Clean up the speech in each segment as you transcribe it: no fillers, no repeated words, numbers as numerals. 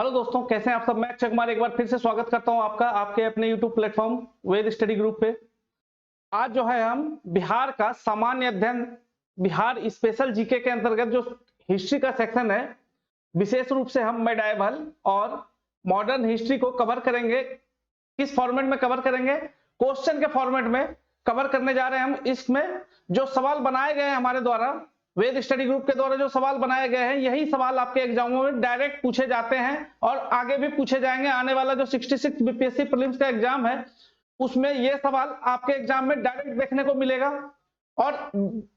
Hello दोस्तों, कैसे हैं आप सब। मैं अक्षय कुमार एक बार फिर से स्वागत करता हूं आपका आपके अपने यूट्यूब प्लेटफॉर्म वेद स्टडी ग्रुप पे। आज जो है हम बिहार का सामान्य अध्ययन, बिहार स्पेशल जीके के अंतर्गत जो हिस्ट्री का सेक्शन है, विशेष रूप से हम मेडाइवल और मॉडर्न हिस्ट्री को कवर करेंगे। किस फॉर्मेट में कवर करेंगे? क्वेश्चन के फॉर्मेट में कवर करने जा रहे हैं हम। इसमें जो सवाल बनाए गए हैं हमारे द्वारा, वेद स्टडी ग्रुप के द्वारा जो सवाल बनाए गए हैं, यही सवाल आपके एग्जामों में डायरेक्ट पूछे जाते हैं और आगे भी पूछे जाएंगे। आने वाला जो 66 बीपीएससी प्रीलिम्स का एग्जाम है, उसमें यह सवाल आपके एग्जाम में डायरेक्ट देखने को मिलेगा। और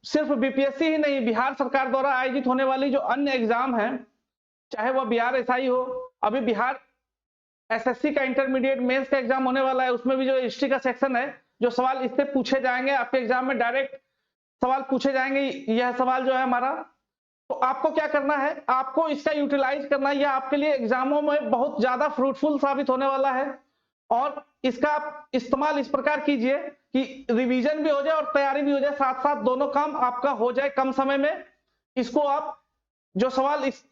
सिर्फ बीपीएससी ही नहीं, बिहार सरकार द्वारा आयोजित होने वाली जो अन्य एग्जाम है, चाहे वह बिहार एसआई हो, अभी बिहार एसएससी का इंटरमीडिएट मेंस का एग्जाम होने वाला है, उसमें भी जो हिस्ट्री का सेक्शन है, जो सवाल इससे पूछे जाएंगे आपके एग्जाम में, डायरेक्ट सवाल पूछे जाएंगे। यह सवाल जो है हमारा, तो आपको क्या करना है, आपको इसका यूटिलाइज करना है। यह आपके लिए एग्जामों में बहुत ज्यादा फ्रूटफुल साबित होने वाला है और इसका आप इस्तेमाल इस प्रकार कीजिए कि रिवीजन भी हो जाए और तैयारी भी हो जाए, साथ साथ दोनों काम आपका हो जाए कम समय में। इसको आप जो सवाल इस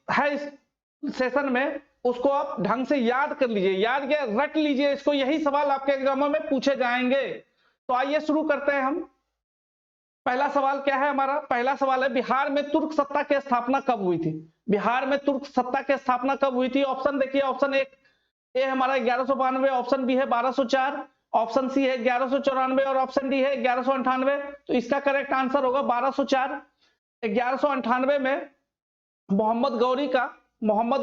सेशन में, उसको आप ढंग से याद कर लीजिए, याद या रट लीजिए इसको। यही सवाल आपके एग्जामों में पूछे जाएंगे। तो आइए शुरू करते हैं हम। पहला सवाल क्या है हमारा? पहला सवाल है, बिहार में तुर्क सत्ता की स्थापना कब हुई थी? बिहार में तुर्क सत्ता की स्थापना कब हुई थी? ऑप्शन देखिए, ऑप्शन ए हमारा 1192, ऑप्शन बी है 1204, ऑप्शन सी है 1194 और ऑप्शन डी है 1198। तो इसका करेक्ट आंसर होगा 1204। 1198 में मोहम्मद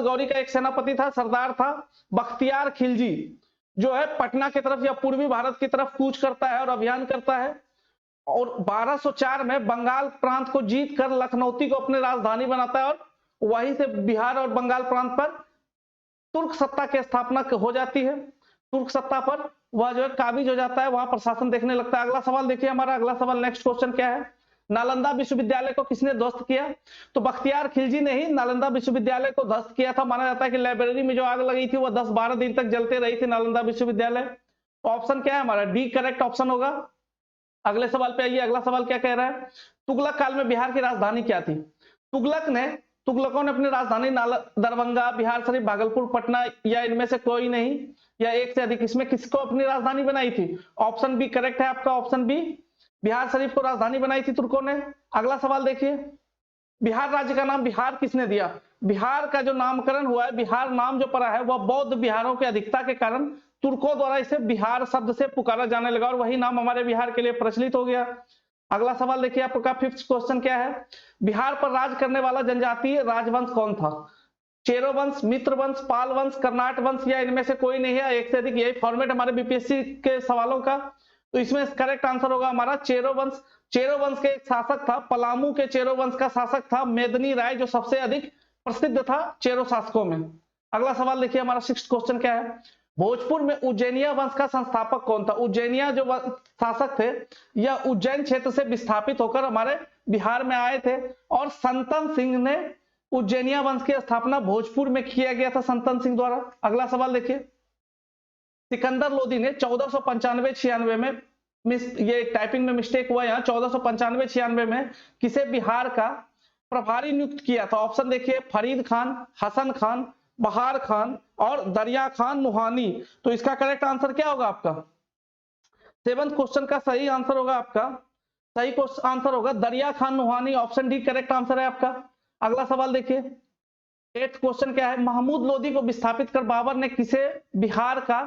गौरी का एक सेनापति था, सरदार था, बख्तियार खिलजी, जो है पटना की तरफ या पूर्वी भारत की तरफ कूच करता है और अभियान करता है। और 1204 में बंगाल प्रांत को जीत कर लखनऊती को अपनी राजधानी बनाता है और वहीं से बिहार और बंगाल प्रांत पर तुर्क सत्ता की स्थापना हो जाती है। तुर्क सत्ता पर वह जो है काबिज हो जाता है, वहां प्रशासन देखने लगता है। अगला सवाल देखिए हमारा, अगला सवाल, नेक्स्ट क्वेश्चन क्या है? नालंदा विश्वविद्यालय को किसने ध्वस्त किया? तो बख्तियार खिलजी ने ही नालंदा विश्वविद्यालय को ध्वस्त किया था। माना जाता है कि लाइब्रेरी में जो आग लगी थी वह 10-12 दिन तक जलते रही थी नालंदा विश्वविद्यालय। ऑप्शन क्या है हमारा? डी करेक्ट ऑप्शन होगा। अगले सवाल पे आइए। अगला सवाल क्या कह रहा है? तुगलक काल में बिहार की राजधानी क्या थी? तुगलकों ने अपनी राजधानी दरभंगा, बिहार शरीफ, भागलपुर, पटना या इनमें से कोई नहीं या एक से अधिक, इसमें किसको अपनी राजधानी बनाई थी? ऑप्शन बी करेक्ट है आपका, ऑप्शन बी, बिहार शरीफ को राजधानी बनाई थी तुर्कों ने। अगला सवाल देखिए, बिहार राज्य का नाम बिहार किसने दिया? बिहार का जो नामकरण हुआ है, बिहार नाम जो पड़ा है, वह बौद्ध बिहारों की अधिकता के कारण तुर्कों द्वारा इसे बिहार शब्द से पुकारा जाने लगा और वही नाम हमारे बिहार के लिए प्रचलित हो गया। अगला सवाल देखिए आपका, फिफ्थ क्वेश्चन क्या है? बिहार पर राज करने वाला जनजातीय राजवंश कौन था? चेरो वंश, मित्र वंश, पाल वंश, कर्नाट वंश या इनमें से कोई नहीं है, एक से अधिक। यही फॉर्मेट हमारे बीपीएससी के सवालों का। तो इसमें करेक्ट आंसर होगा हमारा चेरो वंश। चेरो वंश के एक शासक था, पलामू के चेरो वंश का शासक था मेदनी राय, जो सबसे अधिक प्रसिद्ध था चेरो शासकों में। अगला सवाल देखिए हमारा, सिक्स्थ क्वेश्चन क्या है? भोजपुर में उज्जैनिया वंश का संस्थापक कौन था? उज्जैनिया जो शासक थे, यह उज्जैन क्षेत्र से विस्थापित होकर हमारे बिहार में आए थे और संतन सिंह ने उज्जैनिया वंश की स्थापना भोजपुर में किया गया था, संतन सिंह द्वारा। अगला सवाल देखिए, सिकंदर लोदी ने 1495-96 में, ये टाइपिंग में मिस्टेक हुआ यहाँ, 1495-96 में किसे बिहार का प्रभारी नियुक्त किया था? ऑप्शन देखिए, फरीद खान, हसन खान, बहार खान और दरिया खान नुहानी। तो इसका करेक्ट आंसर क्या होगा आपका? सेवंथ क्वेश्चन का सही आंसर होगा आपका, सही आंसर होगा दरिया Khan Nuhani, option D correct answer है आपका। अगला सवाल देखिए, एट्थ क्वेश्चन क्या है? महमूद लोदी को विस्थापित कर बाबर ने किसे बिहार का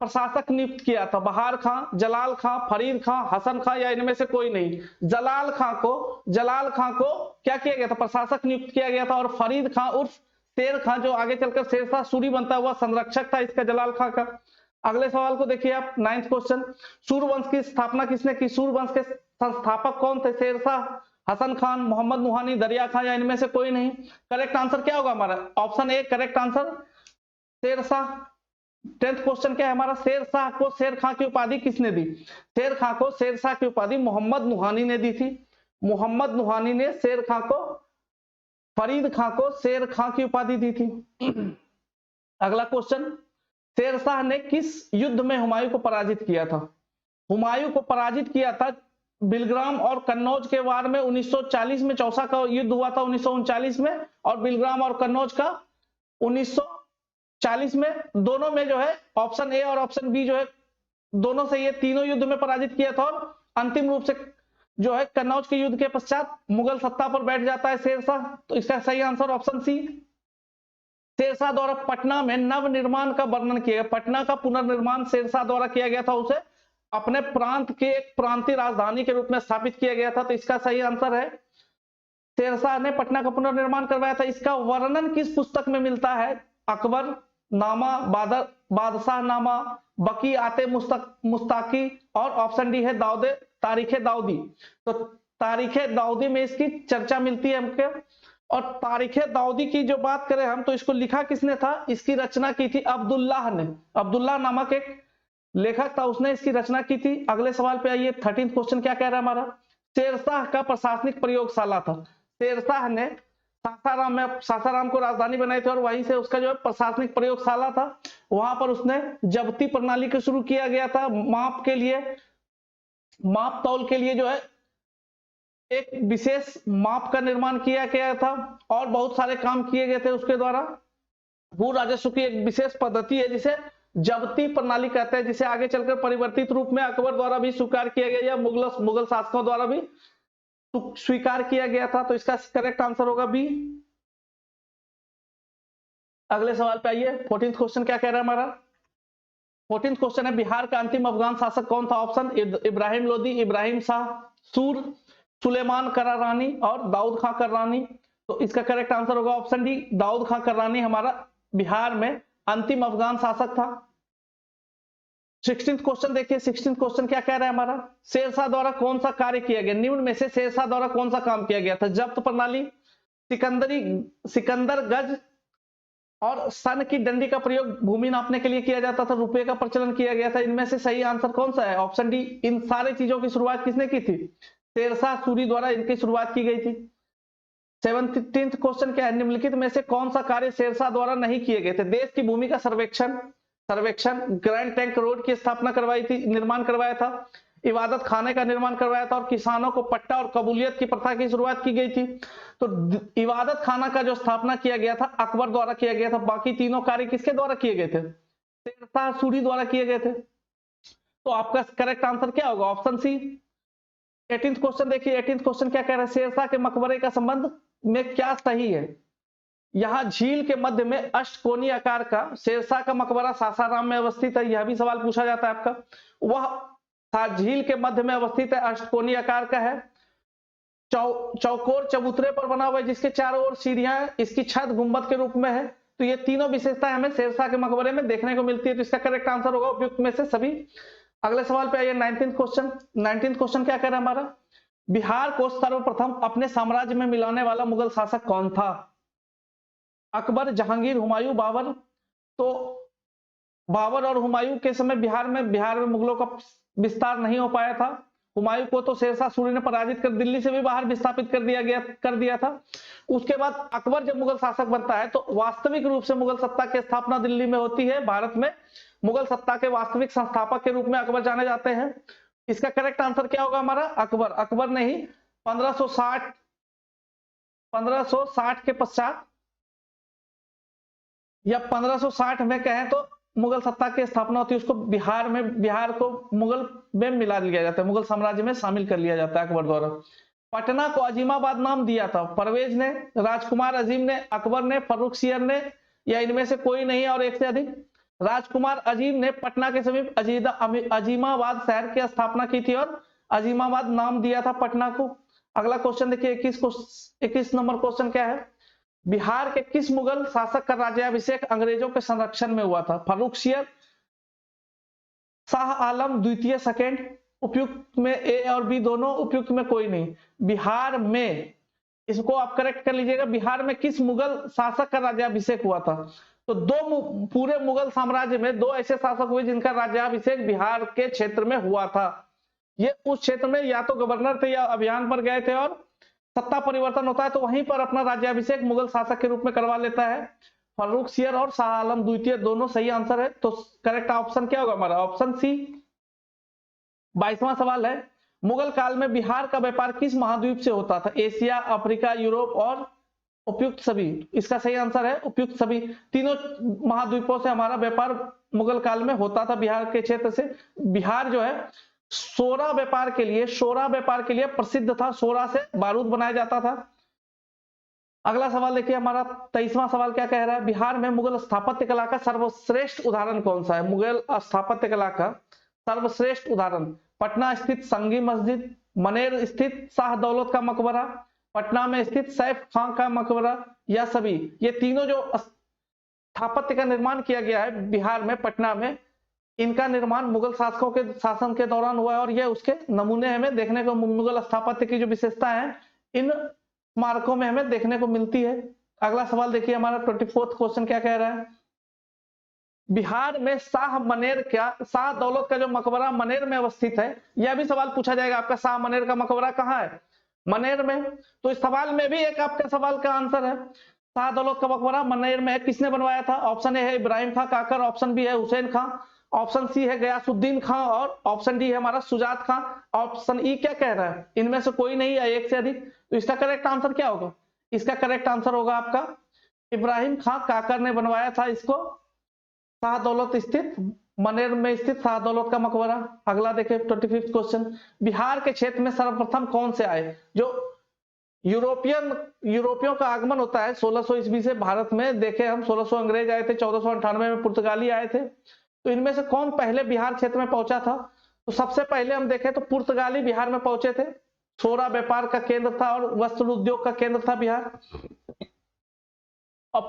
प्रशासक नियुक्त किया था? बहार खां, जलाल खां, फरीद खां, हसन खां या इनमें से कोई नहीं। जलाल खां को क्या किया गया था? प्रशासक नियुक्त किया गया था। और फरीद खां उर्फ शेर खां, जो आगे चलकर शेरशाह सूरी बनता हुआ संरक्षक था इसका, जलाल खां का। अगले सवाल को देखिए आप, नाइन्थ क्वेश्चन, सूरवंश की स्थापना किसने की? सूरवंश के संस्थापक कौन थे? शेरशाह, हसन खान, मोहम्मद नुहानी, दरिया खां या इनमें से कोई नहीं। करेक्ट आंसर क्या होगा हमारा? Option A correct answer, Sher Shah. 10th question क्या है हमारा? शेरशाह को शेर खां की उपाधि किसने दी? शेर खां को शेरशाह की उपाधि मोहम्मद नुहानी ने दी थी। मोहम्मद नुहानी ने शेर खां को, फरीद खां को शेर खां की उपाधि दी थी। अगला क्वेश्चन, शेरशाह ने किस युद्ध में हुमायूं को पराजित किया था? हुमायूं को पराजित किया था बिलग्राम और कन्नौज के वार में 1940 में। चौसा का युद्ध हुआ था 1939 में और बिलग्राम और कन्नौज का 1900 40 में, दोनों में जो है ऑप्शन ए और ऑप्शन बी जो है दोनों से ये तीनों युद्ध में पराजित किया था, और अंतिम रूप से जो है कन्नौज के युद्ध के पश्चात मुगल सत्ता पर बैठ जाता है शेरशाह। तो इसका सही आंसर ऑप्शन सी। शेरशाह द्वारा पटना में नव निर्माण का वर्णन किया गया, पटना का पुनर्निर्माण शेरशाह द्वारा किया गया था, उसे अपने प्रांत के एक प्रांतीय राजधानी के रूप में स्थापित किया गया था। तो इसका सही आंसर है शेरशाह ने पटना का पुनर्निर्माण करवाया था। इसका वर्णन किस पुस्तक में मिलता है? अकबर नामा, बादशाह नामा, बकी आते मुस्ताकी, और ऑप्शन डी है दाऊदे तारीखे दाऊदी। तो तारीखे दाऊदी में इसकी चर्चा मिलती है हमको। और तारीखे दाऊदी की जो बात करें हम, तो इसको लिखा किसने था? इसकी रचना की थी अब्दुल्लाह ने। अब्दुल्लाह नामक एक लेखक था, उसने इसकी रचना की थी। अगले सवाल पे आइए, 13th क्वेश्चन क्या कह रहा है हमारा? शेरशाह का प्रशासनिक प्रयोगशाला था। शेरशाह ने सासाराम को राजधानी बनाई थी, और वहीं से उसका जो है प्रशासनिक प्रयोगशाला था, वहां पर उसने जब्ती प्रणाली को शुरू किया गया था। माप के लिए, माप तौल के लिए जो है एक विशेष माप का निर्माण किया गया था, और बहुत सारे काम किए गए थे उसके द्वारा। भू राजस्व की एक विशेष पद्धति है जिसे जब्ती प्रणाली कहते हैं, जिसे आगे चलकर परिवर्तित रूप में अकबर द्वारा भी स्वीकार किया गया, या मुगल शासकों द्वारा भी स्वीकार किया गया था। तो इसका करेक्ट आंसर होगा बी। अगले सवाल पे आइए, 14th क्वेश्चन क्या कह रहा है हमारा? 14th क्वेश्चन है, बिहार का अंतिम अफगान शासक कौन था? ऑप्शन इब्राहिम लोदी, इब्राहिम शाह सूर, सुलेमान करारानी, और दाऊद खां कर्रानी। तो इसका करेक्ट आंसर होगा ऑप्शन डी, दाऊद खां कर्रानी हमारा बिहार में अंतिम अफगान शासक था। 16th क्वेश्चन देखिए, 16th क्वेश्चन क्या कह रहा है हमारा? शेरशाह द्वारा कौन सा कार्य किया गया? निम्न में से शेरशाह द्वारा कौन सा काम किया गया था? जब्त प्रणाली, सिकंदर गज, और सन की डंडी का प्रयोग भूमि नापने के लिए किया जाता था, रुपए का प्रचलन किया गया था। इनमें से सही आंसर कौन सा है? Option D. इन सारी चीजों की शुरुआत किसने की थी? शेरशाह सूरी द्वारा इनकी शुरुआत की गई थी। 17th क्वेश्चन क्या है? निम्नलिखित में से कौन सा कार्य शेरशाह द्वारा नहीं किए गए थे? देश की भूमि का सर्वेक्षण, ग्रैंड ट्रंक रोड की स्थापना करवाई थी, निर्माण करवाया था, इबादत खाने का निर्माण करवाया था, और किसानों को पट्टा और कबूलियत की प्रथा की शुरुआत की गई थी। तो इबादत खाना का जो स्थापना किया गया था अकबर द्वारा किया गया था। बाकी तीनों कार्य किसके द्वारा किए गए थे? शेरशाह सूरी द्वारा किए गए थे। तो आपका करेक्ट आंसर क्या होगा? Option C. 18th क्वेश्चन देखिए, 18th क्वेश्चन क्या कह रहा है? शेरशाह के मकबरे का संबंध में क्या सही है? यहाँ झील के मध्य में अष्टकोणीय आकार का शेरशाह का मकबरा सासाराम में अवस्थित है। यह भी सवाल पूछा जाता है आपका। वह झील के मध्य में अवस्थित है, अष्टकोणीय आकार का है, चौकोर चबूतरे पर बना हुआ है, जिसके चारों ओर सीढ़ियां हैं, इसकी छत गुंबद के रूप में है। तो ये तीनों विशेषताएं हमें शेरशाह के मकबरे में देखने को मिलती है। तो इसका करेक्ट आंसर होगा उपयुक्त में से सभी। अगले सवाल पे आइए, 19th क्वेश्चन। 19th क्वेश्चन क्या कह रहा है हमारा? बिहार को सर्वप्रथम अपने साम्राज्य में मिलाने वाला मुगल शासक कौन था? अकबर, जहांगीर, हुमायूं, बाबर। तो बाबर और हुमायूं के समय बिहार में मुगलों का विस्तार नहीं हो पाया था। हुमायूं को तो शेरशाह सूरी ने पराजित कर दिल्ली से भी बाहर विस्थापित कर दिया था। उसके बाद अकबर जब मुगल शासक बनता है, तो वास्तविक रूप से मुगल सत्ता की स्थापना दिल्ली में होती है। भारत में मुगल सत्ता के वास्तविक संस्थापक के रूप में अकबर जाने जाते हैं। इसका करेक्ट आंसर क्या होगा हमारा? अकबर। अकबर ने ही 1560 के पश्चात, या 1560 में कहें तो मुगल सत्ता की स्थापना होती है। उसको बिहार को मुगल में मिला लिया जाता है, मुगल साम्राज्य में शामिल कर लिया जाता है अकबर द्वारा। पटना को अजीमाबाद नाम दिया था परवेज ने, राजकुमार अजीम ने, अकबर ने, फर्रुखसियर ने, या इनमें से कोई नहीं और एक से अधिक? राजकुमार अजीम ने पटना के समीप अजीमाबाद शहर की स्थापना की थी, और अजीमाबाद नाम दिया था पटना को। अगला क्वेश्चन देखिए, 21 नंबर क्वेश्चन क्या है? बिहार के किस मुगल शासक का राज्याभिषेक अंग्रेजों के संरक्षण में हुआ था? फर्रुखसियर, शाह आलम द्वितीय सेकंड। उपयुक्त में ए और बी दोनों, उपयुक्त में कोई नहीं। बिहार में, इसको आप करेक्ट कर लीजिएगा, बिहार में किस मुगल शासक का राज्याभिषेक हुआ था? तो पूरे मुगल साम्राज्य में दो ऐसे शासक हुए जिनका राज्याभिषेक बिहार के क्षेत्र में हुआ था। ये उस क्षेत्र में या तो गवर्नर थे या अभियान पर गए थे, और सत्ता परिवर्तन होता है तो वहीं पर अपना राज्याभिषेक मुगल शासक के रूप में करवा लेता है। फर्रुखसियर और शाह आलम द्वितीय दोनों सही आंसर है। तो करेक्ट ऑप्शन क्या होगा हमारा? Option C. 22वां सवाल है, मुगल काल में बिहार का व्यापार किस महाद्वीप से होता था? एशिया, अफ्रीका, यूरोप और उपयुक्त सभी, इसका सही आंसर है उपयुक्त सभी। तीनों महाद्वीपों से हमारा व्यापार मुगल काल में होता था बिहार के क्षेत्र से। बिहार जो है सोरा व्यापार के लिए प्रसिद्ध था। सोरा से बारूद बनाया जाता था। अगला सवाल देखिए हमारा 23वां सवाल क्या कह रहा है, बिहार में मुगल स्थापत्य कला का सर्वश्रेष्ठ उदाहरण कौन सा है? मुगल स्थापत्य कला का सर्वश्रेष्ठ उदाहरण, पटना स्थित संगी मस्जिद, मनेर स्थित शाह दौलत का मकबरा, पटना में स्थित सैफ खां का मकबरा, या सभी। ये तीनों जो स्थापत्य का निर्माण किया गया है बिहार में, पटना में, इनका निर्माण मुगल शासकों के शासन के दौरान हुआ है और ये उसके नमूने हमें देखने को, मुगल स्थापत्य की जो विशेषता है इन स्मारकों में हमें देखने को मिलती है। अगला सवाल देखिए हमारा 24वां क्वेश्चन क्या कह रहा है, बिहार में शाह दौलत का जो मकबरा मनेर में अवस्थित है, यह भी सवाल पूछा जाएगा आपका, शाह मनेर का मकबरा कहाँ है? मनेर में। तो इस सवाल में भी एक आपका सवाल का आंसर है, शाह दौलत का मकबरा मनेर में है। किसने बनवाया था? ऑप्शन ए है इब्राहिम खां काकर, ऑप्शन बी है हुसैन खां, ऑप्शन सी है गयासुद्दीन खां और ऑप्शन डी है हमारा सुजात खां। ऑप्शन ई क्या कह रहा है? इनमें से कोई नहीं या एक से अधिक। तो इसका करेक्ट आंसर क्या होगा? इसका करेक्ट आंसर होगा आपका इब्राहिम खां काकर ने बनवाया था इसको, शाह दौलत स्थित मनेर में स्थित शाह दौलत का मकबरा। अगला देखिए 25वां क्वेश्चन, बिहार के क्षेत्र में सर्वप्रथम कौन से आए? जो यूरोपियों का आगमन होता है 1600 ईस्वी से भारत में, देखे हम 1600 अंग्रेज आए थे, 1498 में पुर्तगाली आए थे। तो इनमें से कौन पहले बिहार क्षेत्र में पहुंचा था? तो सबसे पहले हम देखें तो पुर्तगाली बिहार में पहुंचे थे। सोरा व्यापार का केंद्र था और वस्त्र उद्योग का केंद्र था बिहार। और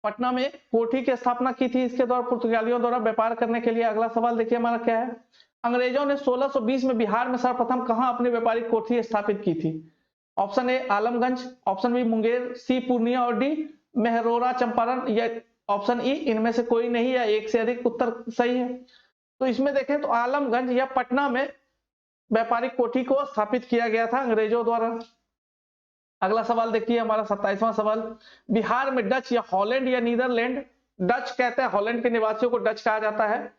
पटना में कोठी की स्थापना की थी इसके द्वारा, पुर्तगालियों द्वारा व्यापार करने के लिए। अगला सवाल देखिए हमारा क्या है, अंग्रेजों ने 1620 में बिहार में सर्वप्रथम कहां अपनी व्यापारिक कोठी स्थापित की थी? Option A Alamganj, option B Munger, C Purnia और डी मेहरोरा चंपारण, या ऑप्शन ई इनमें से कोई नहीं या एक से अधिक उत्तर सही है। तो इसमें देखें तो आलमगंज या पटना में व्यापारिक कोठी को स्थापित किया गया था अंग्रेजों द्वारा। अगला सवाल देखिए हमारा 27वां सवाल, बिहार में डच या हॉलैंड या नीदरलैंड, डच कहते हैं, हॉलैंड के निवासियों को डच कहा जाता है,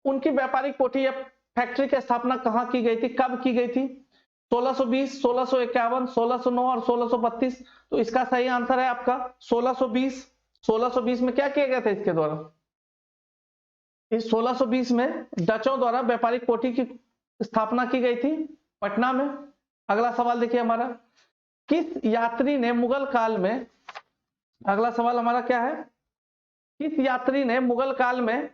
उनकी व्यापारिक कोठी या फैक्ट्री की स्थापना कहां की गई थी, कब की गई थी? 1620, 1651, 1609 और 1632। तो इसका सही आंसर है आपका 1620। 1620 में क्या किया गया था इसके द्वारा? इस 1620 में डचों द्वारा व्यापारिक कोठी की स्थापना की गई थी पटना में। अगला सवाल देखिए हमारा, किस यात्री ने मुगल काल में, अगला सवाल हमारा क्या है, किस यात्री ने मुगल काल में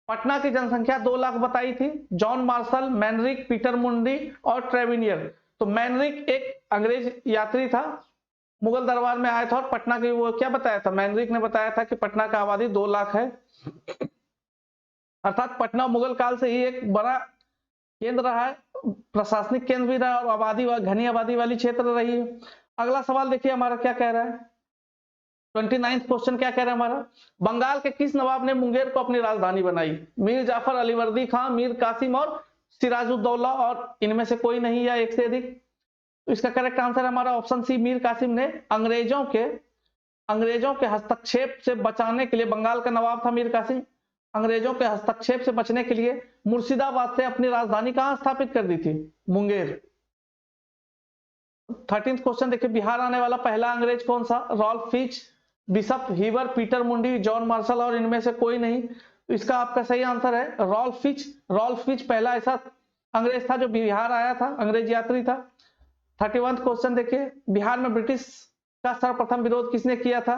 पटना की जनसंख्या 2 लाख बताई थी? जॉन मार्शल, मैनरिक, पीटर मुंडी और ट्रेविनियर। तो मैनरिक एक अंग्रेज यात्री था, मुगल दरबार में आया था और पटना की वो क्या बताया था? मैनरिक ने बताया था कि पटना का आबादी 2 लाख है। अर्थात पटना मुगल काल से ही एक बड़ा केंद्र रहा है, प्रशासनिक केंद्र भी रहा और आबादी घनी आबादी वाली क्षेत्र रही है। अगला सवाल देखिए हमारा क्या कह रहा है, 29वां क्वेश्चन क्या कह रहा है हमारा, बंगाल के किस नवाब ने मुंगेर को अपनी राजधानी बनाई? मीर जाफर, अलीवर्दी खां, मीर कासिम और सिराजुद्दौला, और इनमें से कोई नहीं या एक से अधिक। तो इसका करेक्ट आंसर है हमारा ऑप्शन सी, मीर कासिम ने अंग्रेजों के हस्तक्षेप से बचाने के लिए, बंगाल का नवाब था मीर कासिम, अंग्रेजों के हस्तक्षेप से बचने के लिए मुर्शिदाबाद से अपनी राजधानी कहां स्थापित कर दी थी? मुंगेर। 13वां क्वेश्चन देखिए, बिहार आने वाला पहला अंग्रेज कौन सा? Rolf Fitch, bishop Hever, Peter मुंडी, जॉन मार्शल और इनमें से कोई नहीं। तो इसका आपका सही आंसर है रॉल्फ फिच। रॉल्फ फिच पहला ऐसा अंग्रेज था जो बिहार आया था, अंग्रेज यात्री था। 31वां क्वेश्चन देखिए, बिहार में ब्रिटिश का सर्वप्रथम विरोध किसने किया था?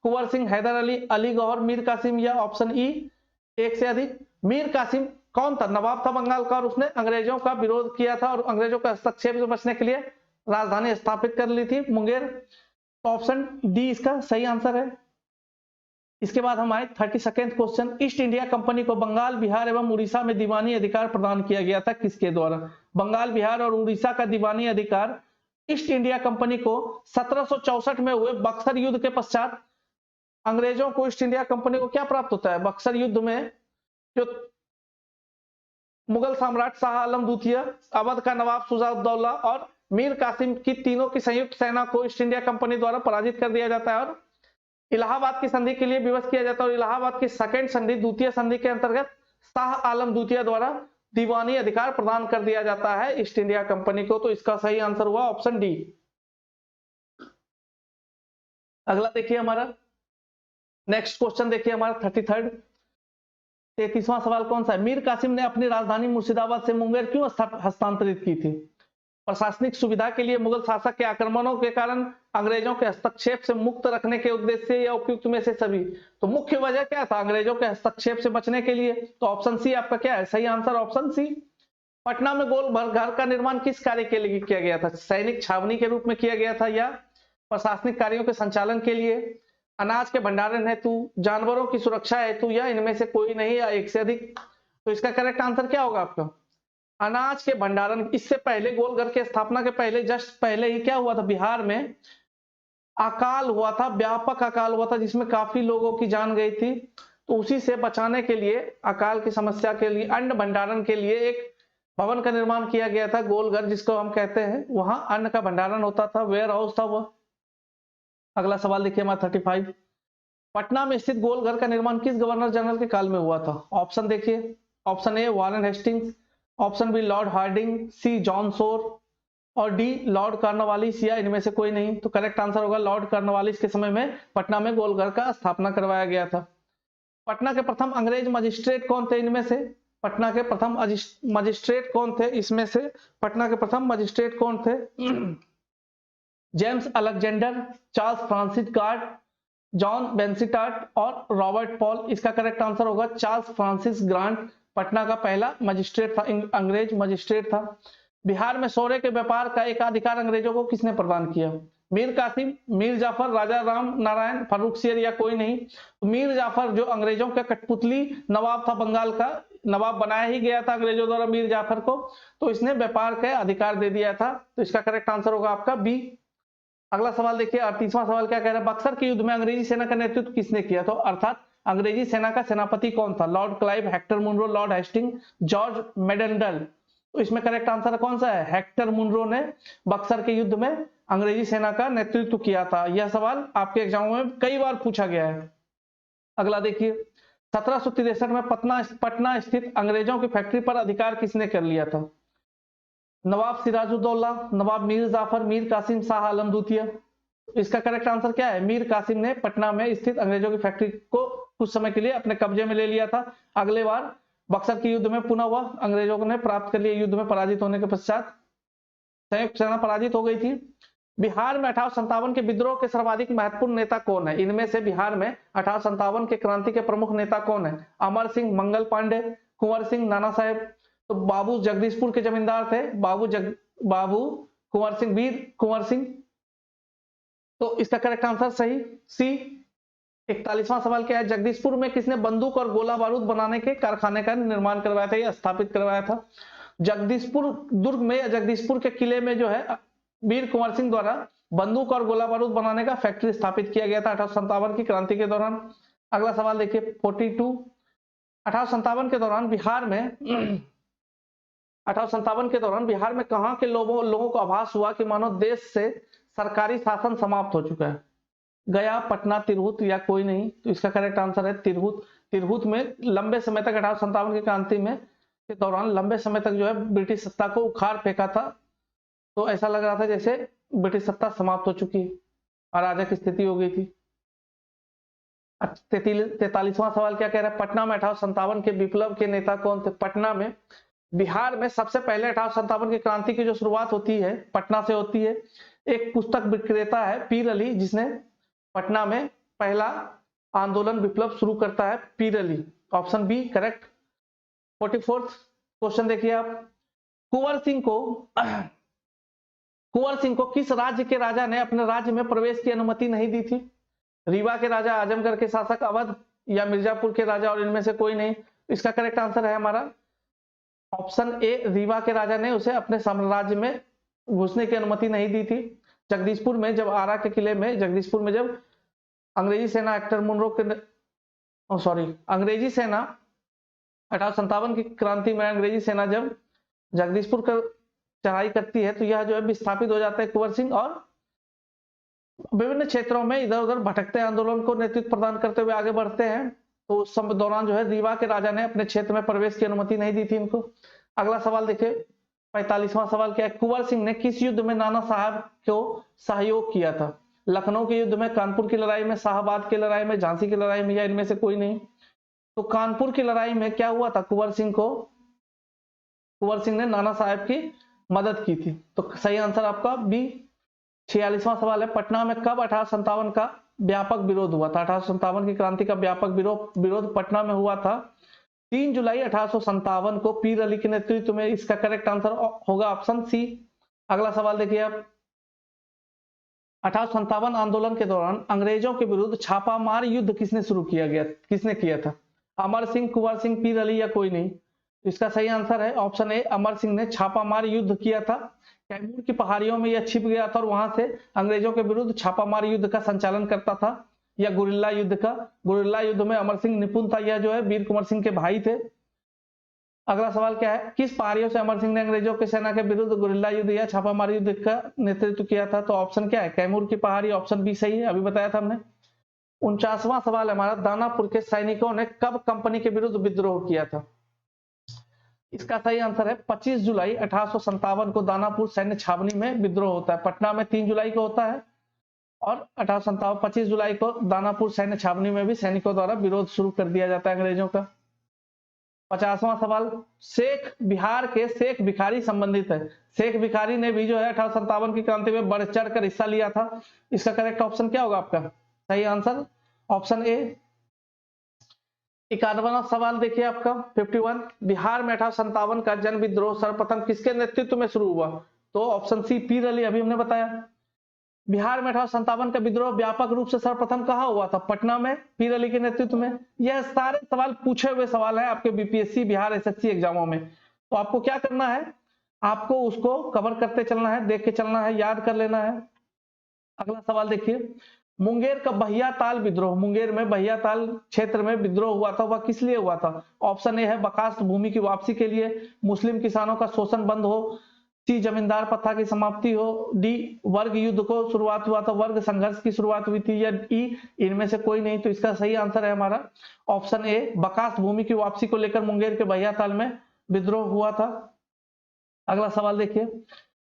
कुंवर सिंह, हैदर अली, अली गौहर, मीर कासिम, या ऑप्शन ई एक से अधिक। मीर कासिम कौन था? नवाब था बंगाल का और उसने अंग्रेजों का विरोध किया था और अंग्रेजों के हस्तक्षेप से बचने के लिए राजधानी स्थापित कर ली थी मुंगेर। ऑप्शन डी इसका सही आंसर है। इसके बाद हम आए 32वां क्वेश्चन, ईस्ट इंडिया कंपनी को बंगाल, बिहार एवं उड़ीसा में दीवानी अधिकार प्रदान किया गया था, किसके द्वारा? बंगाल, बिहार और उड़ीसा का दीवानी अधिकार ईस्ट इंडिया कंपनी को 1764 में हुए बक्सर युद्ध के पश्चात अंग्रेजों को, ईस्ट इंडिया कंपनी को क्या प्राप्त होता है? बक्सर युद्ध में जो मुगल सम्राट शाह आलम द्वितीय, अवध का नवाब शुजा-उद-दौला और मीर कासिम की तीनों की संयुक्त सेना को ईस्ट इंडिया कंपनी द्वारा पराजित कर दिया जाता है और इलाहाबाद की संधि के लिए विवश किया जाता है। और इलाहाबाद की सेकंड संधि, द्वितीय संधि के अंतर्गत शाह आलम द्वितीय द्वारा दीवानी अधिकार प्रदान कर दिया जाता है ईस्ट इंडिया कंपनी को। तो इसका सही आंसर हुआ ऑप्शन डी। अगला देखिए हमारा नेक्स्ट क्वेश्चन, देखिए हमारा 33वां सवाल कौन सा है? मीर कासिम ने अपनी राजधानी मुर्शिदाबाद से मुंगेर क्यों हस्तांतरित की थी? प्रशासनिक सुविधा के लिए, मुगल शासक के आक्रमणों के कारण, अंग्रेजों के हस्तक्षेप से मुक्त रखने के उद्देश्य से, या उपयुक्त में से सभी? तो मुख्य वजह क्या था? अंग्रेजों के हस्तक्षेप से बचने के लिए। तो ऑप्शन सी आपका क्या है? सही आंसर ऑप्शन सी। पटना में गोल घर का निर्माण किस कार्य के लिए किया गया था? सैनिक छावनी के रूप में किया गया था, या प्रशासनिक कार्यों के संचालन के लिए, अनाज के भंडारण हेतु, जानवरों की सुरक्षा हेतु, या इनमें से कोई नहीं, या एक से अधिक? तो इसका करेक्ट आंसर क्या होगा आपका? अनाज के भंडारण। इससे पहले गोलघर की स्थापना के पहले, जस्ट पहले ही क्या हुआ था? बिहार में अकाल हुआ था, व्यापक अकाल हुआ था, जिसमें काफी लोगों की जान गई थी। तो उसी से बचाने के लिए, अकाल की समस्या के लिए, अन्न भंडारण के लिए एक भवन का निर्माण किया गया था, गोलघर जिसको हम कहते हैं। वहां अन्न का भंडारण होता था, वेयर हाउस था वह। अगला सवाल देखिए हमारा 35। पटना में स्थित गोलघर का निर्माण किस गवर्नर जनरल के काल में हुआ था? ऑप्शन देखिए, option A Warren Hastings, option B Lord Hardinge, C John Shore, और डी लॉर्ड कॉर्नवालिस, या इनमें से कोई नहीं? तो करेक्ट आंसर होगा लॉर्ड कॉर्नवालिस के समय में पटना में गोलघर का स्थापना करवाया गया था। पटना के प्रथम अंग्रेज मजिस्ट्रेट कौन थे इनमें से? पटना के प्रथम मजिस्ट्रेट कौन थे इसमें से? पटना के प्रथम मजिस्ट्रेट कौन थे? James Alexander, Charles Francis Gard, John Vansittart और रॉबर्ट पॉल। इसका करेक्ट आंसर होगा चार्ल्स फ्रांसिस ग्रांट पटना का पहला मजिस्ट्रेट था, अंग्रेज मजिस्ट्रेट था। बिहार में सोरे के व्यापार का एकाधिकार अंग्रेजों को किसने प्रदान किया? मीर कासिम, मीर जाफर, राजा राम नारायण, फारूक शेर, या कोई नहीं? मीर जाफर जो अंग्रेजों का कठपुतली नवाब था, बंगाल का नवाब बनाया ही गया था अंग्रेजों द्वारा मीर जाफर को, तो इसने व्यापार का अधिकार दे दिया था। तो इसका करेक्ट आंसर होगा आपका बी। अगला सवाल देखिए, 38वां सवाल क्या कह रहा है? बक्सर के युद्ध में अंग्रेजी सेना का नेतृत्व किसने किया? तो अर्थात अंग्रेजी सेना का सेनापति कौन था? Lord Clive, Hector Munro, Lord Hasting, George मेडेंडल। तो इसमें करेक्ट आंसर कौन सा है? हेक्टर मुनरो ने बक्सर के युद्ध में अंग्रेजी सेना का नेतृत्व किया था। यह सवाल आपके एग्जाम में कई बार पूछा गया है। अगला देखिए, 1763 में पटना स्थित अंग्रेजों की फैक्ट्री पर अधिकार किसने कर लिया था? नवाब सिराजुद्दौला, नवाब मीर जाफर, मीर कासिम, शाह आलम द्वितीय। इसका करेक्ट आंसर क्या है? मीर कासिम ने पटना में स्थित अंग्रेजों की फैक्ट्री को कुछ समय के लिए अपने कब्जे में ले लिया था। अगले बार बक्सर के युद्ध में पुनः वह अंग्रेजों ने प्राप्त कर लिया। युद्ध में पराजित होने के पश्चात संयुक्त सेना पराजित हो गई थी। बिहार में 1857 के विद्रोह के सर्वाधिक महत्वपूर्ण नेता कौन है? इनमें से बिहार में 1857 के क्रांति के प्रमुख नेता कौन है? अमर सिंह, मंगल पांडे, कुंवर सिंह, नाना साहेब। तो बाबू जगदीशपुर के जमींदार थे, बाबू कुंवर सिंह, वीर कुंवर सिंह। तो इसका करेक्ट आंसर सही सी। 41वां सवाल क्या है? जगदीशपुर में किसने बंदूक और गोला बारूद बनाने के कारखाने का निर्माण करवाया था या स्थापित करवाया था? जगदीशपुर दुर्ग में या जगदीशपुर के किले में जो है वीर कुंवर सिंह द्वारा बंदूक और गोला बारूद बनाने का फैक्ट्री स्थापित किया गया था 1857 की क्रांति के दौरान। अगला सवाल देखिए 42। 1857 के दौरान बिहार में 1857 के दौरान बिहार में कहां के लोगों को आभास हुआ कि मानो देश से सरकारी शासन समाप्त हो चुका है? गया, पटना, तिरहुत, या कोई नहीं? तो इसका करेक्ट आंसर है तिरहुत। तिरहुत में लंबे समय तक 1857 की क्रांति में के दौरान लंबे समय तक जो है ब्रिटिश सत्ता को उखाड़ फेंका था। तो ऐसा लग रहा था जैसे ब्रिटिश सत्ता समाप्त हो चुकी है, अराजक स्थिति हो गई थी। 43वां सवाल क्या कह रहा है? पटना में 1857 के विप्लव के नेता कौन थे? पटना में बिहार में सबसे पहले 1857 की क्रांति की जो शुरुआत होती है पटना से होती है। एक पुस्तक विक्रेता है पीर अली, जिसने पटना में पहला आंदोलन विप्लव शुरू करता है, Pir Ali. Option B correct. 44th question देखिए आप। कुंवर सिंह को किस राज्य के राजा ने अपने राज्य में प्रवेश की अनुमति नहीं दी थी? रीवा के राजा, आजमगढ़ के शासक, अवध, या मिर्जापुर के राजा, और इनमें से कोई नहीं? इसका करेक्ट आंसर है हमारा ऑप्शन ए, रीवा के राजा ने उसे अपने साम्राज्य में घुसने की अनुमति नहीं दी थी। जगदीशपुर में जब आरा के किले में जगदीशपुर में जब अंग्रेजी सेना हेक्टर मुनरो के अंग्रेजी सेना 1857 की क्रांति में अंग्रेजी सेना जब जगदीशपुर का चढ़ाई करती है तो यह जो है विस्थापित हो जाता है कुंवर सिंह, और विभिन्न क्षेत्रों में इधर उधर भटकते आंदोलन को नेतृत्व प्रदान करते हुए आगे बढ़ते हैं। तो उस समय दौरान जो है रीवा के राजा ने अपने क्षेत्र में प्रवेश की अनुमति नहीं दी थी इनको। अगला सवाल देखिए 45वां सवाल क्या है? कुंवर सिंह ने किस युद्ध में नाना साहब को सहयोग किया था? लखनऊ के युद्ध में, कानपुर की लड़ाई में, शाहबाद की लड़ाई में, झांसी की लड़ाई में, या इनमें से कोई नहीं? तो कानपुर की लड़ाई में क्या हुआ था, कुंवर सिंह ने नाना साहब की मदद की थी। तो सही आंसर आपका बी। 46वां सवाल है, पटना में कब 1857 का व्यापक विरोध हुआ था? 1857 की क्रांति का व्यापक विरोध पटना में हुआ था 3 जुलाई 1857 को पीर अली के नेतृत्व में। इसका करेक्ट आंसर होगा ऑप्शन सी। अगला सवाल देखिए आप, 1857 आंदोलन के दौरान अंग्रेजों के विरुद्ध छापामार युद्ध किसने किया था? अमर सिंह, कुंवर सिंह, पीर अली, या कोई नहीं? इसका सही आंसर है ऑप्शन ए, अमर सिंह ने छापामार युद्ध किया था। कैमूर की पहाड़ियों में यह छिप गया था और वहां से अंग्रेजों के विरुद्ध छापामार युद्ध का संचालन करता था, या गुरिल्ला युद्ध में अमर सिंह निपुण था। यह जो है वीर कुंवर सिंह के भाई थे। अगला सवाल क्या है, किस पहाड़ियों से अमर सिंह ने अंग्रेजों की सेना के विरुद्ध गुरिल्ला युद्ध या छापामार युद्ध का नेतृत्व किया था? तो ऑप्शन क्या है, कैमूर की पहाड़ी, ऑप्शन बी सही है, अभी बताया था हमने। 49वां सवाल है हमारा, दानापुर के सैनिकों ने कब कंपनी के विरुद्ध विद्रोह किया था? इसका सही आंसर है 25 जुलाई 1857 को दानापुर सैन्य छावनी में विद्रोह होता है। पटना में 3 जुलाई को होता है और 1857 25 जुलाई को दानापुर सैन्य छावनी में भी सैनिकों द्वारा विरोध शुरू कर दिया जाता है अंग्रेजों का। 50वां सवाल, बिहार के शेख भिखारी संबंधित है। शेख भिखारी ने भी जो है 1857 की क्रांति में बढ़ चढ़ कर हिस्सा लिया था। इसका करेक्ट ऑप्शन क्या होगा आपका? सही आंसर ऑप्शन ए। 51वां सवाल देखिए आपका 51, बिहार में 1857 का जन विद्रोह सर्वप्रथम किसके नेतृत्व में शुरू हुआ? तो ऑप्शन सी, पीर अली, अभी हमने बताया। बिहार में 1857 का विद्रोह व्यापक रूप से सर्वप्रथम कहां हुआ था? पटना में, पीर अली के नेतृत्व में। यह सारे सवाल पूछे हुए सवाल है आपके बीपीएससी बिहार एसएससी एग्जामों में। तो आपको क्या करना है, आपको उसको कवर करते चलना है, देख के चलना है, याद कर लेना है। अगला सवाल देखिए, मुंगेर का बहियाताल विद्रोह, मुंगेर में बहियाताल क्षेत्र में विद्रोह हुआ था, वह किस लिए हुआ था? ऑप्शन ए है बकास्त भूमि की वापसी के लिए, मुस्लिम किसानों का शोषण बंद हो, सी जमींदार प्रथा की समाप्ति हो, डी वर्ग युद्ध को शुरुआत हुआ था, वर्ग संघर्ष की शुरुआत हुई थी, या ई इनमें से कोई नहीं? तो इसका सही आंसर है हमारा ऑप्शन ए, बकास्त भूमि की वापसी को लेकर मुंगेर के बहियाताल में विद्रोह हुआ था। अगला सवाल देखिए,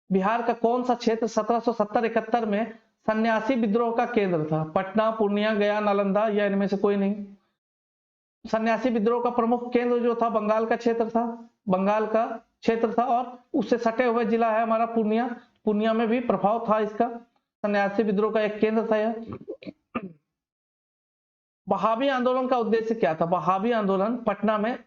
बिहार का कौन सा क्षेत्र 1770-71 में सन्यासी विद्रोह का केंद्र था? पटना, पूर्णिया, गया, नालंदा, या इनमें से कोई नहीं? सन्यासी विद्रोह का प्रमुख केंद्र जो था बंगाल का क्षेत्र था, और उससे सटे हुए जिला है हमारा पूर्णिया। पूर्णिया में भी प्रभाव था इसका, सन्यासी विद्रोह का एक केंद्र था यह। वहाबी आंदोलन का उद्देश्य क्या था? वहाबी आंदोलन पटना में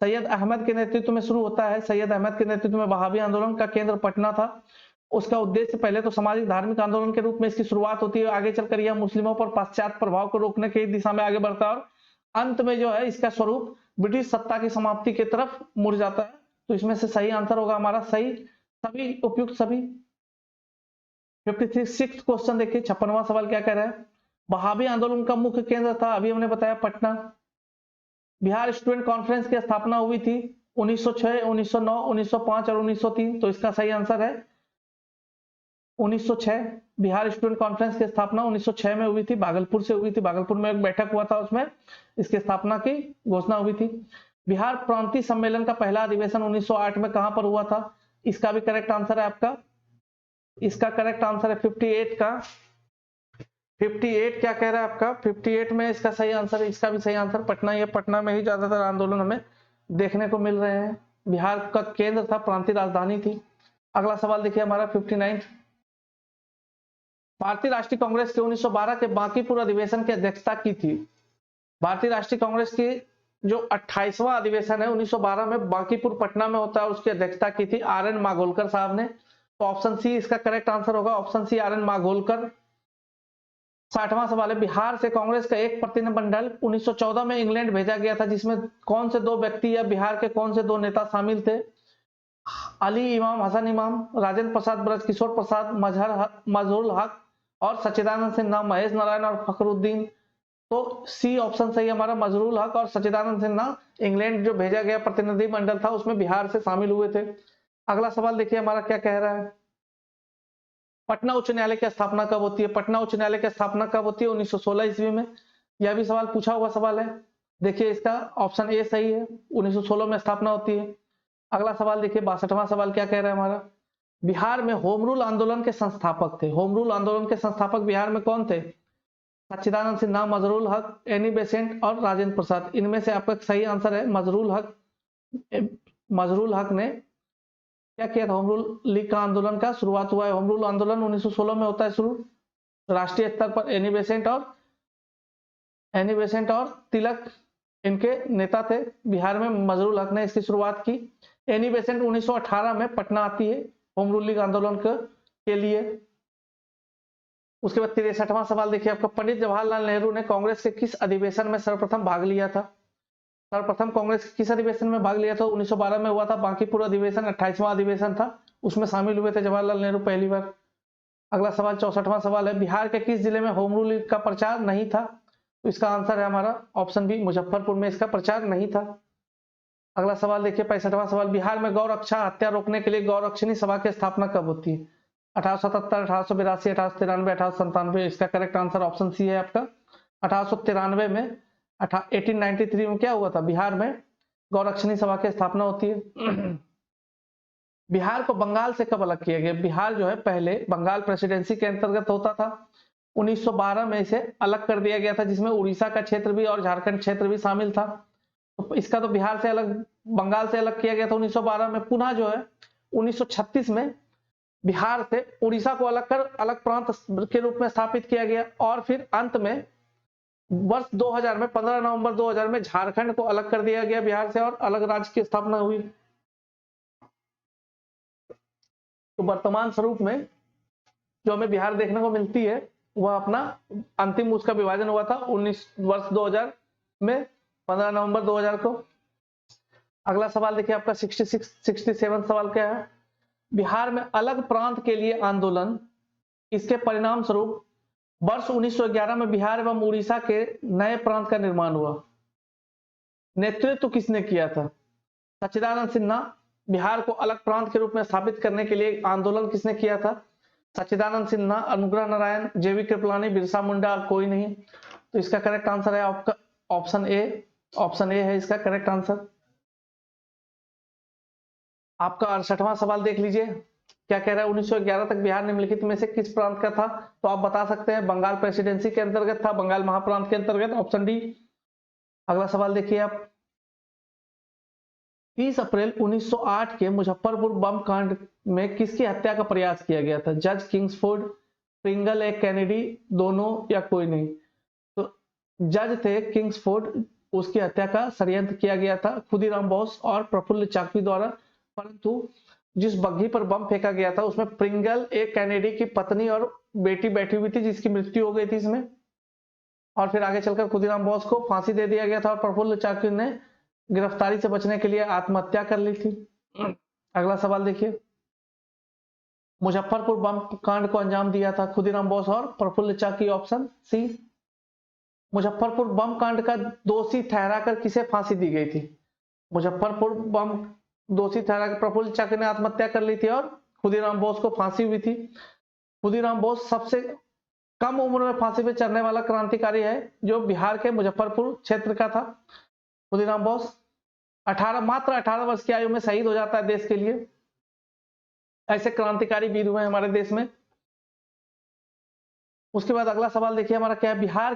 सैयद अहमद के नेतृत्व में शुरू होता है। सैयद अहमद के नेतृत्व में वहाबी आंदोलन का केंद्र पटना था। उसका उद्देश्य पहले तो सामाजिक धार्मिक आंदोलन के रूप में इसकी शुरुआत होती है, आगे चलकर यह मुस्लिमों पर पाश्चात्य प्रभाव को रोकने की दिशा में आगे बढ़ता है, और अंत में जो है इसका स्वरूप ब्रिटिश सत्ता की समाप्ति की तरफ मुड़ जाता है। तो इसमें से सही आंसर होगा हमारा सही, सभी उपयुक्त सभी। 56 क्वेश्चन देखिए, 56वां सवाल क्या कह रहा है, वहाबी आंदोलन का मुख्य केंद्र था, अभी हमने बताया पटना। बिहार स्टूडेंट कॉन्फ्रेंस की स्थापना हुई थी 1906, 1909, 1905 और 1903। तो इसका सही आंसर है 1906। बिहार स्टूडेंट कॉन्फ्रेंस की स्थापना 1906 में हुई थी, भागलपुर से हुई थी। भागलपुर में एक बैठक हुआ था, उसमें इसकी स्थापना की घोषणा हुई थी। बिहार प्रांतीय सम्मेलन का पहला अधिवेशन 1908 में कहां पर हुआ था? इसका भी करेक्ट आंसर है आपका, इसका करेक्ट आंसर है 58 का। 58 क्या कह रहा है आपका? 58 में इसका सही आंसर है, इसका भी सही आंसर पटना। ये पटना में ही ज्यादातर आंदोलन हमें देखने को मिल रहे हैं। बिहार का केंद्र था, प्रांतीय राजधानी थी। अगला सवाल देखिए हमारा 59, भारतीय राष्ट्रीय कांग्रेस के 1912 के बांकीपुर अधिवेशन की अध्यक्षता की थी। भारतीय राष्ट्रीय कांग्रेस की जो 28वां अधिवेशन है 1912 में बांकीपुर पटना में होता है, उसकी अध्यक्षता की थी आर.एन. मागोलकर साहब ने। तो ऑप्शन सी इसका करेक्ट आंसर होगा, ऑप्शन सी आर.एन. मागोलकर। 60वां सवाल है, बिहार से कांग्रेस का एक प्रतिनिधिमंडल 1914 में इंग्लैंड भेजा गया था, जिसमें कौन से दो व्यक्ति या बिहार के कौन से दो नेता शामिल थे? अली इमाम, हसन इमाम, राजेंद्र प्रसाद, ब्रजकिशोर प्रसाद, मजहरुल हक और सच्चिदानंद सिन्हा, महेश नारायण और फखरुद्दीन। तो सी ऑप्शन सही हमारा, मजहरुल हक और सच्चिदानंद सिन्हा इंग्लैंड जो भेजा गया प्रतिनिधिमंडल था उसमें बिहार से शामिल हुए थे। अगला सवाल देखिए हमारा क्या कह रहा है, पटना उच्च न्यायालय की स्थापना कब होती है? पटना उच्च न्यायालय की स्थापना कब होती है? 1916 ईस्वी में। यह भी सवाल पूछा हुआ सवाल है। देखिए इसका ऑप्शन ए सही है, 1916 में स्थापना होती है। अगला सवाल देखिए 62वां सवाल क्या कह रहा है हमारा, बिहार में होम रूल आंदोलन के संस्थापक थे। होम रूल आंदोलन के संस्थापक बिहार में कौन थे? सच्चिदानंद सिन्हा, मजरूल हक, एनी बेसेंट और राजेंद्र प्रसाद। इनमें से आपका सही आंसर है मजरूल हक। मजरूल हक ने क्या किया था? होम रूल लीग का आंदोलन का शुरुआत हुआ है। होम रूल आंदोलन 1916 में होता है शुरू। राष्ट्रीय स्तर पर एनी बेसेंट और तिलक इनके नेता थे। बिहार में मजरूल हक ने इसकी शुरुआत की। एनी बेसेंट 1918 में पटना आती है होम रूल लीग आंदोलन के लिए। उसके बाद 63वां सवाल देखिए आपका, पंडित जवाहरलाल नेहरू ने कांग्रेस के किस अधिवेशन में सर्वप्रथम भाग लिया था? सर्वप्रथम कांग्रेस किस अधिवेशन में भाग लिया था? 1912 में हुआ था बांकीपुर अधिवेशन, 28वां अधिवेशन था, उसमें शामिल हुए थे जवाहरलाल नेहरू पहली बार। अगला सवाल 64वां सवाल है, बिहार के किस जिले में होम रूल लीग का प्रचार नहीं था? तो इसका आंसर है हमारा ऑप्शन बी, मुजफ्फरपुर में इसका प्रचार नहीं था। अगला सवाल देखिए 65वां सवाल, बिहार में गौरक्षा हत्या रोकने के लिए गौरक्षिणी सभा की स्थापना कब होती है? 1877, 1882, 1893, 1897। इसका करेक्ट आंसर ऑप्शन सी है आपका 1893 में। 1893 में क्या हुआ था? बिहार में गौरक्षिणी सभा की स्थापना होती है। बिहार को बंगाल से कब अलग किया गया? बिहार जो है पहले बंगाल प्रेसिडेंसी के अंतर्गत होता था। 1912 में इसे अलग कर दिया गया था, जिसमें उड़ीसा का क्षेत्र भी और झारखंड क्षेत्र भी शामिल था। तो इसका तो बिहार से अलग, बंगाल से अलग किया गया था 1912 में। पुनः जो है 1936 में बिहार से उड़ीसा को अलग कर अलग प्रांत के रूप में स्थापित किया गया। और फिर अंत में वर्ष 2000 में 15 नवंबर 2000 में झारखंड को अलग कर दिया गया बिहार से और अलग राज्य की स्थापना हुई। तो वर्तमान स्वरूप में जो हमें बिहार देखने को मिलती है वह अपना अंतिम उसका विभाजन हुआ था 19 वर्ष 2000 में 15 नवंबर 2000 को। अगला सवाल देखिए आपका 67 सवाल क्या है, बिहार में अलग प्रांत के लिए आंदोलन, इसके परिणाम स्वरूप वर्ष 1911 में बिहार एवं उड़ीसा के नए प्रांत का निर्माण हुआ। नेतृत्व किसने किया था? सच्चिदानंद सिन्हा। बिहार को अलग प्रांत के रूप में स्थापित करने के लिए आंदोलन किसने किया था? सच्चिदानंद सिन्हा, अनुग्रह नारायण, जेवी कृपलानी, बिरसा मुंडा, कोई नहीं। तो इसका करेक्ट आंसर है आपका ऑप्शन ए। ऑप्शन ए है इसका करेक्ट आंसर। आपका 68वां सवाल देख लीजिए, क्या कह रहा है? 1911 तक बिहार निम्नलिखित में से किस प्रांत का था? तो आप बता सकते हैं बंगाल प्रेसिडेंसी के अंतर्गत था, बंगाल महाप्रांत के अंतर्गत, ऑप्शन डी। अगला सवाल देखिए आप, 30 अप्रैल 1908 के मुजफ्फरपुर बम कांड में किसकी हत्या का प्रयास किया गया था? जज किंग्सफोर्ड, प्रिंगल ए कैनेडी, दोनों या कोई नहीं? तो जज थे किंग्सफोर्ड, उसकी हत्या का षड्यंत्र किया गया था खुदीराम बोस और प्रफुल्ल चाकी द्वारा। परंतु जिस बग्घी पर बम फेंका गया था उसमें प्रिंगल ए कैनेडी की पत्नी और बेटी बैठी हुई थी, जिसकी मृत्यु हो गई थी इसमें। और फिर आगे चलकर खुदीराम बोस को फांसी दे दिया गया था और प्रफुल्ल चाकी ने गिरफ्तारी से बचने के लिए आत्महत्या कर ली थी। अगला सवाल देखिए, मुजफ्फरपुर बम कांड को अंजाम दिया था खुदीराम बोस और प्रफुल्ल चाकी, ऑप्शन सी। मुजफ्फरपुर बम कांड का दोषी ठहराकर किसे फांसी दी गई थी? मुजफ्फरपुर बम दोषी ठहराकर प्रफुल्ल चाकी ने आत्महत्या कर ली थी और खुदीराम बोस को फांसी हुई थी। खुदीराम बोस सबसे कम उम्र में फांसी पे चढ़ने वाला क्रांतिकारी है जो बिहार के मुजफ्फरपुर क्षेत्र का था। खुदीराम बोस मात्र 18 वर्ष की आयु में शहीद हो जाता है देश के लिए। ऐसे क्रांतिकारी वीर हुए हमारे देश में। उसके बाद अगला सवाल देखिए हमारा क्या है, बिहार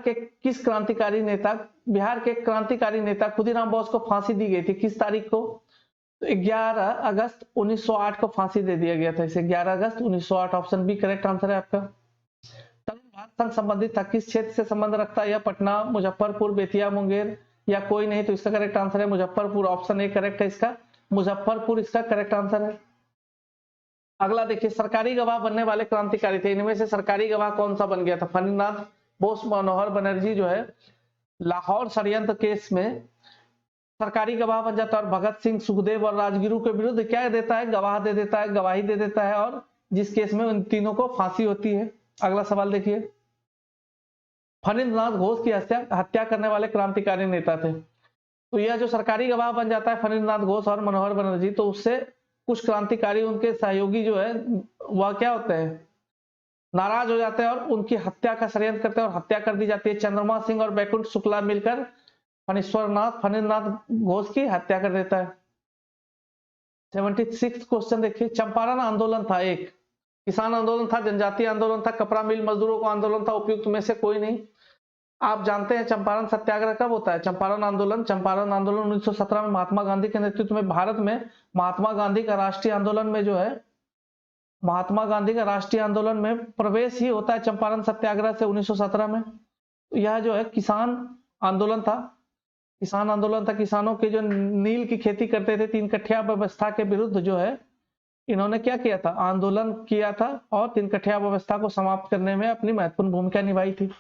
के क्रांतिकारी नेता खुदीराम बोस को फांसी दी गई थी किस तारीख को? तो 11 अगस्त 1908 को फांसी दे दिया गया था इसे, 11 अगस्त 1908, ऑप्शन बी करेक्ट आंसर है आपका। तरुण भारत संघ संबंधित था किस क्षेत्र से संबंध रखता है? या पटना, मुजफ्फरपुर, बेतिया, मुंगेर या कोई नहीं? तो इसका करेक्ट आंसर है मुजफ्फरपुर, ऑप्शन ए करेक्ट है इसका, मुजफ्फरपुर इसका करेक्ट आंसर है। अगला देखिए, सरकारी गवाह बनने वाले क्रांतिकारी थे, इनमें से सरकारी गवाह कौन सा बन गया था? फणिनाथ बोस, मनोहर बनर्जी जो है लाहौर षड्यंत्र केस में सरकारी गवाह बन जाता है और भगत सिंह, सुखदेव और राजगुरु के विरुद्ध क्या देता है? गवाह दे देता है, गवाही दे देता है, और जिस केस में उन तीनों को फांसी होती है। अगला सवाल देखिए, फणिंद्रनाथ घोष की हत्या करने वाले क्रांतिकारी नेता थे। तो यह जो सरकारी गवाह बन जाता है फणिंद्रनाथ घोष और मनोहर बनर्जी, तो उससे कुछ क्रांतिकारी उनके सहयोगी जो है वह क्या होते हैं, नाराज हो जाते हैं और उनकी हत्या का षड्यंत्र करते हैं और हत्या कर दी जाती है। चंद्रमा सिंह और बैकुंठ शुक्ला मिलकर फणिंद्रनाथ घोष की हत्या कर देता है। 76 क्वेश्चन देखिए, चंपारण आंदोलन था एक, किसान आंदोलन था, जनजातीय आंदोलन था, कपड़ा मिल मजदूरों का आंदोलन था, उपयुक्त में से कोई नहीं। आप जानते हैं चंपारण सत्याग्रह कब होता है? चंपारण आंदोलन 1917 में महात्मा गांधी के नेतृत्व में भारत में महात्मा गांधी का राष्ट्रीय आंदोलन में जो है, महात्मा गांधी का राष्ट्रीय आंदोलन में प्रवेश ही होता है चंपारण सत्याग्रह से 1917 में। तो यह जो है किसान आंदोलन था, किसान आंदोलन था। किसानों के जो नील की खेती करते थे, 3 कठिया व्यवस्था के विरुद्ध जो है इन्होंने क्या किया था? आंदोलन किया था और 3 कठिया व्यवस्था को समाप्त करने में अपनी महत्वपूर्ण भूमिका निभाई थी।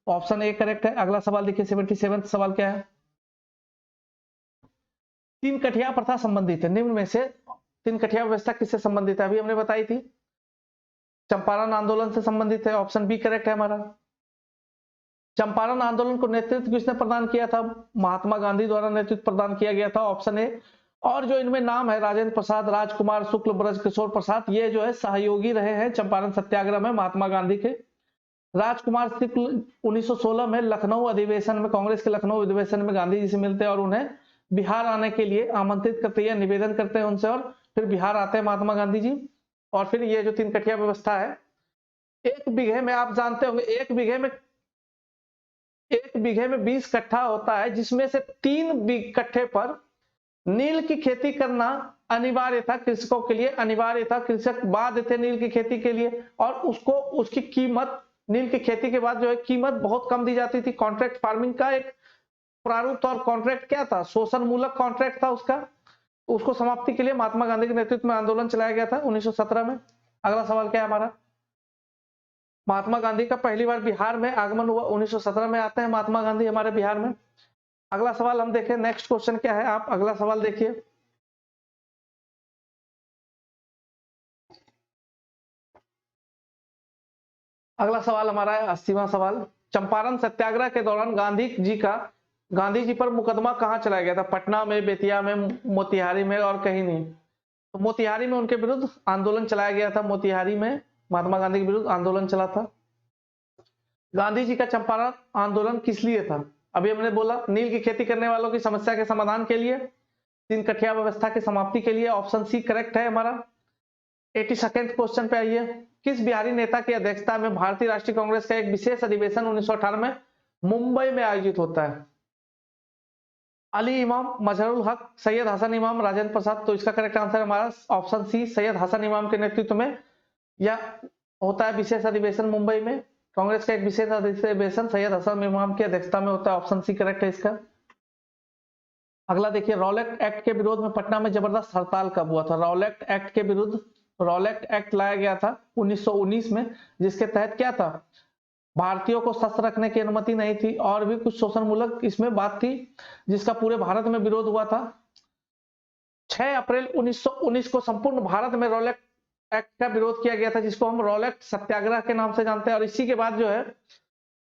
ऑप्शन ए करेक्ट है। अगला सवाल देखिए, 77 सवाल क्या है? 3 कठिया प्रथा संबंधित है, निम्न में से 3 कठिया व्यवस्था किससे संबंधित है? अभी हमने बताई थी, चंपारण आंदोलन से संबंधित है। ऑप्शन बी करेक्ट है हमारा। चंपारण आंदोलन को नेतृत्व किसने प्रदान किया था? महात्मा गांधी द्वारा नेतृत्व प्रदान किया गया था, ऑप्शन ए। और जो इनमें नाम है राजेंद्र प्रसाद, राजकुमार शुक्ल, ब्रज किशोर प्रसाद, ये जो है सहयोगी रहे हैं चंपारण सत्याग्रह में महात्मा गांधी के। राजकुमार शुक्ल 1916 में लखनऊ अधिवेशन में, कांग्रेस के लखनऊ अधिवेशन में गांधी जी से मिलते हैं और उन्हें बिहार आने के लिए आमंत्रित करते हैं, निवेदन करते हैं उनसे, और फिर बिहार आते हैं महात्मा गांधी जी। और फिर ये जो 3 कठिया व्यवस्था है, 1 बीघे में, आप जानते होंगे 1 बीघे में 20 कट्ठा होता है, जिसमें से 3 कट्ठे पर नील की खेती करना अनिवार्य था, कृषकों के लिए अनिवार्य था। कृषक बाध्य थे नील की खेती के लिए, और उसको उसकी कीमत, नील की खेती के बाद जो है कीमत बहुत कम दी जाती थी। कॉन्ट्रैक्ट फार्मिंग का एक प्रारूप और कॉन्ट्रैक्ट क्या था? शोषण मूलक कॉन्ट्रैक्ट था उसका। उसको समाप्ति के लिए महात्मा गांधी के नेतृत्व में आंदोलन चलाया गया था 1917 में। अगला सवाल क्या है हमारा? महात्मा गांधी का पहली बार बिहार में आगमन हुआ 1917 में आते हैं महात्मा गांधी हमारे बिहार में। अगला सवाल हम देखें, नेक्स्ट क्वेश्चन क्या है, आप अगला सवाल देखिए। अगला सवाल हमारा है 80वां सवाल। चंपारण सत्याग्रह के दौरान गांधी जी पर मुकदमा कहां चलाया गया था? पटना में, बेतिया में, मोतिहारी में, और कहीं नहीं? तो मोतिहारी में उनके विरुद्ध आंदोलन चलाया गया था। मोतिहारी में महात्मा गांधी के विरुद्ध आंदोलन चला था। गांधी जी का चंपारण आंदोलन किस लिए था? अभी हमने बोला नील की खेती करने वालों की समस्या के समाधान के लिए, 3 कठिया व्यवस्था की समाप्ति के लिए। ऑप्शन सी करेक्ट है हमारा। 82nd क्वेश्चन पे आइए। किस बिहारी नेता की अध्यक्षता में भारतीय राष्ट्रीय कांग्रेस का एक विशेष अधिवेशन 1918 में मुंबई में आयोजित होता है? अली इमाम, मजहरुल हक, सैयद हसन इमाम, राजेंद्र प्रसाद। तो इसका करेक्ट आंसर हमारा ऑप्शन सी, सैयद हसन इमाम के नेतृत्व में यह होता है विशेष अधिवेशन मुंबई में। कांग्रेस का एक विशेष अधिवेशन सैयद हसन इमाम की अध्यक्षता में होता है। ऑप्शन सी करेक्ट है इसका। अगला देखिए, रॉलेट एक्ट के विरोध में पटना में जबरदस्त हड़ताल कब हुआ था? रॉलेट एक्ट के विरुद्ध, रॉलेट एक्ट लाया गया था 1919 में, जिसके तहत क्या था? भारतीयों को शस्त्र रखने की अनुमति नहीं थी, और भी कुछ शोषण मूलक इसमें बात थी, जिसका पूरे भारत में विरोध हुआ था। 6 अप्रैल 1919 को संपूर्ण भारत में रॉलेट एक्ट का विरोध किया गया था, जिसको हम रॉलेट सत्याग्रह के नाम से जानते हैं। और इसी के बाद जो है,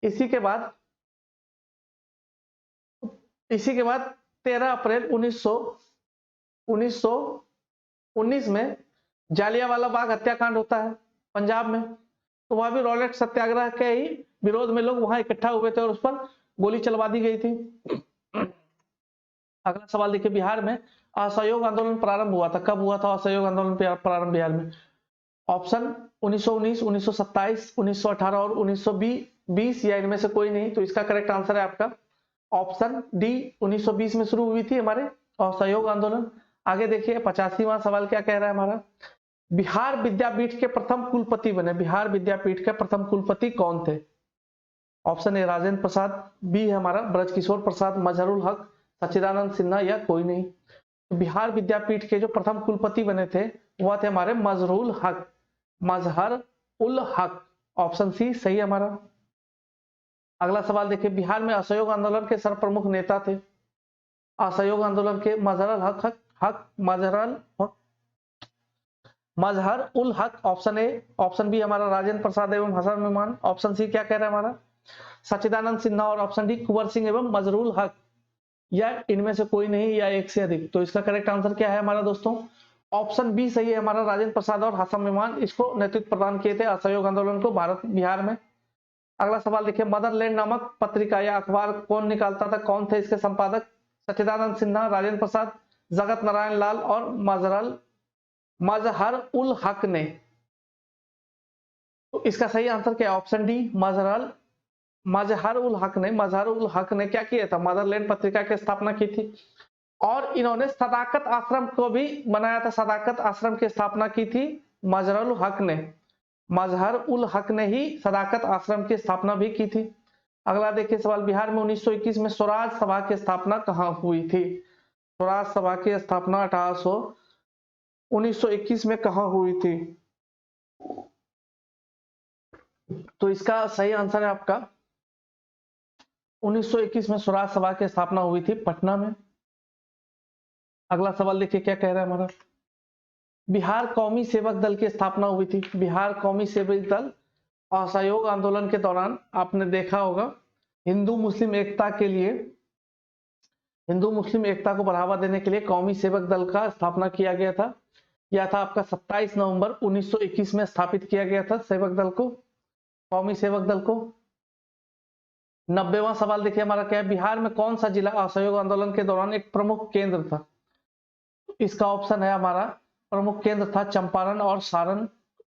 इसी के बाद 13 अप्रैल 1919 में जालियांवाला बाग हत्याकांड होता है पंजाब में। तो वहां भी रॉलेट सत्याग्रह के ही विरोध में लोग वहां इकट्ठा हुए थे और उस पर गोली चलवा दी गई थी। अगला सवाल देखिए, बिहार में असहयोग आंदोलन प्रारंभ हुआ था, कब हुआ था असहयोग आंदोलन प्रारंभ बिहार में? ऑप्शन 1919, 1927, 1918 और 1920, या इनमें से कोई नहीं? तो इसका करेक्ट आंसर है आपका ऑप्शन डी, 1920 में शुरू हुई थी हमारे असहयोग आंदोलन। आगे देखिए, 85वां सवाल क्या कह रहा है हमारा? बिहार विद्यापीठ के प्रथम कुलपति बने, बिहार विद्यापीठ के प्रथम कुलपति कौन थे? Option A Rajendra Prasad, B है हमारा ब्रज किशोर प्रसाद, मजहरुल हक, सच्चिदानंद सिन्हा, या कोई नहीं? तो बिहार विद्यापीठ के जो प्रथम कुलपति बने थे वह थे हमारे मजहरुल हक, मजहर उल हक। ऑप्शन सी सही है हमारा। अगला सवाल देखिए, बिहार में असहयोग आंदोलन के सर्वप्रमुख नेता थे, असहयोग आंदोलन के मजहर ul Haq. Option A, option B हमारा राजेंद्र प्रसाद एवं हसन इमाम। ऑप्शन सी क्या कह रहा है हमारा? सच्चिदानंद सिन्हा। और ऑप्शन डी कुंवर सिंह एवं मजहरुल हक, या इनमें से कोई नहीं, या एक से अधिक? तो इसका करेक्ट आंसर क्या है हमारा दोस्तों? ऑप्शन बी सही है हमारा, राजेंद्र प्रसाद और हसन इमाम इसको नेतृत्व प्रदान किए थे असहयोग आंदोलन को बिहार में। अगला सवाल देखिए, मदरलैंड नामक पत्रिका या अखबार कौन निकालता था, कौन थे इसके संपादक? सच्चिदानंद सिन्हा, राजेंद्र प्रसाद, जगत नारायण लाल और मजहर उल हक ने। तो इसका सही आंसर क्या है? ऑप्शन डी मजहर उल हक ने। मजहर उल हक ने क्या किया था? मदरलैंड पत्रिका की स्थापना की थी और इन्होंने सदाकत आश्रम को भी बनाया था। सदाकत आश्रम की स्थापना की थी मजहर उल हक ने। मजहर उल हक ने ही सदाकत आश्रम की स्थापना भी की थी। अगला देखिए सवाल, बिहार में 1921 में स्वराज सभा की स्थापना कहां हुई थी? स्वराज सभा की स्थापना 1921 में कहां हुई थी? तो इसका सही आंसर है आपका 1921 में स्वराज सभा की स्थापना हुई थी पटना में। अगला सवाल देखिए क्या कह रहा है हमारा, बिहार कौमी सेवक दल की स्थापना हुई थी। बिहार कौमी सेवक दल असहयोग आंदोलन के दौरान आपने देखा होगा हिंदू मुस्लिम एकता के लिए, हिंदू मुस्लिम एकता को बढ़ावा देने के लिए कौमी सेवक दल का स्थापना किया गया था। यह था आपका 27 नवंबर 1921 में स्थापित किया गया था सेवक दल को, कौमी सेवक दल को। 90वां सवाल देखिए हमारा क्या है, बिहार में कौन सा जिला असहयोग आंदोलन के दौरान एक प्रमुख केंद्र था? इसका ऑप्शन है हमारा, प्रमुख केंद्र था चंपारण और सारण।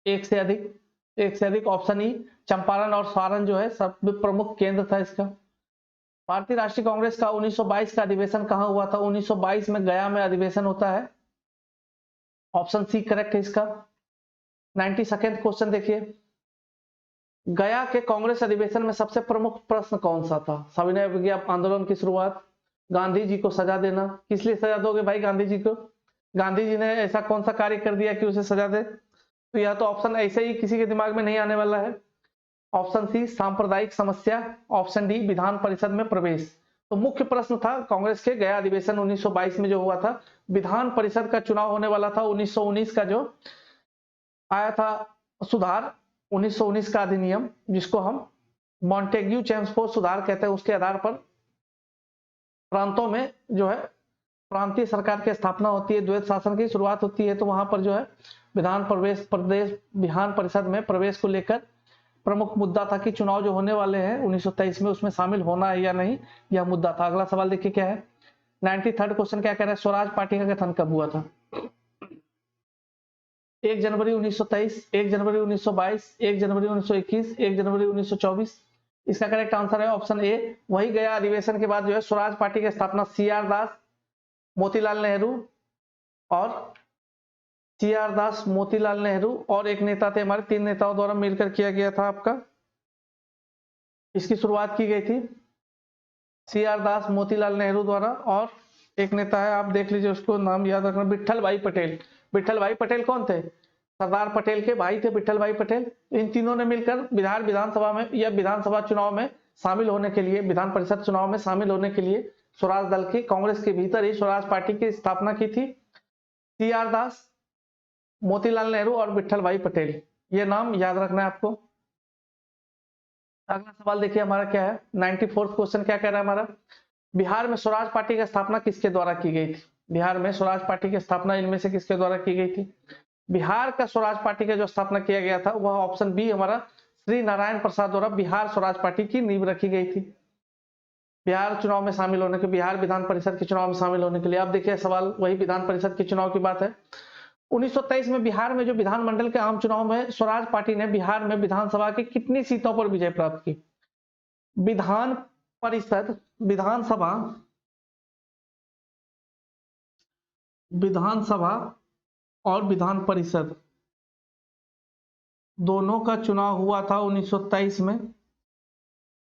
एक से अधिक ऑप्शन ई, चंपारण और सारण जो है सब प्रमुख केंद्र था इसका। भारतीय राष्ट्रीय कांग्रेस का 1922 का अधिवेशन कहां हुआ था? 1922 में गया में अधिवेशन होता है। ऑप्शन सी करेक्ट है इसका। 92nd क्वेश्चन देखिए, गया के कांग्रेस अधिवेशन में सबसे प्रमुख प्रश्न कौन सा था? सविनय अवज्ञा आंदोलन की शुरुआत, गांधी जी को सजा देना। किस लिए सजा दोगे भाई गांधी जी को? गांधी जी ने ऐसा कौन सा कार्य कर दिया कि उसे सजा दे? तो यह तो ऑप्शन ऐसे ही किसी के दिमाग में नहीं आने वाला है। ऑप्शन सी सांप्रदायिक समस्या, ऑप्शन डी विधान परिषद में प्रवेश। तो मुख्य प्रश्न था कांग्रेस के गया अधिवेशन 1922 में जो हुआ था, विधान परिषद का चुनाव होने वाला था। 1919 का जो आया था सुधार, 1919 का अधिनियम जिसको हम मॉन्टेग्यू चेम्सफोर्ड सुधार कहते हैं, उसके आधार पर प्रांतों में जो है प्रांतीय सरकार की स्थापना होती है, द्वैत शासन की शुरुआत होती है। तो वहां पर जो है विधान परिषद में प्रवेश को लेकर प्रमुख मुद्दा था कि चुनाव जो होने वाले हैं 1923 में उसमें शामिल होना है या नहीं, यह मुद्दा था। अगला सवाल देखिए क्या है, 93rd क्वेश्चन क्या कह रहा है, स्वराज पार्टी का गठन कब हुआ था? 1 जनवरी 1923, 1 जनवरी 1922, 1 जनवरी 1921, 1 जनवरी 1924। इसका करेक्ट आंसर है ऑप्शन ए, वही गया अधिवेशन के बाद जो है स्वराज पार्टी की स्थापना CR दास, मोतीलाल नेहरू और एक नेता थे हमारे, 3 नेताओं द्वारा मिलकर किया गया था आपका। इसकी शुरुआत की गई थी CR दास, मोतीलाल नेहरू द्वारा, और एक नेता है आप देख लीजिए उसको नाम याद रखना, विट्ठल भाई पटेल। विट्ठल भाई पटेल कौन थे? सरदार पटेल के भाई थे विट्ठल भाई पटेल। इन तीनों ने मिलकर विधानसभा में या विधानसभा चुनाव में शामिल होने के लिए, विधान परिषद चुनाव में शामिल होने के लिए स्वराज दल की, कांग्रेस के भीतर ही स्वराज पार्टी की स्थापना की थी। CR दास, मोतीलाल नेहरू और विट्ठल भाई पटेल, ये नाम याद रखना है आपको। अगला सवाल देखिए हमारा क्या है, 94th क्वेश्चन क्या कह रहा है हमारा, बिहार में स्वराज पार्टी की स्थापना किसके द्वारा की गई थी? बिहार में स्वराज पार्टी की स्थापना इनमें से किसके द्वारा की गई थी? बिहार का स्वराज पार्टी का जो स्थापना किया गया था वह ऑप्शन बी हमारा श्री नारायण प्रसाद द्वारा बिहार स्वराज पार्टी की नींव रखी गई थी। बिहार चुनाव में शामिल होने के, बिहार विधान परिषद के चुनाव में शामिल होने के लिए। अब देखिए सवाल वही विधान परिषद के चुनाव की बात है। 1923 में बिहार में जो विधानमंडल के आम चुनाव में स्वराज पार्टी ने बिहार में विधानसभा की कितनी सीटों पर विजय प्राप्त की? विधान परिषद, विधानसभा और विधान परिषद दोनों का चुनाव हुआ था 1923 में,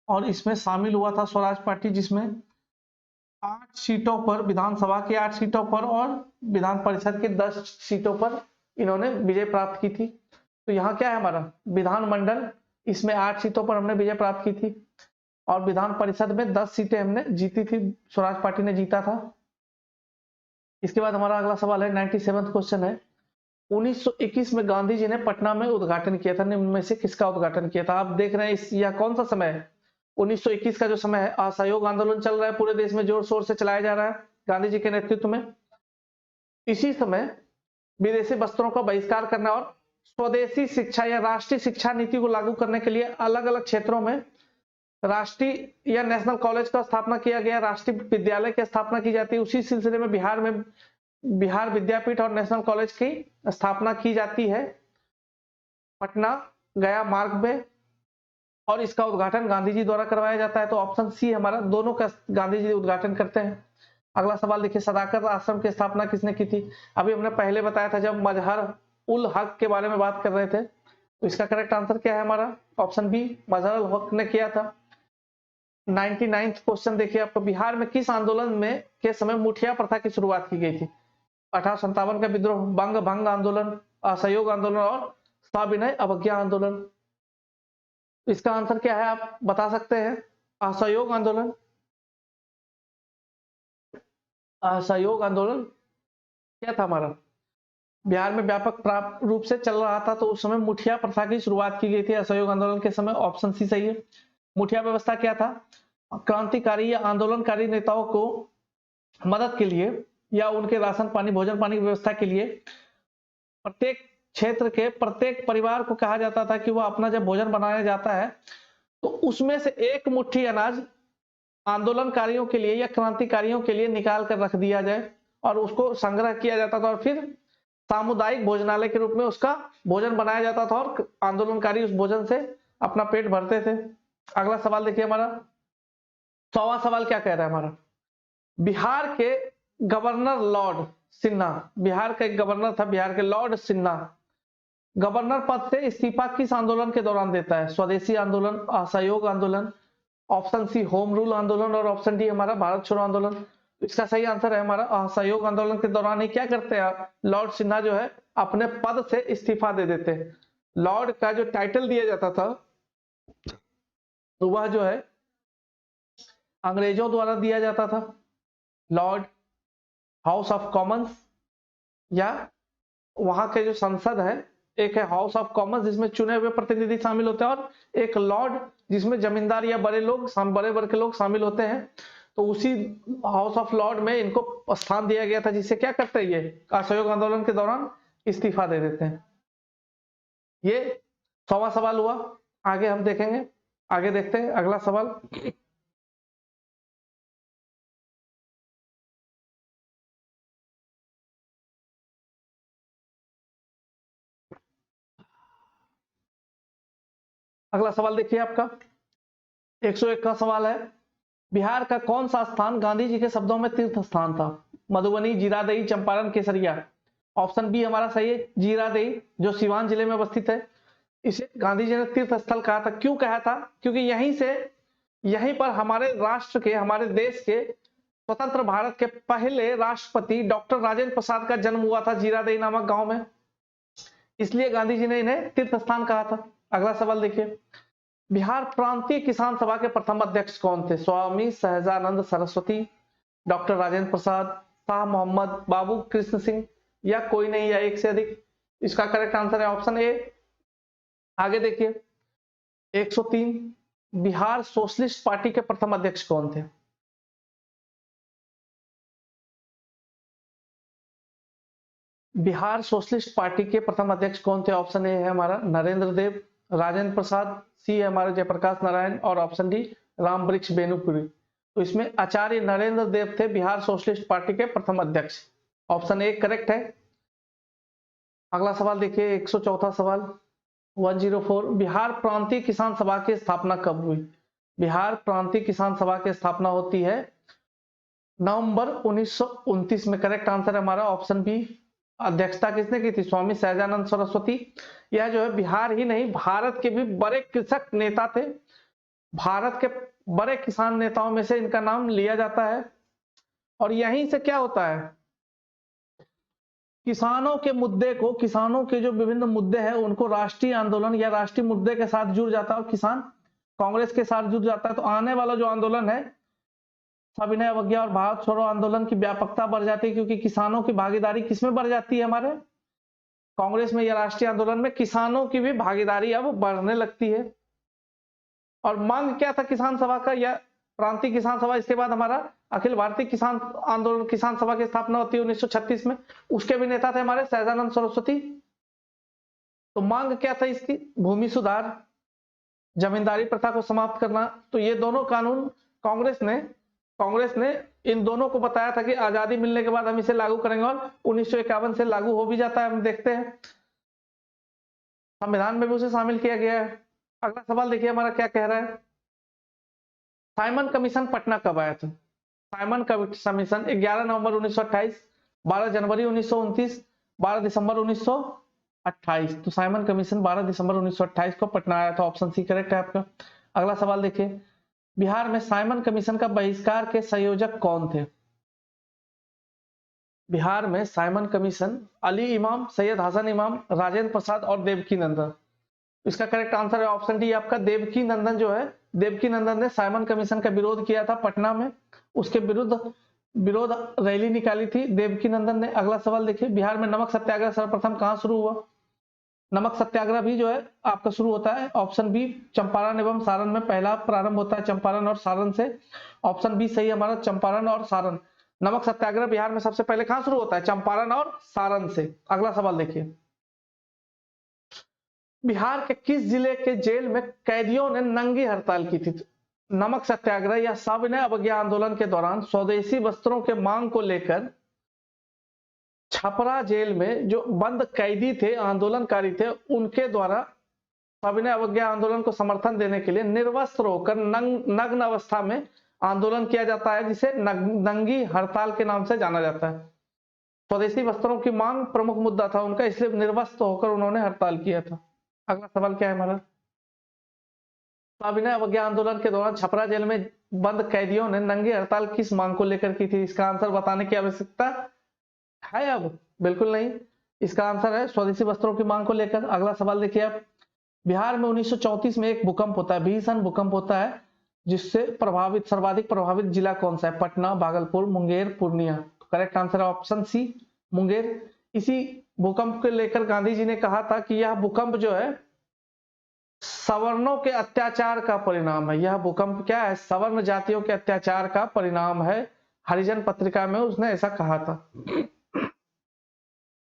और इसमें शामिल हुआ था स्वराज पार्टी, जिसमें 8 सीटों पर, विधानसभा की 8 सीटों पर और विधान परिषद की 10 सीटों पर इन्होंने विजय प्राप्त की थी। तो यहाँ क्या है हमारा विधानमंडल, इसमें 8 सीटों पर हमने विजय प्राप्त की थी और विधान परिषद में 10 सीटें हमने जीती थी, स्वराज पार्टी ने जीता था। इसके बाद हमारा अगला सवाल है 97th क्वेश्चन है, 1921 में गांधी जी ने पटना में उद्घाटन किया था, निम्न में से किसका उद्घाटन किया था? आप देख रहे हैं यह कौन सा समय है? 1921 का जो समय है, असहयोग आंदोलन चल रहा है पूरे देश में, जोर शोर से चलाया जा रहा है गांधी जी के नेतृत्व में। इसी समय विदेशी वस्त्रों का बहिष्कार करना और स्वदेशी शिक्षा या राष्ट्रीय शिक्षा नीति को लागू करने के लिए अलग अलग क्षेत्रों में राष्ट्रीय या नेशनल कॉलेज का स्थापना किया गया, राष्ट्रीय विद्यालय की स्थापना की जाती है। उसी सिलसिले में बिहार में बिहार विद्यापीठ और नेशनल कॉलेज की स्थापना की जाती है पटना गया मार्ग में, और इसका उद्घाटन गांधी जी द्वारा करवाया जाता है। तो ऑप्शन सी हमारा, दोनों का गांधी जी उद्घाटन करते हैं। अगला सवाल देखिए, सदाकत आश्रम की स्थापना किसने की थी? अभी हमने पहले बताया था जब मजहर उल हक के बारे में बात कर रहे थे। तो इसका करेक्ट आंसर क्या है हमारा? ऑप्शन बी, मजहर उल हक ने किया था। 99th क्वेश्चन देखिए आपको, बिहार में किस आंदोलन में के समय मुठिया प्रथा की शुरुआत की गई थी? 1857 का विद्रोह, बंग भंग आंदोलन, असहयोग आंदोलन और सविनय अवज्ञा आंदोलन। इसका आंसर क्या है आप बता सकते हैं? असहयोग आंदोलन। असहयोग आंदोलन क्या था हमारा? बिहार में व्यापक रूप से चल रहा था, तो उस समय मुठिया प्रथा की शुरुआत की गई थी असहयोग आंदोलन के समय। ऑप्शन सी सही है। मुठिया व्यवस्था क्या था? क्रांतिकारी या आंदोलनकारी नेताओं को मदद के लिए या उनके राशन पानी भोजन पानी की व्यवस्था के लिए प्रत्येक क्षेत्र के प्रत्येक परिवार को कहा जाता था कि वह अपना जब भोजन बनाया जाता है तो उसमें से एक मुट्ठी अनाज आंदोलनकारियों के लिए या क्रांतिकारियों के लिए निकाल कर रख दिया जाए और उसको संग्रह किया जाता था, और फिर सामुदायिक भोजनालय के रूप में उसका भोजन बनाया जाता था और आंदोलनकारी उस भोजन से अपना पेट भरते थे। अगला सवाल देखिए हमारा, 100वां सवाल क्या कह रहा है हमारा? बिहार के गवर्नर लॉर्ड सिन्हा, बिहार का एक गवर्नर था बिहार के लॉर्ड सिन्हा, गवर्नर पद से इस्तीफा किस आंदोलन के दौरान देता है? स्वदेशी आंदोलन, असहयोग आंदोलन, ऑप्शन सी होम रूल आंदोलन और ऑप्शन डी हमारा भारत छोड़ो आंदोलन। इसका सही आंसर है हमारा असहयोग आंदोलन के दौरान ही क्या करते हैं लॉर्ड सिन्हा जो है अपने पद से इस्तीफा दे देते हैं। लॉर्ड का जो टाइटल दिया जाता था तो वह जो है अंग्रेजों द्वारा दिया जाता था, लॉर्ड, हाउस ऑफ कॉमन्स, या वहां के जो संसद है, एक है हाउस ऑफ कॉमन्स जिसमें चुने हुए प्रतिनिधि शामिल होते हैं और एक लॉर्ड जिसमें जमींदार या बड़े लोग, बड़े वर्ग के लोग शामिल होते हैं। तो उसी हाउस ऑफ लॉर्ड में इनको स्थान दिया गया था, जिससे क्या करते हैं ये असहयोग आंदोलन के दौरान इस्तीफा दे देते हैं। ये 100वां सवाल हुआ। आगे हम देखेंगे, आगे देखते हैं अगला सवाल। अगला सवाल देखिए आपका 101 का सवाल है, बिहार का कौन सा स्थान गांधी जी के शब्दों में तीर्थ स्थान था? मधुबनी, जीरादेई, चंपारण, केसरिया। ऑप्शन बी हमारा सही है, जीरादेई, जो सिवान जिले में अवस्थित है। इसे गांधी जी ने तीर्थ स्थल कहा था। क्यों कहा था? क्योंकि यहीं पर हमारे राष्ट्र के, हमारे देश के स्वतंत्र भारत के पहले राष्ट्रपति डॉक्टर राजेंद्र प्रसाद का जन्म हुआ था जीरादेई नामक गांव में, इसलिए गांधी जी ने इन्हें तीर्थ स्थान कहा था। अगला सवाल देखिए, बिहार प्रांतीय किसान सभा के प्रथम अध्यक्ष कौन थे? स्वामी सहजानंद सरस्वती, डॉक्टर राजेंद्र प्रसाद, शाह मोहम्मद, बाबू कृष्ण सिंह, या कोई नहीं, या एक से अधिक। इसका करेक्ट आंसर है ऑप्शन ए। आगे देखिए 103, बिहार सोशलिस्ट पार्टी के प्रथम अध्यक्ष कौन थे? बिहार सोशलिस्ट पार्टी के प्रथम अध्यक्ष कौन थे? ऑप्शन ए है हमारा नरेंद्र देव, राजेंद्र प्रसाद, सी है हमारे जयप्रकाश नारायण और ऑप्शन डी राम वृक्ष बेनीपुरी। तो इसमें आचार्य नरेंद्र देव थे बिहार सोशलिस्ट पार्टी के प्रथम अध्यक्ष। ऑप्शन ए करेक्ट है। अगला सवाल देखिए 104 सवाल 104, बिहार प्रांतीय किसान सभा की स्थापना कब हुई? बिहार प्रांतीय किसान सभा की स्थापना होती है नवंबर 1929 में। करेक्ट आंसर है हमारा ऑप्शन बी। अध्यक्षता किसने की थी? स्वामी सहजानंद सरस्वती। यह जो है बिहार ही नहीं, भारत के भी बड़े कृषक नेता थे, भारत के बड़े किसान नेताओं में से इनका नाम लिया जाता है। और यहीं से क्या होता है, किसानों के मुद्दे को, किसानों के जो विभिन्न मुद्दे हैं उनको राष्ट्रीय आंदोलन या राष्ट्रीय मुद्दे के साथ जुड़ जाता है और किसान कांग्रेस के साथ जुड़ जाता है। तो आने वाला जो आंदोलन है सविनय अवज्ञा और भारत छोड़ो आंदोलन की व्यापकता बढ़ जाती है, क्योंकि किसानों की भागीदारी किसमें बढ़ जाती है? हमारे कांग्रेस में या राष्ट्रीय आंदोलन में किसानों की भी भागीदारी अब बढ़ने लगती है। और मांग क्या था किसान सभा का या प्रांतीय किसान सभा? इसके बाद हमारा अखिल भारतीय किसान आंदोलन, किसान सभा की स्थापना होती है 1936 में। उसके भी नेता थे हमारे सहजानंद सरस्वती। तो मांग क्या था इसकी? भूमि सुधार, जमींदारी प्रथा को समाप्त करना। तो ये दोनों कानून कांग्रेस ने इन दोनों को बताया था कि आजादी मिलने के बाद हम इसे लागू करेंगे, और 1951 से लागू हो भी जाता है, हम देखते हैं संविधान में भी उसे शामिल किया गया है। अगला सवाल देखिए हमारा क्या कह रहा है। साइमन कमीशन पटना कब आया था? साइमन कमीशन 11 नवंबर 1928, 12 जनवरी 1929, 12 दिसंबर 1928। तो साइमन कमीशन 12 दिसंबर 1928 को पटना आया था। ऑप्शन सी करेक्ट है आपका। अगला सवाल देखिए, बिहार में साइमन कमीशन का बहिष्कार के संयोजक कौन थे? बिहार में साइमन कमीशन अली इमाम, सैयद हसन इमाम, राजेंद्र प्रसाद और देवकी नंदन। इसका करेक्ट आंसर है ऑप्शन डी आपका, देवकी नंदन जो है, देवकी नंदन ने साइमन कमीशन का विरोध किया था पटना में, उसके विरोध रैली निकाली थी देवकी नंदन ने। अगला सवाल देखिए, बिहार में नमक सत्याग्रह सर्वप्रथम कहां शुरू हुआ? नमक सत्याग्रह भी जो है आपका शुरू होता है ऑप्शन बी, चंपारण एवं सारण में पहला प्रारंभ होता है, चंपारण और सारण से। ऑप्शन बी सही हमारा, चंपारण और सारण। नमक सत्याग्रह बिहार में सबसे पहले कहां शुरू होता है? चंपारण और सारण से। अगला सवाल देखिए, बिहार के किस जिले के जेल में कैदियों ने नंगी हड़ताल की थी? नमक सत्याग्रह या सविनय अवज्ञा आंदोलन के दौरान स्वदेशी वस्त्रों के मांग को लेकर छपरा जेल में जो बंद कैदी थे, आंदोलनकारी थे, उनके द्वारा सविनय अवज्ञा आंदोलन को समर्थन देने के लिए निर्वस्त्र होकर नग्न अवस्था में आंदोलन किया जाता है, जिसे नंगी हड़ताल के नाम से जाना जाता है। स्वदेशी वस्त्रों की मांग प्रमुख मुद्दा था उनका, इसलिए निर्वस्त्र होकर उन्होंने हड़ताल किया था। अगला सवाल क्या है हमारा, सविनय अवज्ञा आंदोलन के दौरान छपरा जेल में बंद कैदियों ने नंगी हड़ताल किस मांग को लेकर की थी? इसका आंसर बताने की आवश्यकता है अब? बिल्कुल नहीं। इसका आंसर है स्वदेशी वस्त्रों की मांग को लेकर। अगला सवाल देखिए आप, बिहार में 1934 में एक भूकंप होता है, भीषण भूकंप होता है, जिससे सर्वाधिक प्रभावित जिला कौन सा है? पटना, भागलपुर, मुंगेर, पूर्णिया। तो करेक्ट आंसर है ऑप्शन सी, मुंगेर। इसी भूकंप को लेकर गांधी जी ने कहा था कि यह भूकंप जो है सवर्णों के अत्याचार का परिणाम है। यह भूकंप क्या है? सवर्ण जातियों के अत्याचार का परिणाम है। हरिजन पत्रिका में उसने ऐसा कहा था।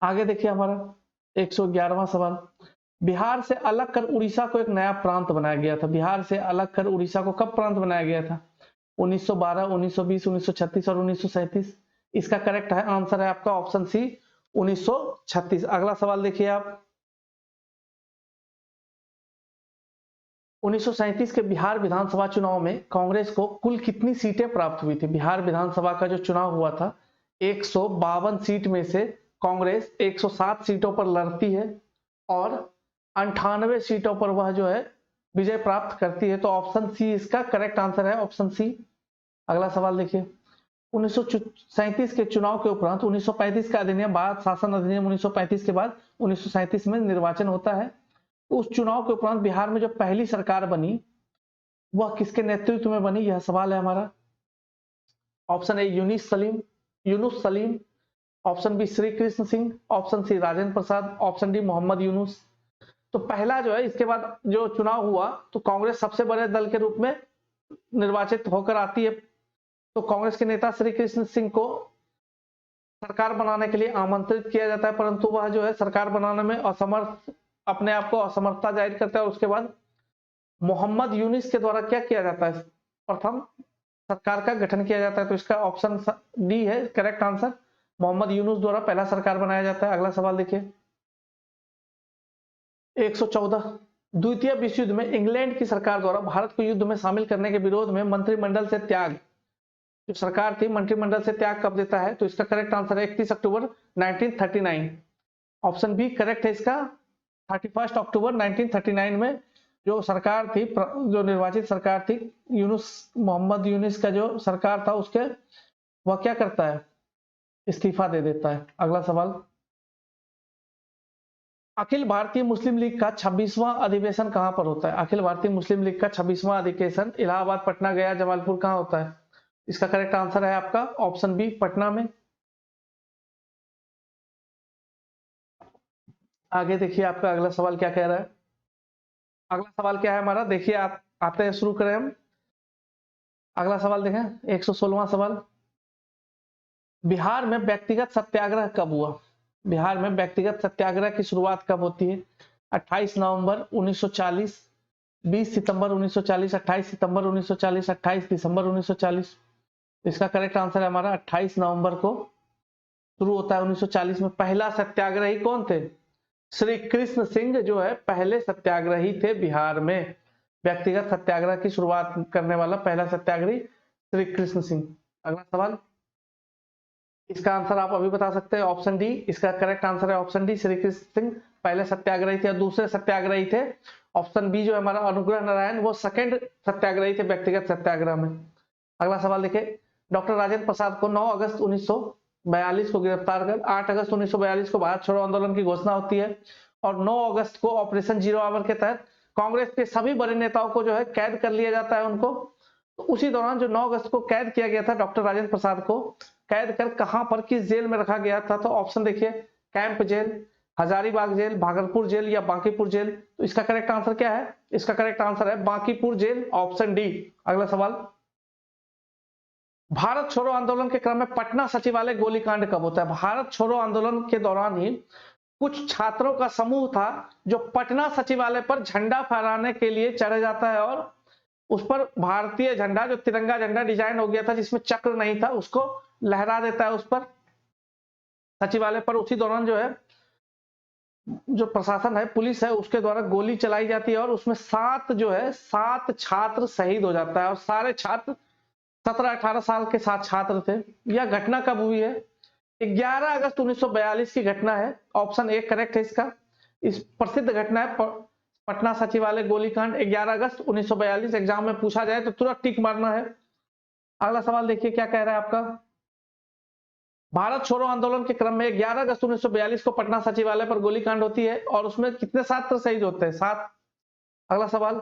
आगे देखिए हमारा 111वां सवाल, बिहार से अलग कर उड़ीसा को एक नया प्रांत बनाया गया था। बिहार से अलग कर उड़ीसा को कब प्रांत बनाया गया था? 1912, 1920, 1936 और 1937। इसका करेक्ट है आंसर है आपका ऑप्शन सी, 1936। अगला सवाल देखिए आप, 1937 के बिहार विधानसभा चुनाव में कांग्रेस को कुल कितनी सीटें प्राप्त हुई थी? बिहार विधानसभा का जो चुनाव हुआ था, 152 सीट में से कांग्रेस 107 सीटों पर लड़ती है और 98 सीटों पर वह जो है विजय प्राप्त करती है। तो ऑप्शन सी इसका करेक्ट आंसर है, ऑप्शन सी। अगला सवाल देखिए, 1937 के चुनाव के उपरांत 1935 का अधिनियम, भारत शासन अधिनियम 1935 के बाद 1937 में निर्वाचन होता है। उस चुनाव के उपरांत बिहार में जो पहली सरकार बनी वह किसके नेतृत्व में बनी? यह सवाल है हमारा। Option A Yunus Salim, option B Shri Krishna Singh, option C Rajendra Prasad, option D Mohammad Yunus. तो पहला जो है, इसके बाद जो चुनाव हुआ तो कांग्रेस सबसे बड़े दल के रूप में निर्वाचित होकर आती है। तो कांग्रेस के नेता श्री कृष्ण सिंह को सरकार बनाने के लिए आमंत्रित किया जाता है, परंतु वह जो है सरकार बनाने में असमर्थ, अपने आप को असमर्थता जाहिर करता है। और उसके बाद मोहम्मद यूनुस के द्वारा क्या किया जाता है? प्रथम सरकार का गठन किया जाता है। तो इसका ऑप्शन डी है करेक्ट आंसर, मोहम्मद यूनुस द्वारा पहला सरकार बनाया जाता है। अगला सवाल देखिए, 114, द्वितीय विश्व युद्ध में इंग्लैंड की सरकार द्वारा भारत को युद्ध में शामिल करने के विरोध में मंत्रिमंडल से त्याग, जो सरकार थी मंत्रिमंडल से त्याग कब देता है? तो इसका करेक्ट आंसर है 31 अक्टूबर 1939। ऑप्शन बी करेक्ट है इसका, 31 अक्टूबर 1939 में जो सरकार थी, जो निर्वाचित सरकार थी, मोहम्मद यूनुस का जो सरकार था, उसके वह क्या करता है? इस्तीफा दे देता है। अगला सवाल, अखिल भारतीय मुस्लिम लीग का 26वां अधिवेशन कहां पर होता है? अखिल भारतीय मुस्लिम लीग का 26वां अधिवेशन इलाहाबाद, पटना, गया, जमालपुर कहां होता है? इसका करेक्ट आंसर है आपका ऑप्शन बी, पटना में। आगे देखिए आपका अगला सवाल क्या कह रहा है। अगला सवाल क्या है हमारा, देखिए आप आते हैं, शुरू करें हम। अगला सवाल देखें, 116वां सवाल, बिहार में व्यक्तिगत सत्याग्रह कब हुआ? बिहार में व्यक्तिगत सत्याग्रह की शुरुआत कब होती है? 28 नवंबर 1940, 20 सितंबर 1940, 28 सितंबर 1940, 28 दिसंबर 1940। इसका करेक्ट आंसर है हमारा 28 नवंबर को शुरू होता है 1940 में। पहला सत्याग्रही कौन थे? श्री कृष्ण सिंह जो है पहले सत्याग्रही थे बिहार में। व्यक्तिगत सत्याग्रह की शुरुआत करने वाला पहला सत्याग्रही श्री कृष्ण सिंह। अगला सवाल, इसका आंसर आप अभी बता सकते हैं ऑप्शन डी। इसका करेक्ट आंसर है ऑप्शन डी, श्री कृष्ण सिंह पहले सत्याग्रही थे। और दूसरे सत्याग्रही थे ऑप्शन बी जो है हमारा अनुग्रह नारायण, वो सेकंड सत्याग्रही थे व्यक्तिगत सत्याग्रह में। अगला सवाल देखिए, डॉक्टर राजेंद्र प्रसाद को 9 अगस्त 1942 को गिरफ्तार कर 8 अगस्त 1942 को भारत छोड़ो आंदोलन की घोषणा होती है और 9 अगस्त को ऑपरेशन जीरो आवर के तहत कांग्रेस के सभी बड़े नेताओं को जो है कैद कर लिया जाता है उनको। तो उसी दौरान जो 9 अगस्त को कैद किया गया था डॉक्टर राजेंद्र प्रसाद को, कैद कर कहां पर किस जेल में रखा गया था? तो ऑप्शन देखिए, camp jail, Hazaribagh jail, Bhagalpur jail या बांकीपुर जेल। तो इसका करेक्ट आंसर क्या है? इसका करेक्ट आंसर है बांकीपुर जेल, ऑप्शन डी। अगला सवाल, भारत छोड़ो आंदोलन के क्रम में पटना सचिवालय गोलीकांड कब होता है? भारत छोड़ो आंदोलन के दौरान ही कुछ छात्रों का समूह था जो पटना सचिवालय पर झंडा फहराने के लिए चढ़ जाता है और उस पर भारतीय झंडा, जो तिरंगा झंडा डिजाइन हो गया था जिसमें चक्र नहीं था, उसको लहरा देता है उस पर सचिवालय पर। उसी दौरान जो है जो प्रशासन है, पुलिस है, उसके द्वारा गोली चलाई जाती है और उसमें 7 छात्र शहीद हो जाता है और सारे छात्र 17-18 साल के 7 छात्र थे। यह घटना कब हुई है? 11 अगस्त 1942 की घटना है, ऑप्शन ए करेक्ट है इसका। इस प्रसिद्ध घटना है पटना सचिवालय गोलीकांड, 11 अगस्त 1942। एग्जाम में पूछा जाए तो तुरंत टिक मारना है। अगला सवाल देखिए क्या कह रहा है आपका, भारत छोड़ो आंदोलन के क्रम में 11 अगस्त 1942 को पटना सचिवालय पर गोलीकांड होती है और उसमें कितने छात्र शहीद होते हैं? 7। अगला सवाल,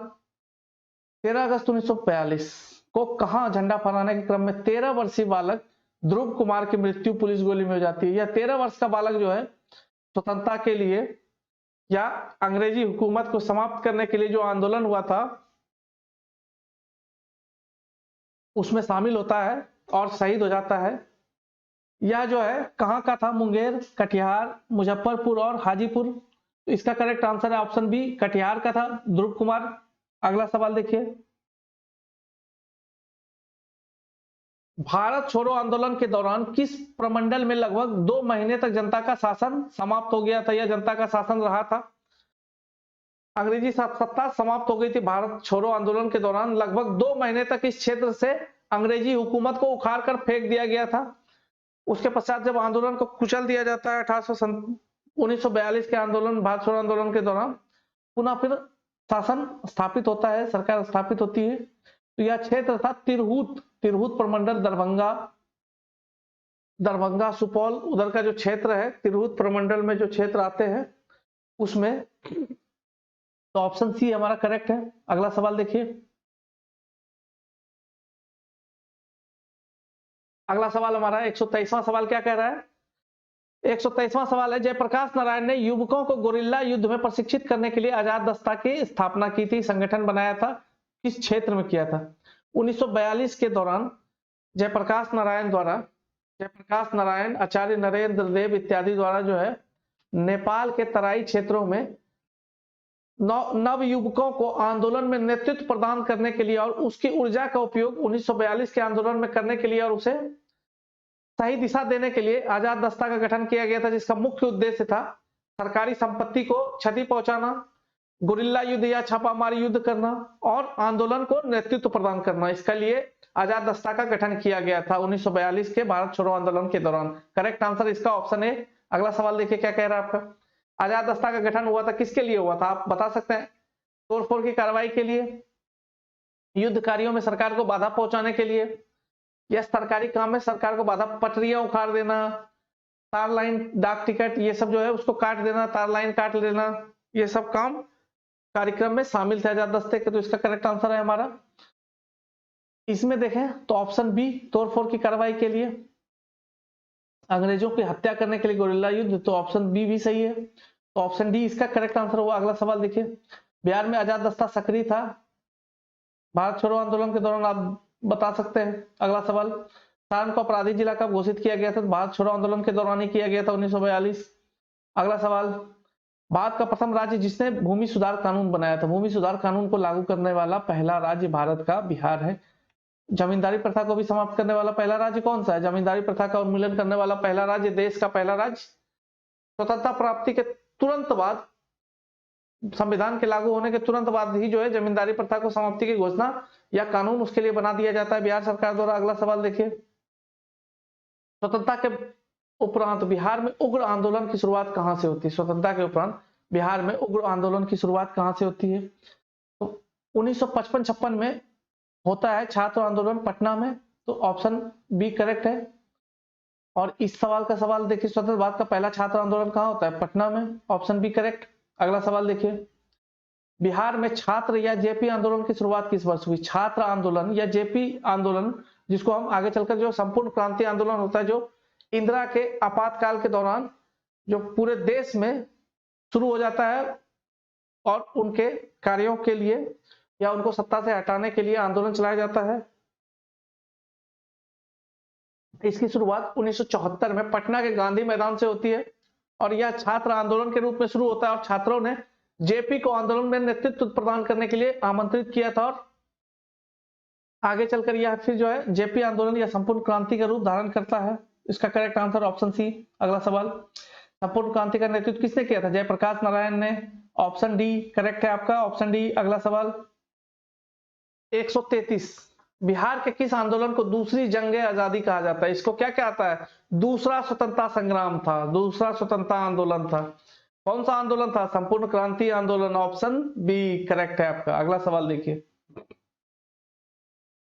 13 अगस्त 1942 को कहां झंडा फहराने के क्रम में 13 वर्षीय बालक ध्रुव कुमार की मृत्यु पुलिस गोली में हो जाती है? यह 13 वर्ष का बालक जो है स्वतंत्रता के लिए या अंग्रेजी हुकूमत को समाप्त करने के लिए जो आंदोलन हुआ था उसमें शामिल होता है और शहीद हो जाता है। यह जो है कहां का था? मुंगेर, कटिहार, मुजफ्फरपुर और हाजीपुर। तो इसका करेक्ट आंसर है ऑप्शन बी, कटिहार का था ध्रुव कुमार। अगला सवाल देखिए, भारत छोड़ो आंदोलन के दौरान किस प्रमंडल में लगभग 2 महीने तक जनता का शासन समाप्त हो गया था? यह जनता का शासन रहा था, अंग्रेजी सत्ता समाप्त हो गई थी भारत छोड़ो आंदोलन के दौरान। लगभग 2 महीने तक इस क्षेत्र से अंग्रेजी हुकूमत को उखाड़ कर फेंक दिया गया था। उसके पश्चात जब आंदोलन को कुचल दिया जाता है 1942 के आंदोलन, भारत छोड़ो आंदोलन के दौरान पुनः फिर शासन स्थापित होता है, सरकार स्थापित होती है। तो यह क्षेत्र था तिरहुत प्रमंडल, दरभंगा सुपौल उधर का जो क्षेत्र है, तिरहुत प्रमंडल में जो क्षेत्र आते हैं उसमें। तो ऑप्शन सी हमारा करेक्ट है। अगला सवाल देखिए, अगला सवाल हमारा 123वां सवाल क्या कह रहा है? 123वां सवाल है, जयप्रकाश नारायण ने युवकों को गोरिल्ला युद्ध में प्रशिक्षित करने के लिए आजाद दस्ता की स्थापना की थी, संगठन बनाया था, किस क्षेत्र में किया था? 1942 के दौरान जयप्रकाश नारायण, आचार्य नरेंद्र देव इत्यादि द्वारा जो है नेपाल के तराई क्षेत्रों में नव युवकों को आंदोलन में नेतृत्व प्रदान करने के लिए और उसकी ऊर्जा का उपयोग 1942 के आंदोलन में करने के लिए और उसे सही दिशा देने के लिए आजाद दस्ता का गठन किया गया था, जिसका मुख्य उद्देश्य था सरकारी संपत्ति को क्षति पहुंचाना, गुरिल्ला युद्ध या छापामारी युद्ध करना और आंदोलन को नेतृत्व प्रदान करना। इसके लिए आजाद दस्ता का गठन किया गया था 1942 के भारत छोड़ो आंदोलन के दौरान। करेक्ट आंसर इसका ऑप्शन है। अगला सवाल देखिए क्या कह रहा है आपका, आजाद दस्ता का गठन हुआ था किसके लिए हुआ था? आप बता सकते हैं। तोड़फोड़ की कार्रवाई के लिए, युद्ध कार्यों में सरकार को बाधा पहुंचाने के लिए, या सरकारी काम में सरकार को बाधा, पटरियां उखाड़ देना, तार लाइन, डाक टिकट, ये सब जो है उसको काट देना, तार लाइन काट लेना, ये सब काम कार्यक्रम में शामिल थे आजाद दस्ते के। तो इसका करेक्ट आंसर है हमारा, इसमें देखें तो ऑप्शन बी, तोड़फोड़ की कार्रवाई के लिए, अंग्रेजों की हत्या करने के लिए गोरिल्ला युद्ध। तो ऑप्शन बी भी सही है, तो ऑप्शन डी इसका करेक्ट आंसर हुआ। अगला सवाल देखिए, बिहार में आजाद दस्ता सक्रिय था भारत छोड़ो आंदोलन के दौरान, आप बता सकते हैं। अगला सवाल, सारण को अपराधी जिला कब घोषित किया गया था? भारत छोड़ो आंदोलन के दौरान ही किया गया था, 1942। अगला सवाल, भारत का प्रथम राज्य जिसने भूमि सुधार कानून बनाया था, भूमि सुधार कानून को लागू करने वाला पहला राज्य भारत का बिहार है। जमींदारी प्रथा को भी समाप्त करने वाला पहला राज्य कौन सा है? जमींदारी प्रथा का उन्मूलन करने वाला पहला राज्य, देश का पहला राज्य, स्वतंत्रता प्राप्ति के तुरंत बाद, संविधान के लागू होने के तुरंत बाद ही जो है जमींदारी प्रथा को समाप्ति की घोषणा या कानून उसके लिए बना दिया जाता है बिहार सरकार द्वारा। अगला सवाल देखिए, स्वतंत्रता के उपरांत बिहार में उग्र आंदोलन की शुरुआत कहां से होती है? स्वतंत्रता के उपरांत बिहार में उग्र आंदोलन की शुरुआत कहां से होती है? तो 1955-56 में होता है छात्र आंदोलन पटना में, तो ऑप्शन बी करेक्ट है। और इस सवाल का सवाल देखिए, स्वतंत्र भारत का पहला छात्र आंदोलन कहां होता है? पटना में, ऑप्शन बी करेक्ट। अगला सवाल देखिए, बिहार में छात्र या जेपी आंदोलन की शुरुआत किस वर्ष हुई? छात्र आंदोलन या जेपी आंदोलन, जिसको हम आगे चलकर जो संपूर्ण क्रांति आंदोलन होता है, जो इंदिरा के आपातकाल के दौरान जो पूरे देश में शुरू हो जाता है और उनके कार्यों के लिए या उनको सत्ता से हटाने के लिए आंदोलन चलाया जाता है। इसकी शुरुआत 1974 में पटना के गांधी मैदान से होती है और यह छात्र आंदोलन के रूप में शुरू होता है और छात्रों ने जेपी को आंदोलन में नेतृत्व प्रदान करने के लिए आमंत्रित किया था और आगे चलकर यह फिर जो है जेपी आंदोलन या संपूर्ण क्रांति का रूप धारण करता है। इसका करेक्ट आंसर ऑप्शन सी। अगला सवाल, संपूर्ण क्रांति का नेतृत्व किसने किया था? जयप्रकाश नारायण ने, ऑप्शन डी करेक्ट है आपका, ऑप्शन डी। अगला सवाल 133, बिहार के किस आंदोलन को दूसरी जंग आजादी कहा जाता है? इसको क्या कहता है? दूसरा स्वतंत्रता संग्राम था, दूसरा स्वतंत्रता आंदोलन था। कौन सा आंदोलन था? संपूर्ण क्रांति आंदोलन, ऑप्शन बी करेक्ट है आपका। अगला सवाल देखिए,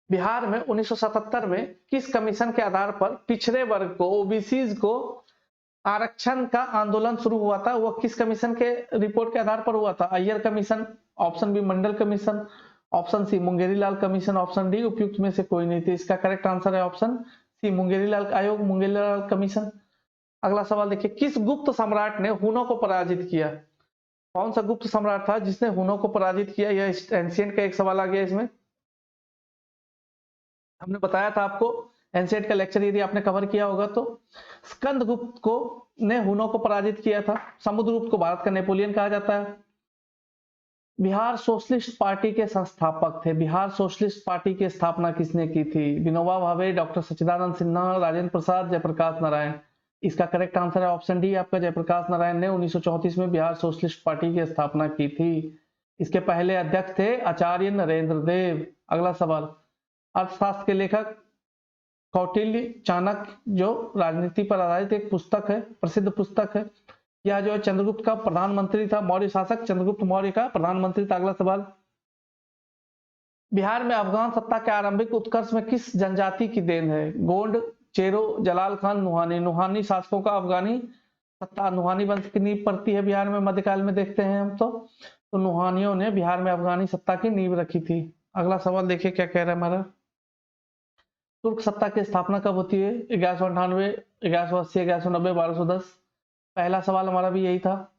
बिहार में 1977 में किस कमीशन के आधार पर पिछड़े वर्ग को, ओबीसीज को आरक्षण का आंदोलन शुरू हुआ था? वह किस कमीशन के रिपोर्ट के आधार पर हुआ था? अय्यर कमीशन, ऑप्शन बी मंडल कमीशन, ऑप्शन सी मुंगेरी लाल कमीशन, ऑप्शन डी उपयुक्त में से कोई नहीं थी। इसका करेक्ट आंसर है ऑप्शन सी मुंगेरी लाल आयोग, मुंगेरी लाल कमीशन। अगला सवाल देखिए, किस गुप्त सम्राट ने हुनों को पराजित किया? कौन सा गुप्त सम्राट था जिसने हुनों को पराजित किया? यह एंशिएंट का एक सवाल आ गया। इसमें हमने बताया था आपको, एंशिएंट का लेक्चर यदि आपने कवर किया होगा तो स्कंदगुप्त को ने हुनों को पराजित किया था। समुद्रगुप्त को भारत का नेपोलियन कहा जाता है। बिहार सोशलिस्ट पार्टी के संस्थापक थे। बिहार सोशलिस्ट पार्टी की स्थापना किसने की थी? विनोबा भावे, डॉक्टर सच्चिदानंद सिन्हा, राजेंद्र प्रसाद, जयप्रकाश नारायण। इसका करेक्ट आंसर है ऑप्शन डी आपका, जयप्रकाश नारायण ने 1934 में बिहार सोशलिस्ट पार्टी की स्थापना की थी। इसके पहले अध्यक्ष थे आचार्य नरेंद्र देव। अगला सवाल, अर्थशास्त्र के लेखक कौटिल्य चाणक्य, जो राजनीति पर आधारित एक पुस्तक है, प्रसिद्ध पुस्तक है, यह जो है चंद्रगुप्त का प्रधानमंत्री था, मौर्य शासक चंद्रगुप्त मौर्य का प्रधानमंत्री था। अगला सवाल, बिहार में अफगान सत्ता के आरंभिक उत्कर्ष में किस जनजाति की देन है? गोंड, चेरो, जलाल खान, नुहानी। नुहानी शासकों का अफगानी सत्ता, नुहानी वंश की नींव पड़ती है बिहार में, मध्यकाल में देखते हैं हम तो नुहानियों ने बिहार में अफगानी सत्ता की नींव रखी थी। अगला सवाल देखिए क्या कह रहा है हमारा, तुर्क सत्ता की स्थापना कब होती है? 1198, 1180, 1190, 1210। पहला सवाल हमारा भी यही था।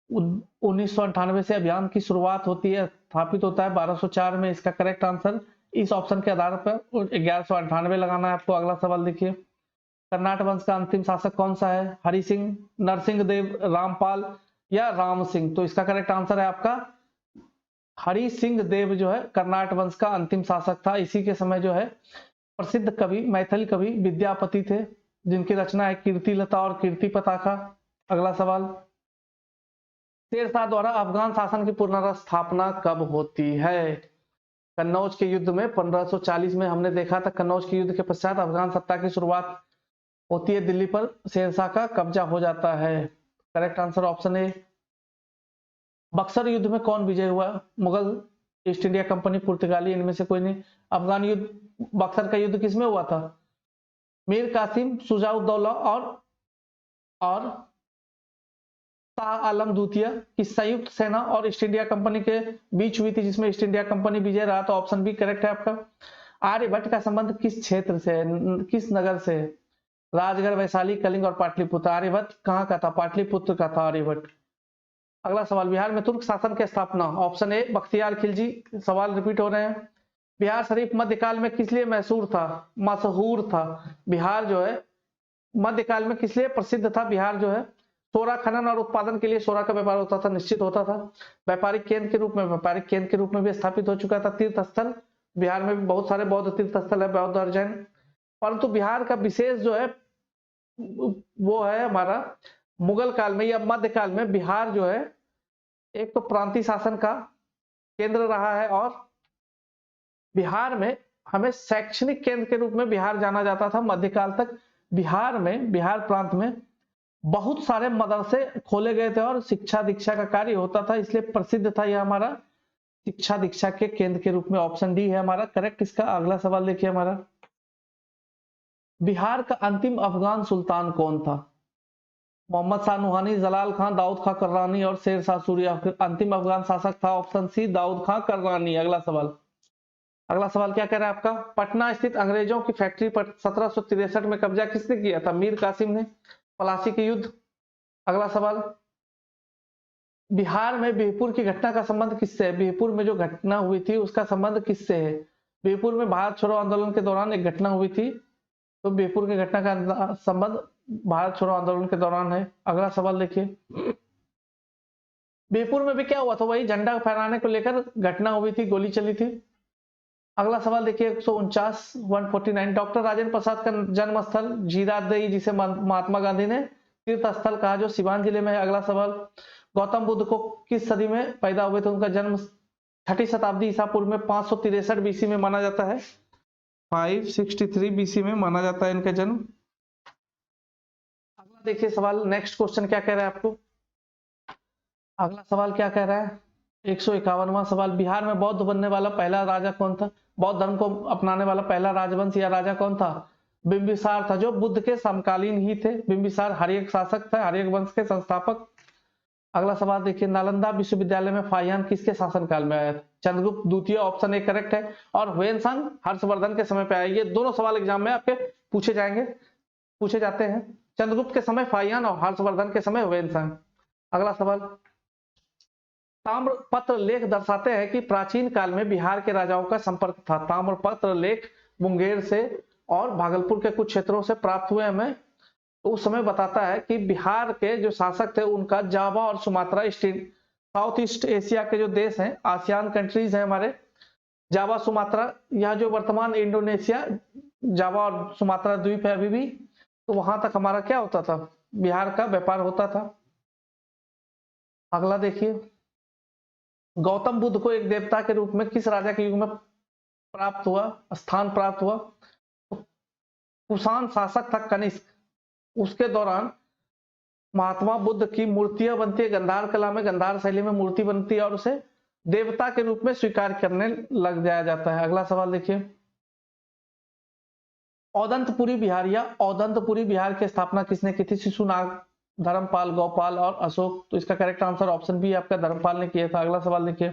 1998 से अभियान की शुरुआत होती है, स्थापित होता है 1204 में। इसका करेक्ट आंसर इस ऑप्शन के आधार पर 1198 लगाना है आपको। अगला सवाल देखिए, कर्नाटक वंश का अंतिम शासक कौन सा है? हरि सिंह, नरसिंह देव, रामपाल या राम सिंह? तो इसका करेक्ट आंसर है आपका हरि सिंह देव जो है कर्नाटक वंश का अंतिम शासक था। इसी के समय जो है प्रसिद्ध कवि, मैथिल कवि विद्यापति थे, जिनकी रचना है कीर्तिलता और कीर्ति पताका। अगला सवाल, शेरशाह द्वारा अफगान शासन की पुनर्स्थापना कब होती है? कन्नौज के युद्ध में 1540 में हमने देखा था। कन्नौज के युद्ध के पश्चात अफगान सत्ता की शुरुआत होती है, दिल्ली पर शेरशाह का कब्जा हो जाता है। Correct answer option A. Buxar युद्ध में कौन विजय हुआ? मुगल, ईस्ट इंडिया कंपनी, पुर्तगाली, इनमें से कोई नहीं। अफगान युद्ध, बक्सर का युद्ध किसमें हुआ था? मीर कासिम, शुजाउद्दौला और शाह आलम द्वितीय की संयुक्त सेना और ईस्ट इंडिया कंपनी के बीच हुई थी, जिसमें ईस्ट इंडिया कंपनी विजय रहा। तो ऑप्शन बी करेक्ट है आपका। आर्यभट्ट का संबंध किस क्षेत्र से है, किस नगर से? राजगढ़, वैशाली, कलिंग और पाटलिपुत्र। आर्यभट्ट कहाँ का था? पाटलिपुत्र का था आर्यभट्ट। अगला सवाल, बिहार में तुर्क शासन की स्थापना, ऑप्शन ए बख्तियार खिलजी। सवाल रिपीट हो रहे हैं। बिहार शरीफ मध्यकाल में किस लिए मशहूर था? बिहार जो है मध्यकाल में किस लिए प्रसिद्ध था? बिहार जो है सोरा खनन और उत्पादन के लिए सोरा का व्यापार होता था, निश्चित होता था। व्यापारिक केंद्र के रूप में भी स्थापित हो चुका था। तीर्थ स्थल बिहार में भी बहुत सारे बौद्ध तीर्थ स्थल है, बौद्ध और जैन, परंतु बिहार का विशेष जो है वो है हमारा मुगल काल में या मध्यकाल में बिहार जो है एक तो प्रांतीय शासन का केंद्र रहा है, और बिहार में हमें शैक्षणिक केंद्र के रूप में बिहार जाना जाता था मध्यकाल तक। बिहार में, बिहार प्रांत में बहुत सारे मदरसे खोले गए थे और शिक्षा दीक्षा का कार्य होता था, इसलिए प्रसिद्ध था यह हमारा शिक्षा दीक्षा के केंद्र के रूप में। ऑप्शन डी है हमारा करेक्ट इसका। अगला सवाल देखिए हमारा, बिहार का अंतिम अफगान सुल्तान कौन था? मोहम्मद शाह नूहानी, जलाल खान, दाऊद खां कर्रानी और शेर शाह सूरी। अंतिम अफगान शासक था ऑप्शन सी दाऊद खां कर्रानी। अगला सवाल, अगला सवाल क्या कह रहा है आपका, पटना स्थित अंग्रेजों की फैक्ट्री पर 1763 में कब्जा किसने किया था? मीर कासिम ने। पलासी के युद्ध। अगला सवाल, बिहार में बिहपुर की घटना का संबंध किससे है? बिहपुर में जो घटना हुई थी उसका संबंध किससे है? बिहपुर में भारत छोड़ो आंदोलन के दौरान एक घटना हुई थी, तो बिहपुर की घटना का संबंध भारत छोड़ो आंदोलन के दौरान है। अगला सवाल देखिए, बिहपुर में भी क्या हुआ था? वही झंडा फहराने को लेकर घटना हुई थी, गोली चली थी। अगला सवाल देखिए 149, डॉक्टर राजेंद्र प्रसाद का जन्म स्थल जीरादेई, जिसे महात्मा गांधी ने तीर्थ स्थल कहा, जो सिवान जिले में है। अगला सवाल, गौतम बुद्ध को किस सदी में पैदा हुए थे? उनका जन्म 6ठी शताब्दी ईसा पूर्व में 563 बीसी में माना जाता है। 563 बीसी में माना जाता है इनका जन्म। अगला देखिए सवाल, नेक्स्ट क्वेश्चन क्या कह रहा है आपको? अगला सवाल क्या कह रहा है, 151वां सवाल, बिहार में बौद्ध बनने वाला पहला राजा कौन था? बौद्ध धर्म को अपनाने वाला पहला राजवंश या राजा कौन था? बिंबिसार था, जो बुद्ध के समकालीन ही थे। बिंबिसार हर्यक शासक थे, हर्यक वंश के संस्थापक। अगला सवाल देखिए, नालंदा विश्वविद्यालय में फाहियान किसके शासनकाल में आया था? चंद्रगुप्त द्वितीय। ऑप्शन ए करेक्ट है। और ह्वेनसांग हर्षवर्धन के समय पे आया। ये दोनों सवाल एग्जाम में आपके पूछे जाते हैं। चंद्रगुप्त के समय फाहियान और हर्षवर्धन के समय ह्वेनसांग। अगला सवाल, ताम्रपत्र लेख दर्शाते हैं कि प्राचीन काल में बिहार के राजाओं का संपर्क था। ताम्रपत्र लेख मुंगेर से और भागलपुर के कुछ क्षेत्रों से प्राप्त हुए हमें, तो उस समय बताता है कि बिहार के जो शासक थे उनका जावा और सुमात्रा साउथ ईस्ट एशिया के जो देश हैं, आसियान कंट्रीज हैं हमारे, जावा सुमात्रा, यह जो वर्तमान इंडोनेशिया, जावा और सुमात्रा द्वीप है अभी भी, तो वहां तक हमारा क्या होता था? बिहार का व्यापार होता था। अगला देखिए, गौतम बुद्ध को एक देवता के रूप में किस राजा के युग में स्थान प्राप्त हुआ? कुषाण शासक था कनिष्क, उसके दौरान महात्मा बुद्ध की मूर्तियां बनती है, गंधार कला में, गंधार शैली में मूर्ति बनती है और उसे देवता के रूप में स्वीकार करने लग जाया जाता है। अगला सवाल देखिए, औदंतपुरी बिहार या औदंतपुरी बिहार की स्थापना किसने की थी? शिशुनाग, धर्मपाल, गोपाल और अशोक। तो इसका करेक्ट आंसर ऑप्शन बी आपका धर्मपाल ने किया था। अगला सवाल देखिए,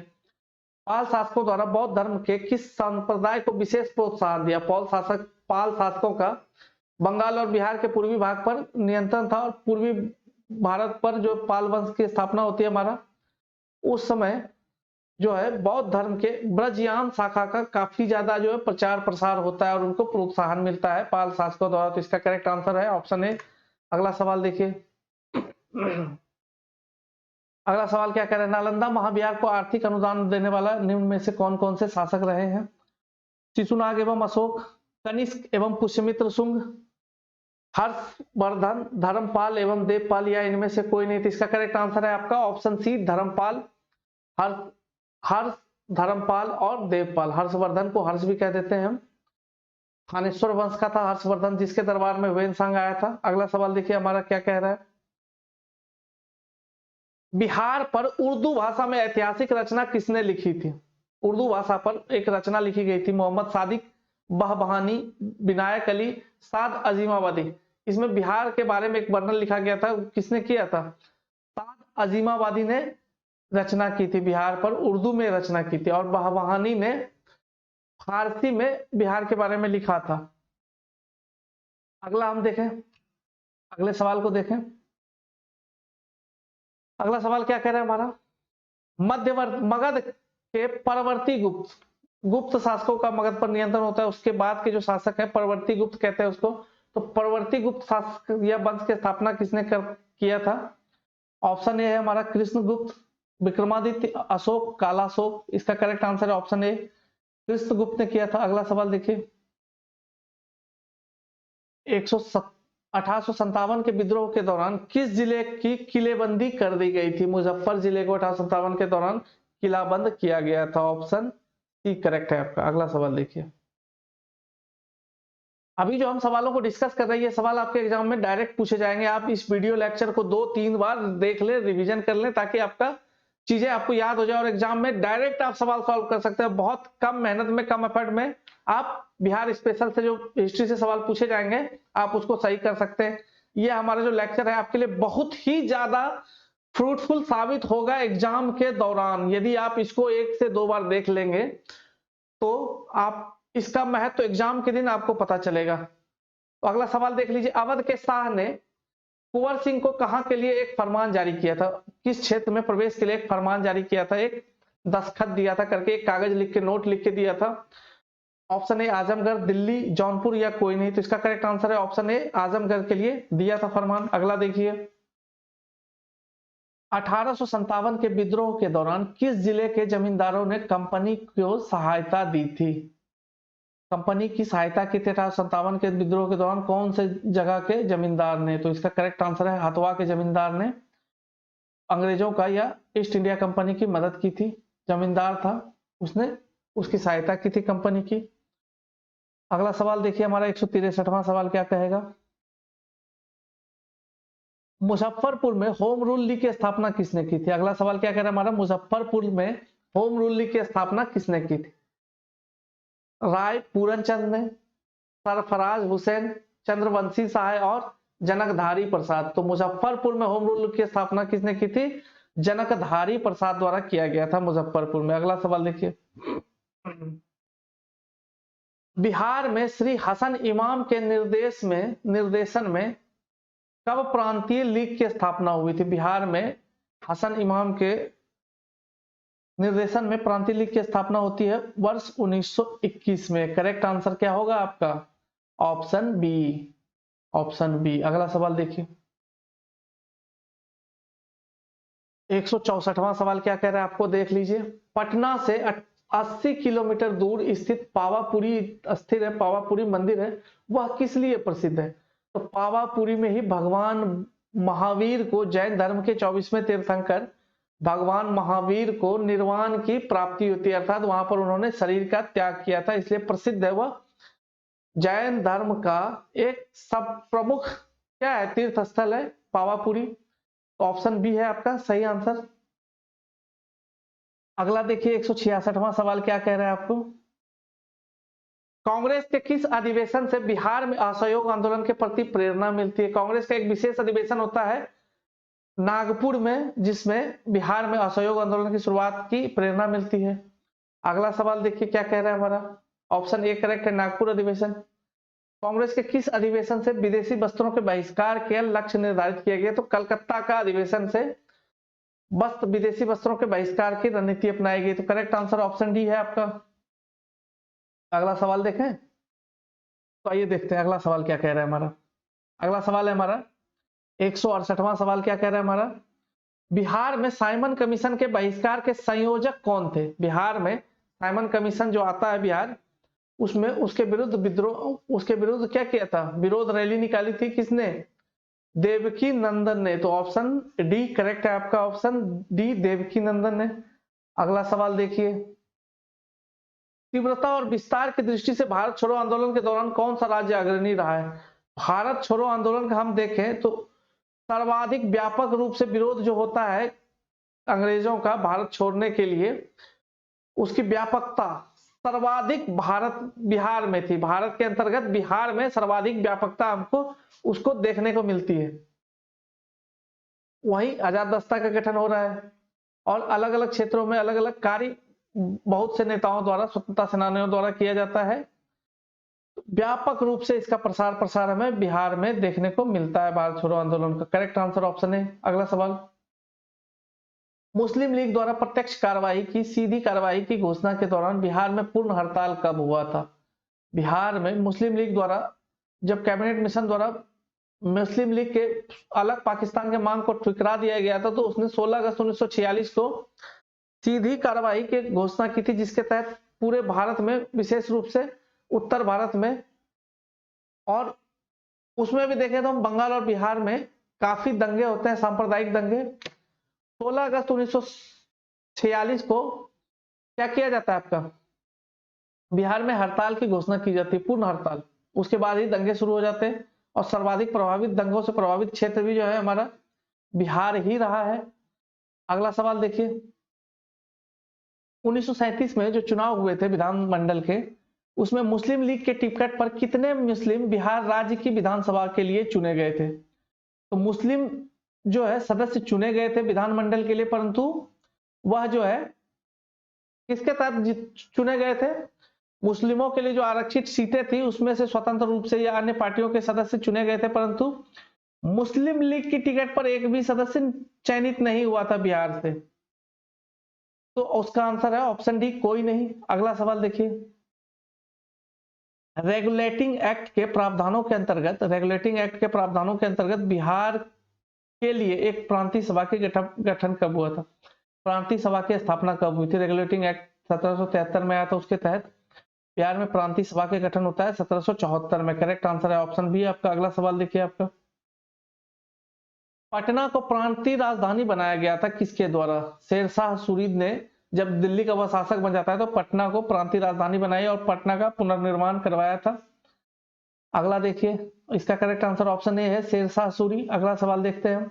पाल शासकों द्वारा बौद्ध धर्म के किस संप्रदाय को विशेष प्रोत्साहन दिया? पाल शासकों का बंगाल और बिहार के पूर्वी भाग पर नियंत्रण था, और पूर्वी भारत पर जो पाल वंश की स्थापना होती है हमारा, उस समय जो है बौद्ध धर्म के ब्रजयान शाखा का काफी ज्यादा जो है प्रचार प्रसार होता है और उनको प्रोत्साहन मिलता है पाल शासकों द्वारा। तो इसका करेक्ट आंसर है ऑप्शन ए। अगला सवाल देखिए, अगला सवाल क्या कह रहे हैं, नालंदा महाविहार को आर्थिक अनुदान देने वाला निम्न में से कौन कौन से शासक रहे हैं? शिशुनाग एवं अशोक, कनिष्क एवं पुष्यमित्र शुंग, हर्षवर्धन, धर्मपाल एवं देवपाल, या इनमें से कोई नहीं? तो इसका करेक्ट आंसर है आपका ऑप्शन सी धर्मपाल। हर्ष, धर्मपाल और देवपाल। हर्षवर्धन को हर्ष भी कह देते हैं हम। थानेश्वर वंश का था हर्षवर्धन, जिसके दरबार में ह्वेनसांग आया था। अगला सवाल देखिए हमारा क्या कह रहा है, बिहार पर उर्दू भाषा में ऐतिहासिक रचना किसने लिखी थी? उर्दू भाषा पर एक रचना लिखी गई थी, मोहम्मद सादिक, बहबहानी, विनायक अली, साद अजीमाबादी। इसमें बिहार के बारे में एक वर्णन लिखा गया था, किसने किया था? साद अजीमाबादी ने रचना की थी, बिहार पर उर्दू में रचना की थी, और बहबहानी ने फारसी में बिहार के बारे में लिखा था। अगला हम देखें, अगले सवाल को देखें। अगला सवाल क्या कह रहा है हमारा, मगध के परवर्ती गुप्त शासकों का मगध पर नियंत्रण होता है, उसके बाद के जो शासक है परवर्ती गुप्त कहते हैं उसको। तो परवर्ती गुप्त शासक या वंश की स्थापना किसने किया था? ऑप्शन ए है हमारा कृष्णगुप्त, विक्रमादित्य, अशोक, कालाशोक। इसका करेक्ट आंसर है ऑप्शन ए कृष्णगुप्त ने किया था। अगला सवाल देखिए, 1857 के विद्रोह के दौरान किस जिले की किलेबंदी कर दी गई थी? मुजफ्फर जिले को 1857 के दौरान किलाबंद किया गया था। ऑप्शन सी करेक्ट है आपका। अगला सवाल देखिए, अभी जो हम सवालों को डिस्कस कर रहे हैं ये सवाल आपके एग्जाम में डायरेक्ट पूछे जाएंगे। आप इस वीडियो लेक्चर को 2-3 बार देख लें, रिवीजन कर लें, ताकि आपका चीजें आपको याद हो जाए और एग्जाम में डायरेक्ट आप सवाल सॉल्व कर सकते हैं। बहुत कम मेहनत में, कम एफर्ट में आप बिहार स्पेशल से जो हिस्ट्री से सवाल पूछे जाएंगे आप उसको सही कर सकते हैं। ये हमारा जो लेक्चर है आपके लिए बहुत ही ज्यादा फ्रूटफुल साबित होगा एग्जाम के दौरान। यदि आप इसको 1 से 2 बार देख लेंगे तो आप इसका महत्व तो एग्जाम के दिन आपको पता चलेगा। तो अगला सवाल देख लीजिए, अवध के शाह ने कुंवर सिंह को कहां के लिए एक फरमान जारी किया था? किस क्षेत्र में प्रवेश के लिए एक फरमान जारी किया था? एक दस्तखत दिया था करके, एक कागज लिख के, नोट लिख के दिया था। ऑप्शन ए आजमगढ़, दिल्ली, जौनपुर या कोई नहीं। तो इसका करेक्ट आंसर है ऑप्शन ए आजमगढ़ के लिए दिया था फरमान। अगला देखिए, 1857 के विद्रोह के दौरान किस जिले के जमींदारों ने कंपनी को सहायता दी थी? कंपनी की सहायता की थी 1857 के विद्रोह के दौरान कौन से जगह के जमींदार ने? तो इसका करेक्ट आंसर है हथवा के जमींदार ने अंग्रेजों का या ईस्ट इंडिया कंपनी की मदद की थी। जमींदार था, उसने उसकी सहायता की थी कंपनी की। अगला सवाल देखिए, हमारा 163वां सवाल क्या कहेगा, मुजफ्फरपुर में होम रूल लीग की स्थापना किसने की थी? अगला सवाल क्या कह रहा है हमारा, मुजफ्फरपुर में होम रूल लीग की स्थापना किसने की थी? राय पूरनचंद ने, सरफराज हुसैन, चंद्रवंशी सहाय और जनकधारी प्रसाद। तो मुजफ्फरपुर में होम रूल की स्थापना किसने की थी? जनकधारी प्रसाद द्वारा किया गया था मुजफ्फरपुर में। अगला सवाल देखिए, बिहार में श्री हसन इमाम के निर्देशन में कब प्रांतीय लीग की स्थापना हुई थी? बिहार में हसन इमाम के निर्देशन में प्रांतीय लीग की स्थापना होती है वर्ष 1921 में। करेक्ट आंसर क्या होगा आपका? Option B, option B. अगला सवाल देखिए, 164वां सवाल क्या कह रहा है आपको, देख लीजिए, पटना से 80 किलोमीटर दूर स्थित पावापुरी स्थिर है, पावापुरी मंदिर है, वह किस लिए प्रसिद्ध है? तो पावापुरी में ही भगवान महावीर को, जैन धर्म के 24वें तीर्थंकर भगवान महावीर को निर्वाण की प्राप्ति होती है, अर्थात वहां पर उन्होंने शरीर का त्याग किया था, इसलिए प्रसिद्ध है। वह जैन धर्म का एक सब प्रमुख क्या है, तीर्थ स्थल है पावापुरी। तो ऑप्शन बी है आपका सही आंसर। अगला देखिए, 166वां सवाल क्या कह रहा है आपको, कांग्रेस के किस अधिवेशन से बिहार में असहयोग आंदोलन के प्रति प्रेरणा मिलती है? कांग्रेस का एक विशेष अधिवेशन होता है नागपुर में, जिसमें बिहार में असहयोग आंदोलन की शुरुआत की प्रेरणा मिलती है। अगला सवाल देखिए क्या कह रहा है हमारा, ऑप्शन ए करेक्ट है, नागपुर अधिवेशन। कांग्रेस के किस अधिवेशन से विदेशी वस्त्रों के बहिष्कार के लक्ष्य निर्धारित किया गया? तो कलकत्ता का अधिवेशन से विदेशी वस्त्रों के बहिष्कार की रणनीति अपनाई गई। तो करेक्ट आंसर ऑप्शन डी है आपका। अगला सवाल देखें, तो आइए देखते हैं अगला सवाल क्या कह रहा है हमारा। अगला सवाल है हमारा 168वां सवाल क्या कह रहा है हमारा, बिहार में साइमन कमीशन के बहिष्कार के संयोजक कौन थे? बिहार में साइमन कमीशन जो आता है बिहार, उसमें उसके विरुद्ध विद्रोह, उसके विरुद्ध क्या किया था, विरोध रैली निकाली थी, किसने? देवकी नंदन ने। तो ऑप्शन डी करेक्ट है आपका, ऑप्शन डी देवकी नंदन ने। अगला सवाल देखिए, तीव्रता और विस्तार की दृष्टि से भारत छोड़ो आंदोलन के दौरान कौन सा राज्य अग्रणी रहा है? भारत छोड़ो आंदोलन का हम देखें तो सर्वाधिक व्यापक रूप से विरोध जो होता है अंग्रेजों का भारत छोड़ने के लिए, उसकी व्यापकता सर्वाधिक बिहार में थी। भारत के अंतर्गत बिहार में सर्वाधिक व्यापकता हमको उसको देखने को मिलती है। वहीं आजाद दस्ता का गठन हो रहा है और अलग अलग क्षेत्रों में अलग अलग कार्य बहुत से नेताओं द्वारा, स्वतंत्रता सेनानियों द्वारा किया जाता है। व्यापक रूप से इसका प्रसार हमें बिहार में देखने को मिलता है भारत छोड़ो आंदोलन का। करेक्ट आंसर ऑप्शन है। अगला सवाल, मुस्लिम लीग द्वारा प्रत्यक्ष कार्रवाई की सीधी कार्रवाई की घोषणा के दौरान बिहार में पूर्ण हड़ताल कब हुआ था? बिहार में मुस्लिम लीग द्वारा जब कैबिनेट मिशन द्वारा मुस्लिम लीग के अलग पाकिस्तान के मांग को ठुकरा दिया गया था, तो उसने 16 अगस्त 1946 को सीधी कार्रवाई की घोषणा की थी, जिसके तहत पूरे भारत में, विशेष रूप से उत्तर भारत में, और उसमें भी देखें तो हम बंगाल और बिहार में काफी दंगे होते हैं, सांप्रदायिक दंगे। 16 अगस्त 1946 को क्या किया जाता है आपका, बिहार में हड़ताल की घोषणा की जाती है, पूर्ण हड़ताल। उसके बाद ही दंगे शुरू हो जाते हैं और सर्वाधिक प्रभावित, दंगों से प्रभावित क्षेत्र भी जो है हमारा बिहार ही रहा है। अगला सवाल देखिए, 1937 में जो चुनाव हुए थे विधानमंडल के, उसमें मुस्लिम लीग के टिकट पर कितने मुस्लिम बिहार राज्य की विधानसभा के लिए चुने गए थे? तो मुस्लिम जो है सदस्य चुने गए थे विधानमंडल के लिए, परंतु वह जो है किसके तहत चुने गए थे? मुस्लिमों के लिए जो आरक्षित सीटें थी उसमें से स्वतंत्र रूप से या अन्य पार्टियों के सदस्य चुने गए थे, परंतु मुस्लिम लीग की टिकट पर एक भी सदस्य चयनित नहीं हुआ था बिहार से। तो उसका आंसर है ऑप्शन डी, कोई नहीं। अगला सवाल देखिए, रेगुलेटिंग एक्ट के प्रावधानों के अंतर्गत, रेगुलेटिंग एक्ट के प्रावधानों के अंतर्गत बिहार के लिए एक प्रांतीय सभा के गठन कब हुआ था? प्रांतीय सभा की स्थापना कब हुई थी? रेगुलेटिंग एक्ट 1773 में आया था, उसके तहत बिहार में प्रांतीय सभा के गठन होता है 1774 में। करेक्ट आंसर है ऑप्शन बी आपका। अगला सवाल देखिए आपका, पटना को प्रांतीय राजधानी बनाया गया था किसके द्वारा? शेरशाह सूरी ने जब दिल्ली का वह शासक बन जाता है तो पटना को प्रांतीय राजधानी बनाई और पटना का पुनर्निर्माण करवाया था। अगला देखिए, इसका करेक्ट आंसर ऑप्शन ए है, शेरशाह सूरी। अगला सवाल देखते हैं हम,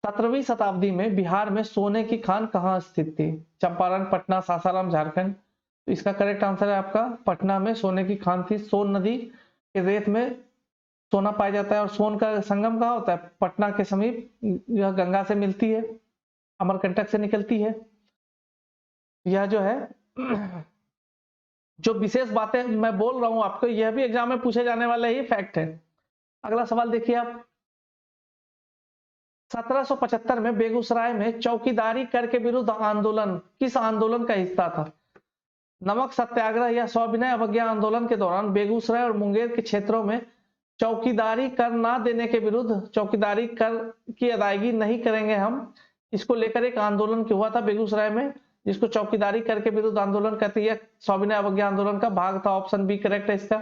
17वीं शताब्दी में बिहार में सोने की खान कहाँ स्थित थी? चंपारण, पटना, सासाराम, झारखंड। तो इसका करेक्ट आंसर है आपका पटना में सोने की खान थी। सोन नदी के रेत में सोना पाया जाता है और सोन का संगम कहाँ होता है? पटना के समीप, यह गंगा से मिलती है, अमरकंटक से निकलती है। यह जो है जो विशेष बातें मैं बोल रहा हूं आपको, यह भी एग्जाम में पूछे जाने वाले ही फैक्ट है। अगला सवाल देखिए आप, 1775 में बेगूसराय में चौकीदारी कर के विरुद्ध आंदोलन किस आंदोलन का हिस्सा था? नमक सत्याग्रह या सविनय अवज्ञा आंदोलन के दौरान बेगूसराय और मुंगेर के क्षेत्रों में चौकीदारी कर ना देने के विरुद्ध, चौकीदारी कर की अदायगी नहीं करेंगे हम, इसको लेकर एक आंदोलन हुआ था बेगूसराय में, जिसको चौकीदारी कर के विरुद्ध आंदोलन कहती है। सविनय अवज्ञा आंदोलन का भाग था, ऑप्शन बी करेक्ट है इसका।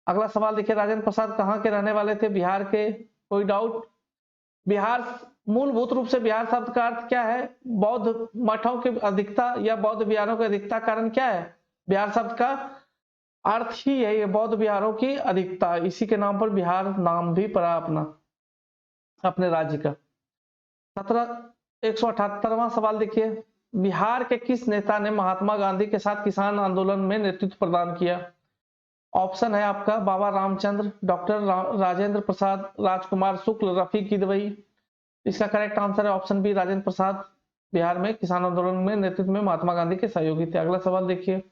अगला सवाल देखिए, राजेंद्र प्रसाद कहाँ के रहने वाले थे? बिहार के, कोई डाउट? बिहार, मूलभूत रूप से बिहार शब्द का अर्थ क्या है? बौद्ध मठों की अधिकता या बौद्ध विहारों की अधिकता। कारण क्या है? बिहार शब्द का अर्थ ही है ये बौद्ध विहारों की अधिकता, इसी के नाम पर बिहार नाम भी पड़ा अपना, अपने राज्य का। 178वां सवाल देखिए, बिहार के किस नेता ने महात्मा गांधी के साथ किसान आंदोलन में नेतृत्व प्रदान किया? ऑप्शन है आपका बाबा रामचंद्र, डॉक्टर राजेंद्र प्रसाद, राजकुमार शुक्ल, रफीक किदवई। इसका करेक्ट आंसर है ऑप्शन बी, राजेंद्र प्रसाद बिहार में किसान आंदोलन में नेतृत्व में महात्मा गांधी के सहयोगी थे। अगला सवाल देखिए,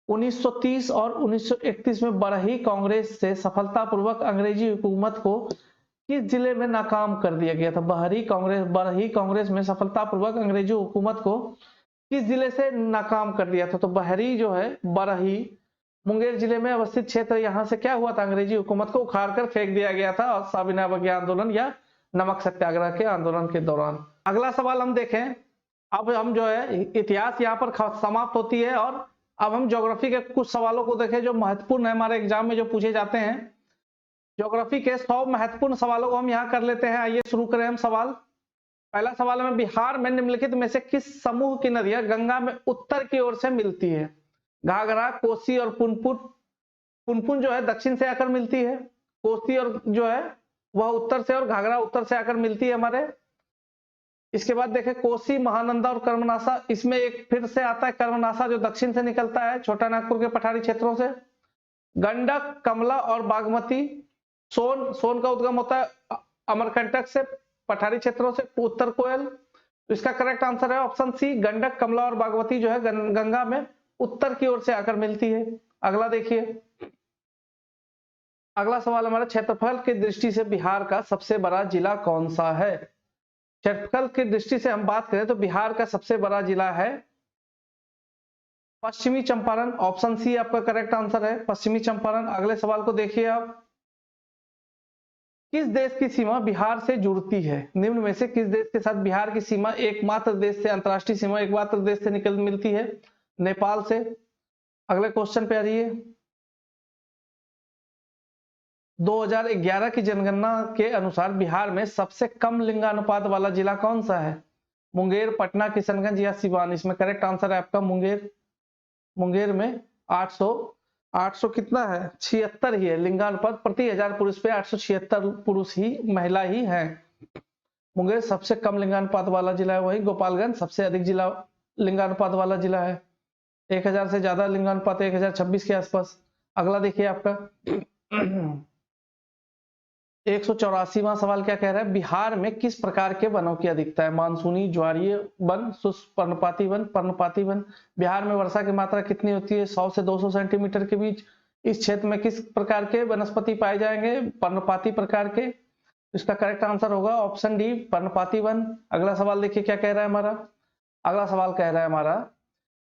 1930 और 1931 में बरही कांग्रेस से सफलतापूर्वक अंग्रेजी हुकूमत को किस जिले में नाकाम कर दिया गया था? बरही कांग्रेस में सफलतापूर्वक अंग्रेजी हुकूमत को किस जिले से नाकाम कर दिया था? तो बहरी जो है, बरही मुंगेर जिले में अवस्थित क्षेत्र, यहां से क्या हुआ था? अंग्रेजी हुकूमत को उखाड़ कर फेंक दिया गया था और सविनय अवज्ञा आंदोलन या नमक सत्याग्रह के आंदोलन के दौरान। अगला सवाल हम देखें, अब हम जो है इतिहास यहाँ पर समाप्त होती है और अब हम ज्योग्राफी के कुछ सवालों को देखें जो महत्वपूर्ण है, हमारे एग्जाम में जो पूछे जाते हैं। ज्योग्राफी के 100 महत्वपूर्ण सवालों को हम यहाँ कर लेते हैं। आइए शुरू करें हम सवाल। पहला सवाल है, बिहार में निम्नलिखित में से किस समूह की नदियां गंगा में उत्तर की ओर से मिलती है? घाघरा, कोसी और पुनपुन। पुनपुन जो है दक्षिण से आकर मिलती है, कोसी और जो है वह उत्तर से, और घाघरा उत्तर से आकर मिलती है हमारे। इसके बाद देखें, कोसी, महानंदा और कर्मनासा, इसमें एक फिर से आता है कर्मनासा जो दक्षिण से निकलता है छोटा नागपुर के पठारी क्षेत्रों से। गंडक, कमला और बागमती। सोन का उद्गम होता है अमरकंटक से, पठारी क्षेत्रों से, उत्तर कोयल। तो इसका करेक्ट आंसर है ऑप्शन सी, गंडक, कमला और बागमती जो है गंगा में उत्तर की ओर से आकर मिलती है। अगला देखिए, अगला सवाल हमारा, क्षेत्रफल की दृष्टि से बिहार का सबसे बड़ा जिला कौन सा है? क्षेत्रफल की दृष्टि से हम बात करें तो बिहार का सबसे बड़ा जिला है पश्चिमी चंपारण, ऑप्शन सी आपका करेक्ट आंसर है, पश्चिमी चंपारण। अगले सवाल को देखिए आप, किस देश की सीमा बिहार से जुड़ती है? निम्न में से किस देश के साथ बिहार की सीमा एकमात्र देश से, अंतरराष्ट्रीय सीमा एकमात्र देश से निकल मिलती है? नेपाल से। अगले क्वेश्चन पे आ जाइए। 2011 की जनगणना के अनुसार बिहार में सबसे कम लिंगानुपात वाला जिला कौन सा है? मुंगेर, पटना, किशनगंज या सिवान? इसमें करेक्ट आंसर है आपका मुंगेर। मुंगेर में 800 कितना है, 76 ही है लिंगानुपात। प्रति 1000 पुरुष पे 876 पुरुष ही महिला ही हैं। मुंगेर सबसे कम लिंगानुपात वाला जिला है। वही गोपालगंज सबसे अधिक जिला लिंगानुपात वाला जिला है, 1000 से ज्यादा लिंगानुपात, 1026 के आसपास। अगला देखिए आपका 184वां सवाल क्या कह रहा है? बिहार में किस प्रकार के वनों की अधिकता है? मानसूनी, ज्वारीय वन, शुष्क पर्णपाती वन, पर्णपाती वन। बिहार में वर्षा की मात्रा कितनी होती है? 100 से 200 सेंटीमीटर के बीच। इस क्षेत्र में किस प्रकार के वनस्पति पाए जाएंगे? पर्णपाती प्रकार के। इसका करेक्ट आंसर होगा ऑप्शन डी, पर्णपाती वन। अगला सवाल देखिए क्या कह रहा है हमारा। अगला सवाल कह रहा है हमारा,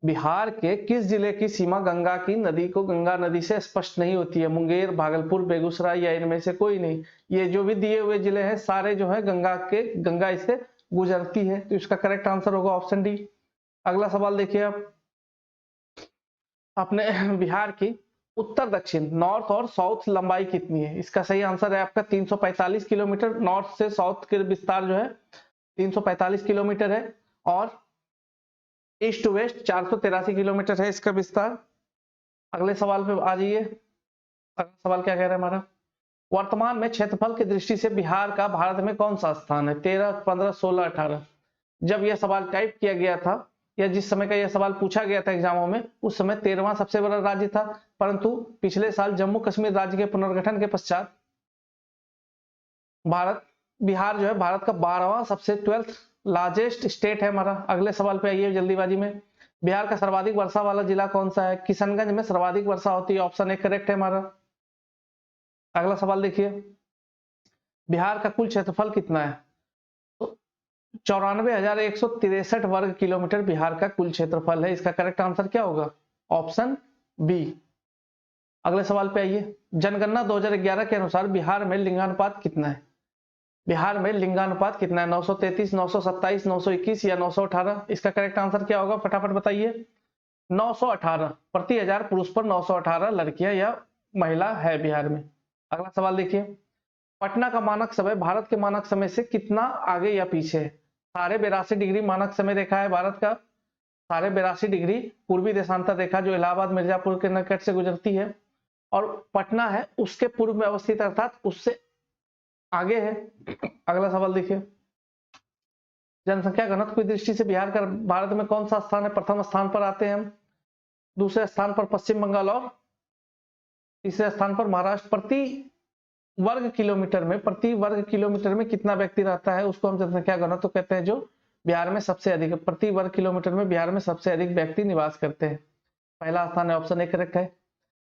बिहार के किस जिले की सीमा गंगा की नदी को, गंगा नदी से स्पष्ट नहीं होती है? मुंगेर, भागलपुर, बेगूसराय या इनमें से कोई नहीं? ये जो भी दिए हुए जिले हैं सारे जो है गंगा इससे गुजरती है, तो इसका करेक्ट आंसर होगा ऑप्शन डी। अगला सवाल देखिए आप, अपने बिहार की उत्तर दक्षिण, नॉर्थ और साउथ लंबाई कितनी है? इसका सही आंसर है आपका 345 किलोमीटर। नॉर्थ से साउथ के विस्तार जो है 345 किलोमीटर है, और ईस्ट टू वेस्ट 483 किलोमीटर है इसका विस्तार। अगले सवाल पे आ जाइए। अगला सवाल क्या कह रहा है हमारा, वर्तमान में क्षेत्रफल की दृष्टि से बिहार का भारत में कौन सा स्थान है? 13, 15, 16, 18। जब यह सवाल टाइप किया गया था, या जिस समय का यह सवाल पूछा गया था एग्जामों में, उस समय 13वां सबसे बड़ा राज्य था, परंतु पिछले साल जम्मू कश्मीर राज्य के पुनर्गठन के पश्चात बिहार जो है भारत का 12वां सबसे 12th लार्जेस्ट स्टेट है हमारा। अगले सवाल पे आइए जल्दीबाजी में। बिहार का सर्वाधिक वर्षा वाला जिला कौन सा है? किशनगंज में सर्वाधिक वर्षा होती है, ऑप्शन ए करेक्ट है हमारा। अगला सवाल देखिए, बिहार का कुल क्षेत्रफल कितना है? तो 94,163 वर्ग किलोमीटर बिहार का कुल क्षेत्रफल है। इसका करेक्ट आंसर क्या होगा? Option B. अगले सवाल पे आइए, जनगणना 2011 के अनुसार बिहार में लिंगानुपात कितना है? बिहार में लिंगानुपात कितना है? 933, 927, 921 या 918? इसका करेक्ट आंसर क्या होगा, फटाफट बताइए। 918, प्रति 1000 पुरुष पर 918 लड़कियां या महिला है बिहार में। अगला सवाल देखिए, पटना का मानक समय भारत के मानक समय से कितना आगे या पीछे है? 82.5 डिग्री मानक समय रेखा है भारत का। 82.5 डिग्री पूर्वी देशांतर रेखा जो इलाहाबाद मिर्जापुर के निकट से गुजरती है, और पटना है उसके पूर्व में अवस्थित, अर्थात उससे आगे है। अगला सवाल देखिए, जनसंख्या घनत्व की दृष्टि से बिहार का भारत में कौन सा स्थान है? प्रथम स्थान पर आते हैं हम, दूसरे स्थान पर पश्चिम बंगाल, और तीसरे स्थान पर महाराष्ट्र। प्रति वर्ग किलोमीटर में कितना व्यक्ति रहता है उसको हम जनसंख्या घनत्व कहते हैं, जो बिहार में सबसे अधिक है। प्रति वर्ग किलोमीटर में बिहार में सबसे अधिक व्यक्ति निवास करते हैं। पहला स्थान है, ऑप्शन ए करेक्ट है।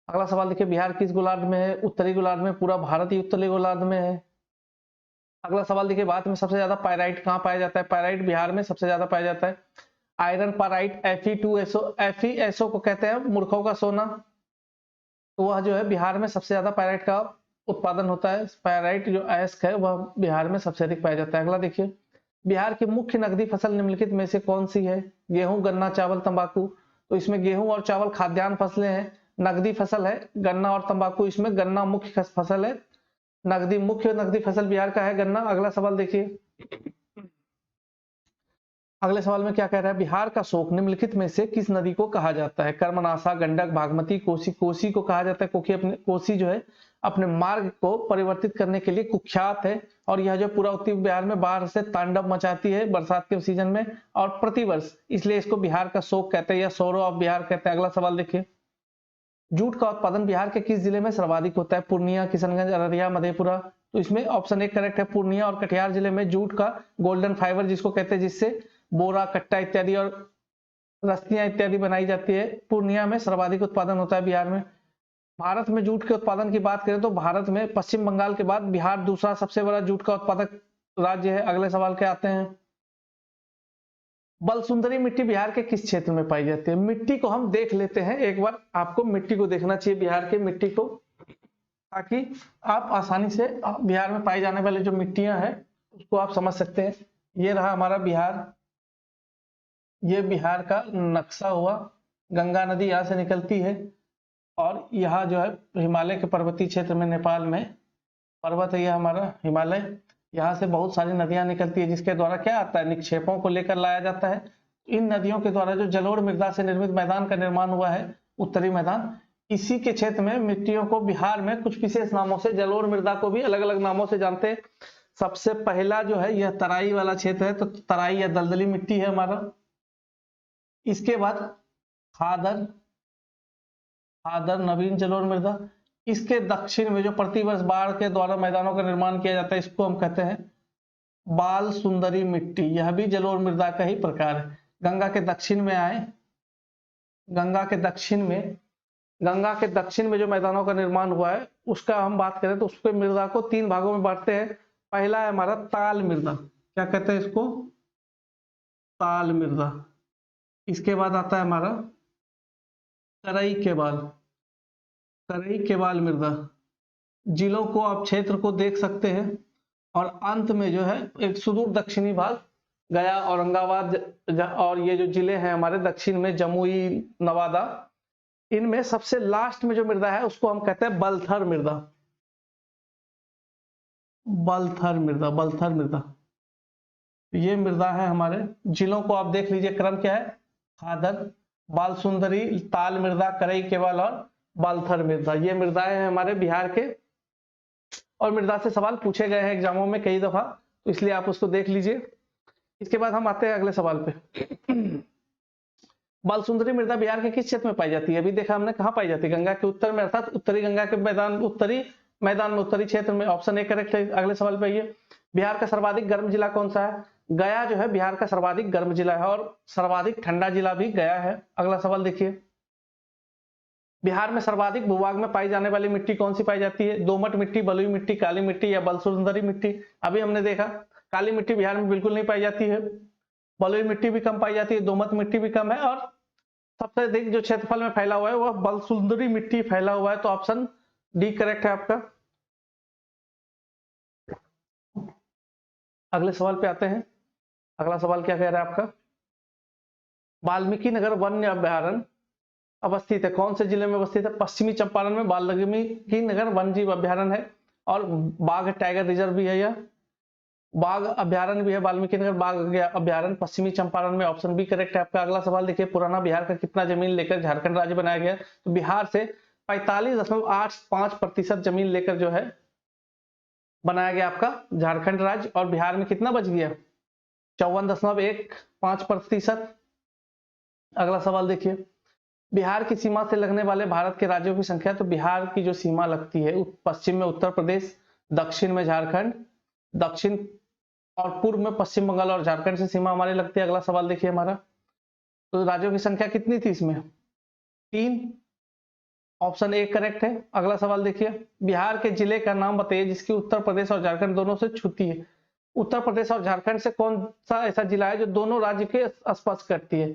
अगला सवाल देखिए, बिहार किस गोलार्ध में है? उत्तरी गोलार्ध में। पूरा भारत ही उत्तरी गोलार्ध में है। अगला सवाल देखिए, भारत में सबसे ज्यादा पायराइट कहाँ पाया जाता है? पायराइट बिहार में सबसे ज्यादा पाया जाता है। आयरन पायराइट, Fe2SO को कहते हैं मूर्खों का सोना, तो वह जो है बिहार में सबसे ज्यादा पायराइट का उत्पादन होता है। पायराइट जो अयस्क है वह बिहार में सबसे अधिक पाया जाता है। अगला देखिए, बिहार की मुख्य नकदी फसल निम्नलिखित में से कौन सी है? गेहूं, गन्ना, चावल, तंबाकू। तो इसमें गेहूं और चावल खाद्यान्न फसलें हैं, नकदी फसल है गन्ना और तंबाकू। इसमें गन्ना मुख्य फसल है, मुख्य नकदी फसल बिहार का है गन्ना। अगला सवाल देखिए, अगले सवाल में क्या कह रहा है, बिहार का शोक निम्नलिखित में से किस नदी को कहा जाता है? कर्मनाशा, गंडक, भागमती, कोसी। कोसी को कहा जाता है क्योंकि कोसी जो है अपने मार्ग को परिवर्तित करने के लिए कुख्यात है, और यह जो पूरा उत्तरी बिहार में बाढ़ से तांडव मचाती है बरसात के सीजन में और प्रतिवर्ष, इसलिए इसको बिहार का शोक कहते हैं या सोरो ऑफ बिहार कहते हैं। अगला सवाल देखिए, जूट का उत्पादन बिहार के किस जिले में सर्वाधिक होता है? पूर्णिया, किशनगंज, अररिया, मधेपुरा। तो इसमें ऑप्शन एक करेक्ट है, पूर्णिया और कटिहार जिले में जूट का गोल्डन फाइबर जिसको कहते हैं, जिससे बोरा, कट्टा इत्यादि और रस्सियां इत्यादि बनाई जाती है, पूर्णिया में सर्वाधिक उत्पादन होता है बिहार में। भारत में जूट के उत्पादन की बात करें तो भारत में पश्चिम बंगाल के बाद बिहार दूसरा सबसे बड़ा जूट का उत्पादक राज्य है। अगले सवाल के आते हैं, बलसुंदरी मिट्टी बिहार के किस क्षेत्र में पाई जाती है? मिट्टी को हम देख लेते हैं एक बार, आपको मिट्टी को देखना चाहिए बिहार के मिट्टी को। ताकि आप आसानी से बिहार में पाई जाने वाली जो मिट्टियां हैं उसको आप समझ सकते हैं। ये रहा हमारा बिहार, ये बिहार का नक्शा हुआ। गंगा नदी यहाँ से निकलती है और यहाँ जो है हिमालय के पर्वतीय क्षेत्र में, नेपाल में पर्वत है, यह हमारा हिमालय, यहाँ से बहुत सारी नदियां निकलती है जिसके द्वारा क्या आता है, निक्षेपों को लेकर लाया जाता है। इन नदियों के द्वारा जो जलोढ़ मृदा से निर्मित मैदान का निर्माण हुआ है, उत्तरी मैदान, इसी के क्षेत्र में मिट्टियों को बिहार में कुछ विशेष नामों से, जलोढ़ मृदा को भी अलग अलग नामों से जानते हैं। सबसे पहला जो है यह तराई वाला क्षेत्र है, तो तराई या दलदली मिट्टी है हमारा। इसके बाद खादर, खादर नवीन जलोढ़ मृदा। इसके दक्षिण में जो प्रतिवर्ष बाढ़ के द्वारा मैदानों का निर्माण किया जाता है, इसको हम कहते हैं बाल सुंदरी मिट्टी। यह भी जलोढ़ मृदा का ही प्रकार है। गंगा के दक्षिण में आए, गंगा के दक्षिण में, गंगा के दक्षिण में जो मैदानों का निर्माण हुआ है उसका हम बात करें तो उसके मृदा को 3 भागों में बांटते हैं। पहला है हमारा ताल मृदा, क्या कहते हैं इसको, ताल मृदा। इसके बाद आता है हमारा करई केबाल, करई केबाल मृदा। जिलों को आप क्षेत्र को देख सकते हैं और अंत में जो है एक सुदूर दक्षिणी भाग, गया, औरंगाबाद और ये जो जिले हैं हमारे दक्षिण में, जमुई, नवादा, इनमें सबसे लास्ट में जो मृदा है उसको हम कहते हैं बलथर मृदा, बलथर मृदा, बलथर मृदा। ये मृदा है हमारे। जिलों को आप देख लीजिए, क्रम क्या है, खादर, बाल सुंदरी, ताल मृदा, करई केवल और बालथर मृदा। ये मृदाएं हैं हमारे बिहार के, और मृदा से सवाल पूछे गए हैं एग्जामों में कई दफा, तो इसलिए आप उसको देख लीजिए। इसके बाद हम आते हैं अगले सवाल पे। बाल सुंदरी मृदा बिहार के किस क्षेत्र में पाई जाती है? अभी देखा हमने कहाँ पाई जाती है, गंगा के उत्तर में, अर्थात उत्तरी गंगा के मैदान, उत्तरी मैदान में, उत्तरी क्षेत्र में। ऑप्शन ए करेक्ट है। अगले सवाल पे आइए, बिहार का सर्वाधिक गर्म जिला कौन सा है? गया जो है बिहार का सर्वाधिक गर्म जिला है और सर्वाधिक ठंडा जिला भी गया है। अगला सवाल देखिए, बिहार में सर्वाधिक भूभाग में पाई जाने वाली मिट्टी कौन सी पाई जाती है? दोमट मिट्टी, बलुई मिट्टी, काली मिट्टी या बलसुंदरी मिट्टी? अभी हमने देखा काली मिट्टी बिहार में बिल्कुल नहीं पाई जाती है, बलुई मिट्टी भी कम पाई जाती है, दोमट मिट्टी भी कम है, और सबसे अधिक जो क्षेत्रफल में फैला हुआ है वह बलसुंदरी मिट्टी फैला हुआ है। तो ऑप्शन डी करेक्ट है आपका। अगले सवाल पे आते हैं। अगला सवाल क्या कह रहा है आपका, वाल्मीकि नगर वन्य अभ्यारण्य अवस्थित है, कौन से जिले में अवस्थित है? पश्चिमी चंपारण में वाल्मीकि नगर वन्य जीव अभ्यारण्य है और बाघ टाइगर रिजर्व भी है, यह बाघ अभ्यारण्य भी है। वाल्मीकि नगर बाघ अभ्यारण्य पश्चिमी चंपारण में। ऑप्शन बी करेक्ट है आपका। अगला सवाल देखिए, पुराना बिहार का कितना जमीन लेकर झारखंड राज्य बनाया गया? तो बिहार से 45.85% जमीन लेकर जो है बनाया गया आपका झारखंड राज्य, और बिहार में कितना बच गया? 54.15%। अगला सवाल देखिए, बिहार की सीमा से लगने वाले भारत के राज्यों की संख्या। तो बिहार की जो सीमा लगती है, पश्चिम में उत्तर प्रदेश, दक्षिण में झारखंड, दक्षिण और पूर्व में पश्चिम बंगाल और झारखंड से सीमा हमारी लगती है। अगला सवाल देखिए हमारा, तो राज्यों की संख्या कितनी थी इसमें? 3। ऑप्शन ए करेक्ट है। अगला सवाल देखिए, बिहार के जिले का नाम बताइए जिसकी उत्तर प्रदेश और झारखंड दोनों से छूती है। उत्तर प्रदेश और झारखंड से कौन सा ऐसा जिला है जो दोनों राज्य के स्पर्श करती है?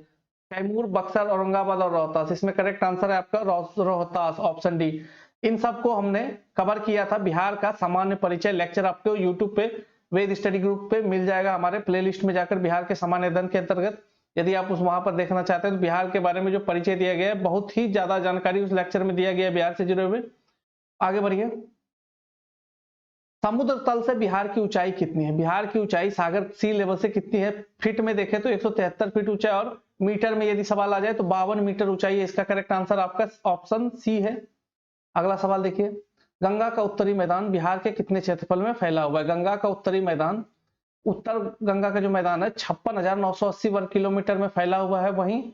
कैमूर, बक्सर, औरंगाबाद और रोहतास। इसमें करेक्ट आंसर है आपका रोहतास, ऑप्शन डी। इन सबको हमने कवर किया था। बिहार का सामान्य परिचय लेक्चर आपको यूट्यूब पे वेद स्टडी ग्रुप पे मिल जाएगा, हमारे प्लेलिस्ट में जाकर बिहार के सामान्य अध्ययन के अंतर्गत यदि आप उस वहां पर देखना चाहते हैं। तो बिहार के बारे में जो परिचय दिया गया है, बहुत ही ज्यादा जानकारी उस लेक्चर में दिया गया है बिहार से जुड़े हुए। आगे बढ़िए, समुद्र तल से बिहार की ऊंचाई कितनी है? बिहार की ऊंचाई सागर सी लेवल से कितनी है? फीट में देखें तो 173 फीट ऊंचा है, और मीटर में यदि सवाल आ जाए तो 52 मीटर ऊंचाई है। इसका करेक्ट आंसर आपका ऑप्शन सी है। अगला सवाल देखिए, गंगा का उत्तरी मैदान बिहार के कितने क्षेत्रफल में फैला हुआ है? गंगा का उत्तरी मैदान, उत्तर गंगा का जो मैदान है 56,980 वर्ग किलोमीटर में फैला हुआ है। वहीं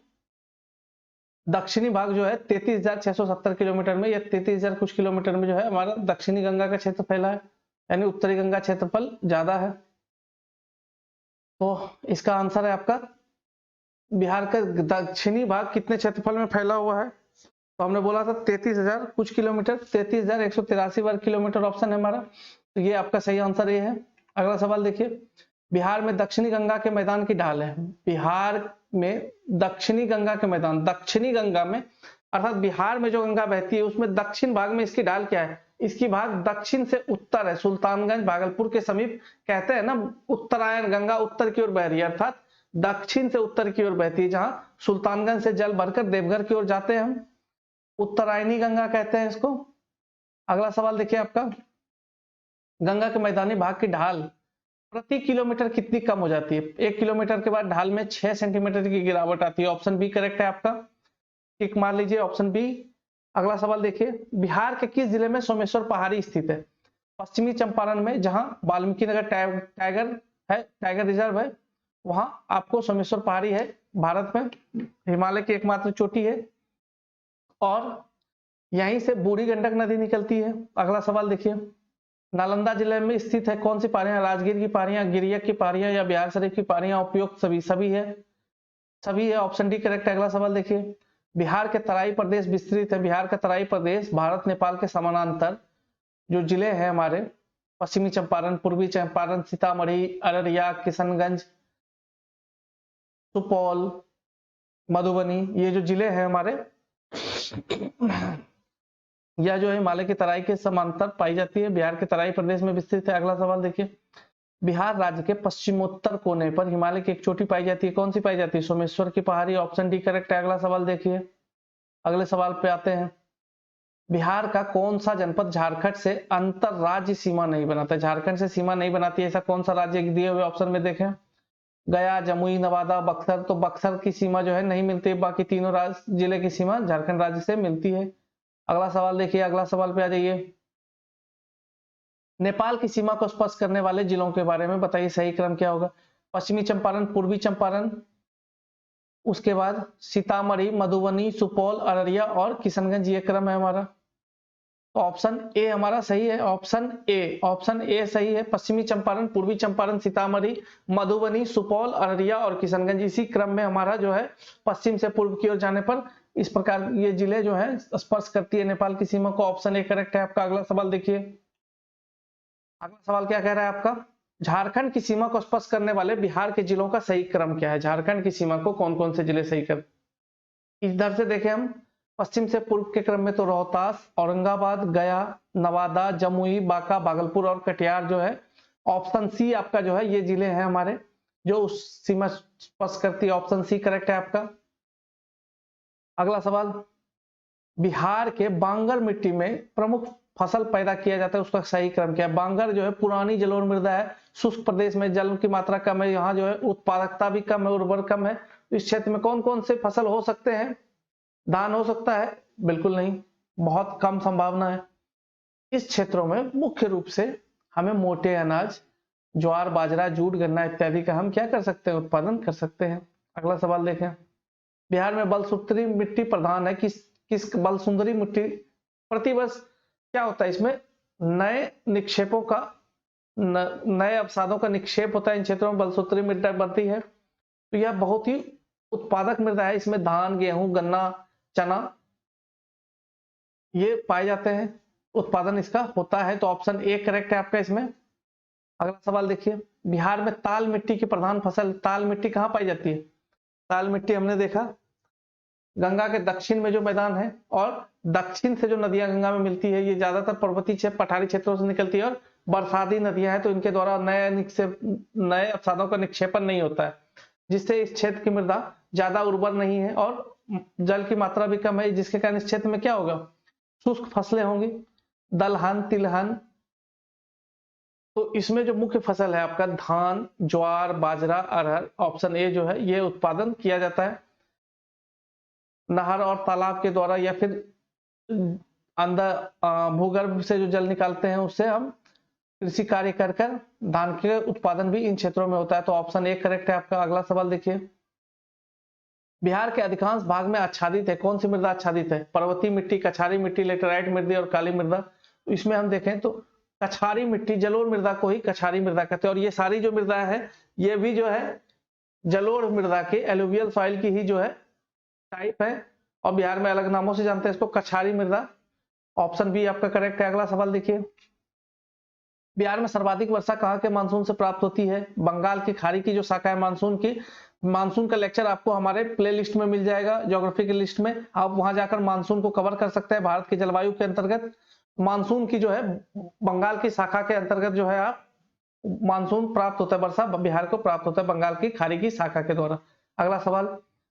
दक्षिणी भाग जो है 33,670 किलोमीटर में, या 33,000 कुछ किलोमीटर में जो है हमारा दक्षिणी गंगा का क्षेत्र फैला है, यानी उत्तरी गंगा क्षेत्रफल ज्यादा है। तो इसका आंसर है आपका, बिहार का दक्षिणी भाग कितने क्षेत्रफल में फैला हुआ है? तो हमने बोला था 33,000 कुछ किलोमीटर, 33,183 वर्ग किलोमीटर ऑप्शन है हमारा। तो ये आपका सही आंसर ये है। अगला सवाल देखिए, बिहार में दक्षिणी गंगा के मैदान की ढाल है। बिहार में दक्षिणी गंगा के मैदान, दक्षिणी गंगा में अर्थात बिहार में जो गंगा बहती है उसमें दक्षिण भाग में इसकी ढाल क्या है? इसकी भाग दक्षिण से उत्तर है, सुल्तानगंज भागलपुर के समीप। कहते हैं ना उत्तरायण गंगा उत्तर की ओर बह रही है, अर्थात दक्षिण से उत्तर की ओर बहती है। जहां सुल्तानगंज से जल भरकर देवघर की ओर जाते हैं हम, उत्तरायणी गंगा कहते हैं इसको। अगला सवाल देखिए आपका, गंगा के मैदानी भाग की ढाल प्रति किलोमीटर कितनी कम हो जाती है? 1 किलोमीटर के बाद ढाल में 6 सेंटीमीटर की गिरावट आती है। ऑप्शन बी करेक्ट है आपका, टिक मार लीजिए ऑप्शन बी। अगला सवाल देखिए, बिहार के किस जिले में सोमेश्वर पहाड़ी स्थित है? पश्चिमी चंपारण में, जहां वाल्मीकि नगर टाइगर है, टाइगर रिजर्व है, वहां आपको सोमेश्वर पहाड़ी है। भारत में हिमालय की एकमात्र चोटी है, और यहीं से बूढ़ी गंडक नदी निकलती है। अगला सवाल देखिए, नालंदा जिले में स्थित है कौन सी पहाड़ियां? राजगीर की पहाड़ियां, गिरियक की पहाड़ियां या बिहार शरीफ की पहाड़ियां? उपयुक्त सभी है, सभी है, ऑप्शन डी करेक्ट है। अगला सवाल देखिए, बिहार के तराई प्रदेश विस्तृत है। बिहार का तराई प्रदेश भारत नेपाल के समानांतर जो जिले हैं हमारे, पश्चिमी चंपारण, पूर्वी चंपारण, सीतामढ़ी, अररिया, किशनगंज, सुपौल, मधुबनी, ये जो जिले हैं हमारे, यह जो है हिमालय की तराई के समांतर पाई जाती है, बिहार के तराई प्रदेश में विस्तृत है। अगला सवाल देखिए, बिहार राज्य के पश्चिमोत्तर कोने पर हिमालय की एक चोटी पाई जाती है, कौन सी पाई जाती है? सोमेश्वर की पहाड़ी, ऑप्शन डी करेक्ट है। अगला सवाल देखिए, अगले सवाल पे आते हैं, बिहार का कौन सा जनपद झारखंड से अंतर राज्य सीमा नहीं बनाता? झारखंड से सीमा नहीं बनाती है, ऐसा कौन सा राज्य? दिए हुए ऑप्शन में देखें, गया, जमुई, नवादा, बक्सर। तो बक्सर की सीमा जो है नहीं मिलती, बाकी तीनों जिले की सीमा झारखंड राज्य से मिलती है। अगला सवाल देखिए, अगला सवाल पे आ जाइए, नेपाल की सीमा को स्पर्श करने वाले जिलों के बारे में बताइए, सही क्रम क्या होगा? पश्चिमी चंपारण, पूर्वी चंपारण, उसके बाद सीतामढ़ी, मधुबनी, सुपौल, अररिया और किशनगंज, ये क्रम है हमारा। तो ऑप्शन ए हमारा सही है, ऑप्शन ए सही है। पश्चिमी चंपारण, पूर्वी चंपारण, सीतामढ़ी, मधुबनी, सुपौल, अररिया और किशनगंज, इसी क्रम में हमारा जो है पश्चिम से पूर्व की ओर जाने पर इस प्रकार ये जिले जो है स्पर्श करती है नेपाल की सीमा को। ऑप्शन ए करेक्ट है आपका। अगला सवाल देखिए, अगला सवाल क्या कह रहा है आपका, झारखंड की सीमा को स्पर्श करने वाले बिहार के जिलों का सही क्रम क्या है? झारखंड की सीमा को कौन कौन से जिले सही कर, इधर से देखें हम, पश्चिम से पूर्व के क्रम में तो रोहतास, औरंगाबाद, गया, नवादा, जमुई, बांका, भागलपुर और कटिहार जो है। ऑप्शन सी आपका जो है ये जिले हैं हमारे जो उस सीमा स्पर्श करती है, ऑप्शन सी करेक्ट है आपका। अगला सवाल, बिहार के बांगर मिट्टी में प्रमुख फसल पैदा किया जाता है, उसका सही क्रम क्या है? बांगर जो है पुरानी जलोढ़ मृदा है, शुष्क प्रदेश में जल की मात्रा कम है, यहाँ जो है उत्पादकता भी कम है, उर्वर कम है। इस क्षेत्र में कौन कौन से फसल हो सकते हैं? धान हो सकता है? बिल्कुल नहीं, बहुत कम संभावना है। इस क्षेत्रों में मुख्य रूप से हमें मोटे अनाज, ज्वार, बाजरा, जूट, गन्ना इत्यादि का हम क्या कर सकते हैं? उत्पादन कर सकते हैं। अगला सवाल देखें, बिहार में बलसूत्री मिट्टी प्रधान है, किस बल सुंदरी मिट्टी प्रतिवर्ष क्या होता है? इसमें नए निक्षेपों का, नए अवसादों का निक्षेप होता है। इन क्षेत्रों में बलसूत्री मृदा बनती है, तो यह बहुत ही उत्पादक मृदा है। इसमें धान, गेहूं, गन्ना, चना ये पाए जाते हैं, उत्पादन इसका होता है। तो ऑप्शन ए करेक्ट है आपका इसमें। अगला सवाल देखिए, बिहार में ताल मिट्टी की प्रधान फसल, ताल मिट्टी कहाँ पाई जाती है? ताल मिट्टी हमने देखा गंगा के दक्षिण में जो मैदान है, और दक्षिण से जो नदियां गंगा में मिलती है, ये ज्यादातर पर्वतीय क्षेत्र, पठारी क्षेत्रों से निकलती है और बरसाती नदियां हैं, तो इनके द्वारा नए अवसादों का निक्षेपण नहीं होता है, जिससे इस क्षेत्र की मृदा ज्यादा उर्वर नहीं है और जल की मात्रा भी कम है, जिसके कारण इस क्षेत्र में क्या होगा? शुष्क फसलें होंगी, दलहन, तिलहन। तो इसमें जो मुख्य फसल है आपका धान, ज्वार, बाजरा, अरहर, ऑप्शन ए जो है ये उत्पादन किया जाता है नहर और तालाब के द्वारा, या फिर अंदर भूगर्भ से जो जल निकालते हैं उससे हम कृषि कार्य कर धान के उत्पादन भी इन क्षेत्रों में होता है। तो ऑप्शन ए करेक्ट है आपका। अगला सवाल देखिए, बिहार के अधिकांश भाग में आच्छादित है, कौन सी मृदा आच्छादित है? पर्वतीय मिट्टी, कछारी मिट्टी, लेटेराइट मिट्टी और काली मृदा। इसमें हम देखें तो कछारी मिट्टी, जलोढ़ मृदा को ही कछारी मृदा कहते हैं, और ये सारी जो मृदा है ये भी जो है जलोढ़ मृदा के एलुवियल सॉइल की ही जो है टाइप है, और बिहार में अलग नामों से जानते हैं इसको, कछारी मृदा। ऑप्शन बी आपका करेक्ट है। अगला सवाल देखिए, बिहार में सर्वाधिक वर्षा कहाँ के मानसून से प्राप्त होती है? बंगाल की खाड़ी की जो शाखा है मानसून की, मानसून का लेक्चर आपको हमारे प्ले लिस्ट में मिल जाएगा, ज्योग्राफी की लिस्ट में, आप वहां जाकर मानसून को कवर कर सकते हैं भारत की जलवायु के अंतर्गत। मानसून की जो है बंगाल की शाखा के अंतर्गत जो है आप मानसून प्राप्त होता है, वर्षा बिहार को प्राप्त होता है बंगाल की खाड़ी की शाखा के द्वारा। अगला सवाल,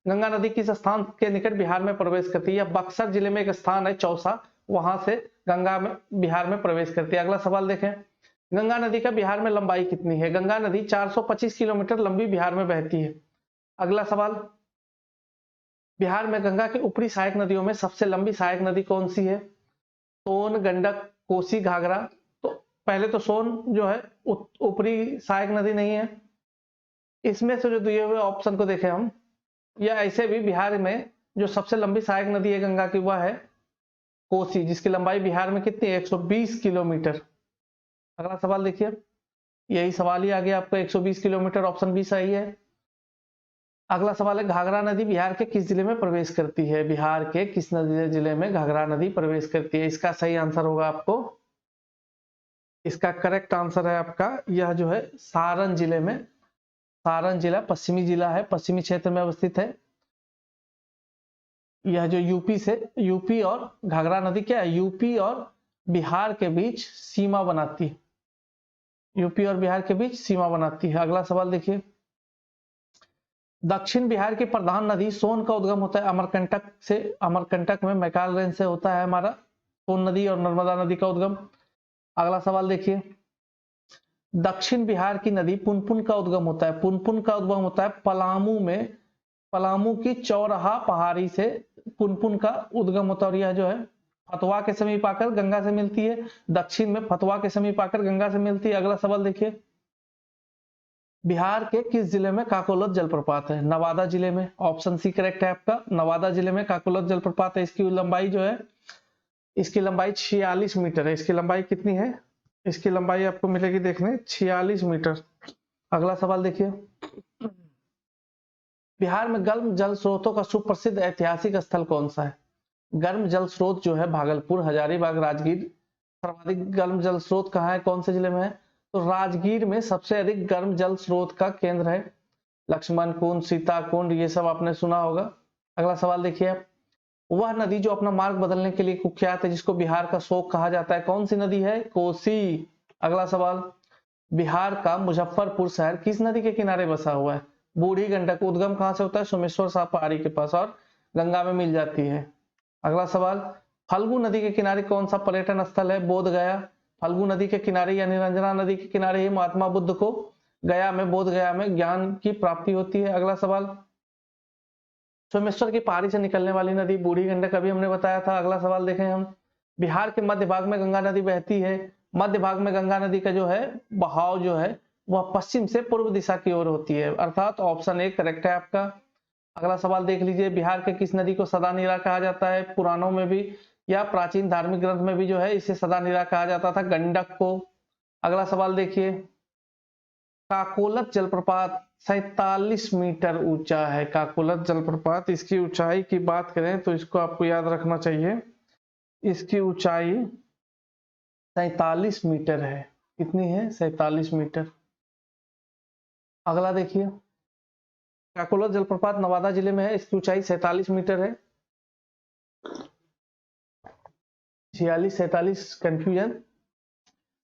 गंगा नदी किस स्थान के निकट बिहार में प्रवेश करती है? बक्सर जिले में एक स्थान है चौसा, वहां से गंगा में बिहार में प्रवेश करती है। अगला सवाल देखें, गंगा नदी का बिहार में लंबाई कितनी है? गंगा नदी 425 किलोमीटर लंबी बिहार में बहती है। अगला सवाल, बिहार में गंगा की ऊपरी सहायक नदियों में सबसे लंबी सहायक नदी कौन सी है? सोन, गंडक, कोसी, घाघरा। तो पहले तो सोन जो है ऊपरी सहायक नदी नहीं है। इसमें से जो दिए हुए ऑप्शन को देखें हम, या ऐसे भी बिहार में जो सबसे लंबी सहायक नदी है गंगा की वह है कोसी, जिसकी लंबाई बिहार में कितनी है? 120 किलोमीटर। अगला सवाल देखिए, यही सवाल ही आ गया आपको, 120 किलोमीटर, ऑप्शन बी सही है। अगला सवाल है, घाघरा नदी बिहार के किस जिले में प्रवेश करती है? बिहार के किस नदी जिले में घाघरा नदी प्रवेश करती है? इसका सही आंसर होगा आपको, इसका करेक्ट आंसर है आपका यह जो है सारण जिले में, सारण जिला पश्चिमी जिला है, पश्चिमी क्षेत्र में अवस्थित है। यह जो यूपी और घाघरा नदी क्या है? यूपी और बिहार के बीच सीमा बनाती है, यूपी और बिहार के बीच सीमा बनाती है। अगला सवाल देखिए, दक्षिण बिहार की प्रधान नदी सोन का उद्गम होता है अमरकंटक से, अमरकंटक में मैकाल रेंज से होता है हमारा सोन नदी और नर्मदा नदी का उद्गम। अगला सवाल देखिए, दक्षिण बिहार की नदी पुनपुन का उद्गम होता है, पुनपुन का उद्गम होता है पलामू में, पलामू की चौराहा पहाड़ी से पुनपुन का उद्गम होता है, और यह जो है फतवा के समीप आकर गंगा से मिलती है, दक्षिण में फतवा के समीप आकर गंगा से मिलती है। अगला सवाल देखिए, बिहार के किस जिले में काकोलत जलप्रपात है? नवादा जिले में, ऑप्शन सी करेक्ट है आपका, नवादा जिले में काकोलत जलप्रपात है। इसकी लंबाई जो है, इसकी लंबाई 46 मीटर है। इसकी लंबाई कितनी है? इसकी लंबाई आपको मिलेगी देखने 46 मीटर। अगला सवाल देखिए, बिहार में गर्म जल स्रोतों का सुप्रसिद्ध ऐतिहासिक स्थल कौन सा है? गर्म जल स्रोत जो है भागलपुर, हजारीबाग, राजगीर। सर्वाधिक गर्म जल स्रोत कहाँ है, कौन से जिले में है? तो राजगीर में सबसे अधिक गर्म जल स्रोत का केंद्र है। लक्ष्मण कुंड, सीता कुंड, ये सब आपने सुना होगा। अगला सवाल देखिए आप, वह नदी जो अपना मार्ग बदलने के लिए कुख्यात है, जिसको बिहार का शोक कहा जाता है, कौन सी नदी है? कोसी। अगला सवाल, बिहार का मुजफ्फरपुर शहर किस नदी के किनारे बसा हुआ है? बूढ़ी गंडक। उद्गम कहां से होता है? सोमेश्वर साह पहाड़ी के पास, और गंगा में मिल जाती है। अगला सवाल, फल्गु नदी के किनारे कौन सा पर्यटन स्थल है? बोध गया। फल्गु नदी के किनारे या निरंजना नदी के किनारे ही महात्मा बुद्ध को गया में, बोध गया में ज्ञान की प्राप्ति होती है। अगला सवाल, सोमेश्वर की पहाड़ी से निकलने वाली नदी बूढ़ी गंडक, अभी हमने बताया था। अगला सवाल देखें हम, बिहार के मध्य भाग में गंगा नदी बहती है, मध्य भाग में गंगा नदी का जो है बहाव जो है वह पश्चिम से पूर्व दिशा की ओर होती है, अर्थात ऑप्शन ए करेक्ट है आपका। अगला सवाल देख लीजिए, बिहार के किस नदी को सदा नीरा कहा जाता है? पुराणों में भी या प्राचीन धार्मिक ग्रंथ में भी जो है इसे सदा नीरा कहा जाता था, गंडक को। अगला सवाल देखिए, काकोलत जलप्रपात 47 मीटर ऊंचा है। काकोलत जलप्रपात, इसकी ऊंचाई की बात करें तो इसको आपको याद रखना चाहिए, इसकी ऊंचाई 47 मीटर है। कितनी है? 47 मीटर। अगला देखिए, काकोलत जलप्रपात नवादा जिले में है, इसकी ऊंचाई 47 मीटर है। 46 47 कंफ्यूजन,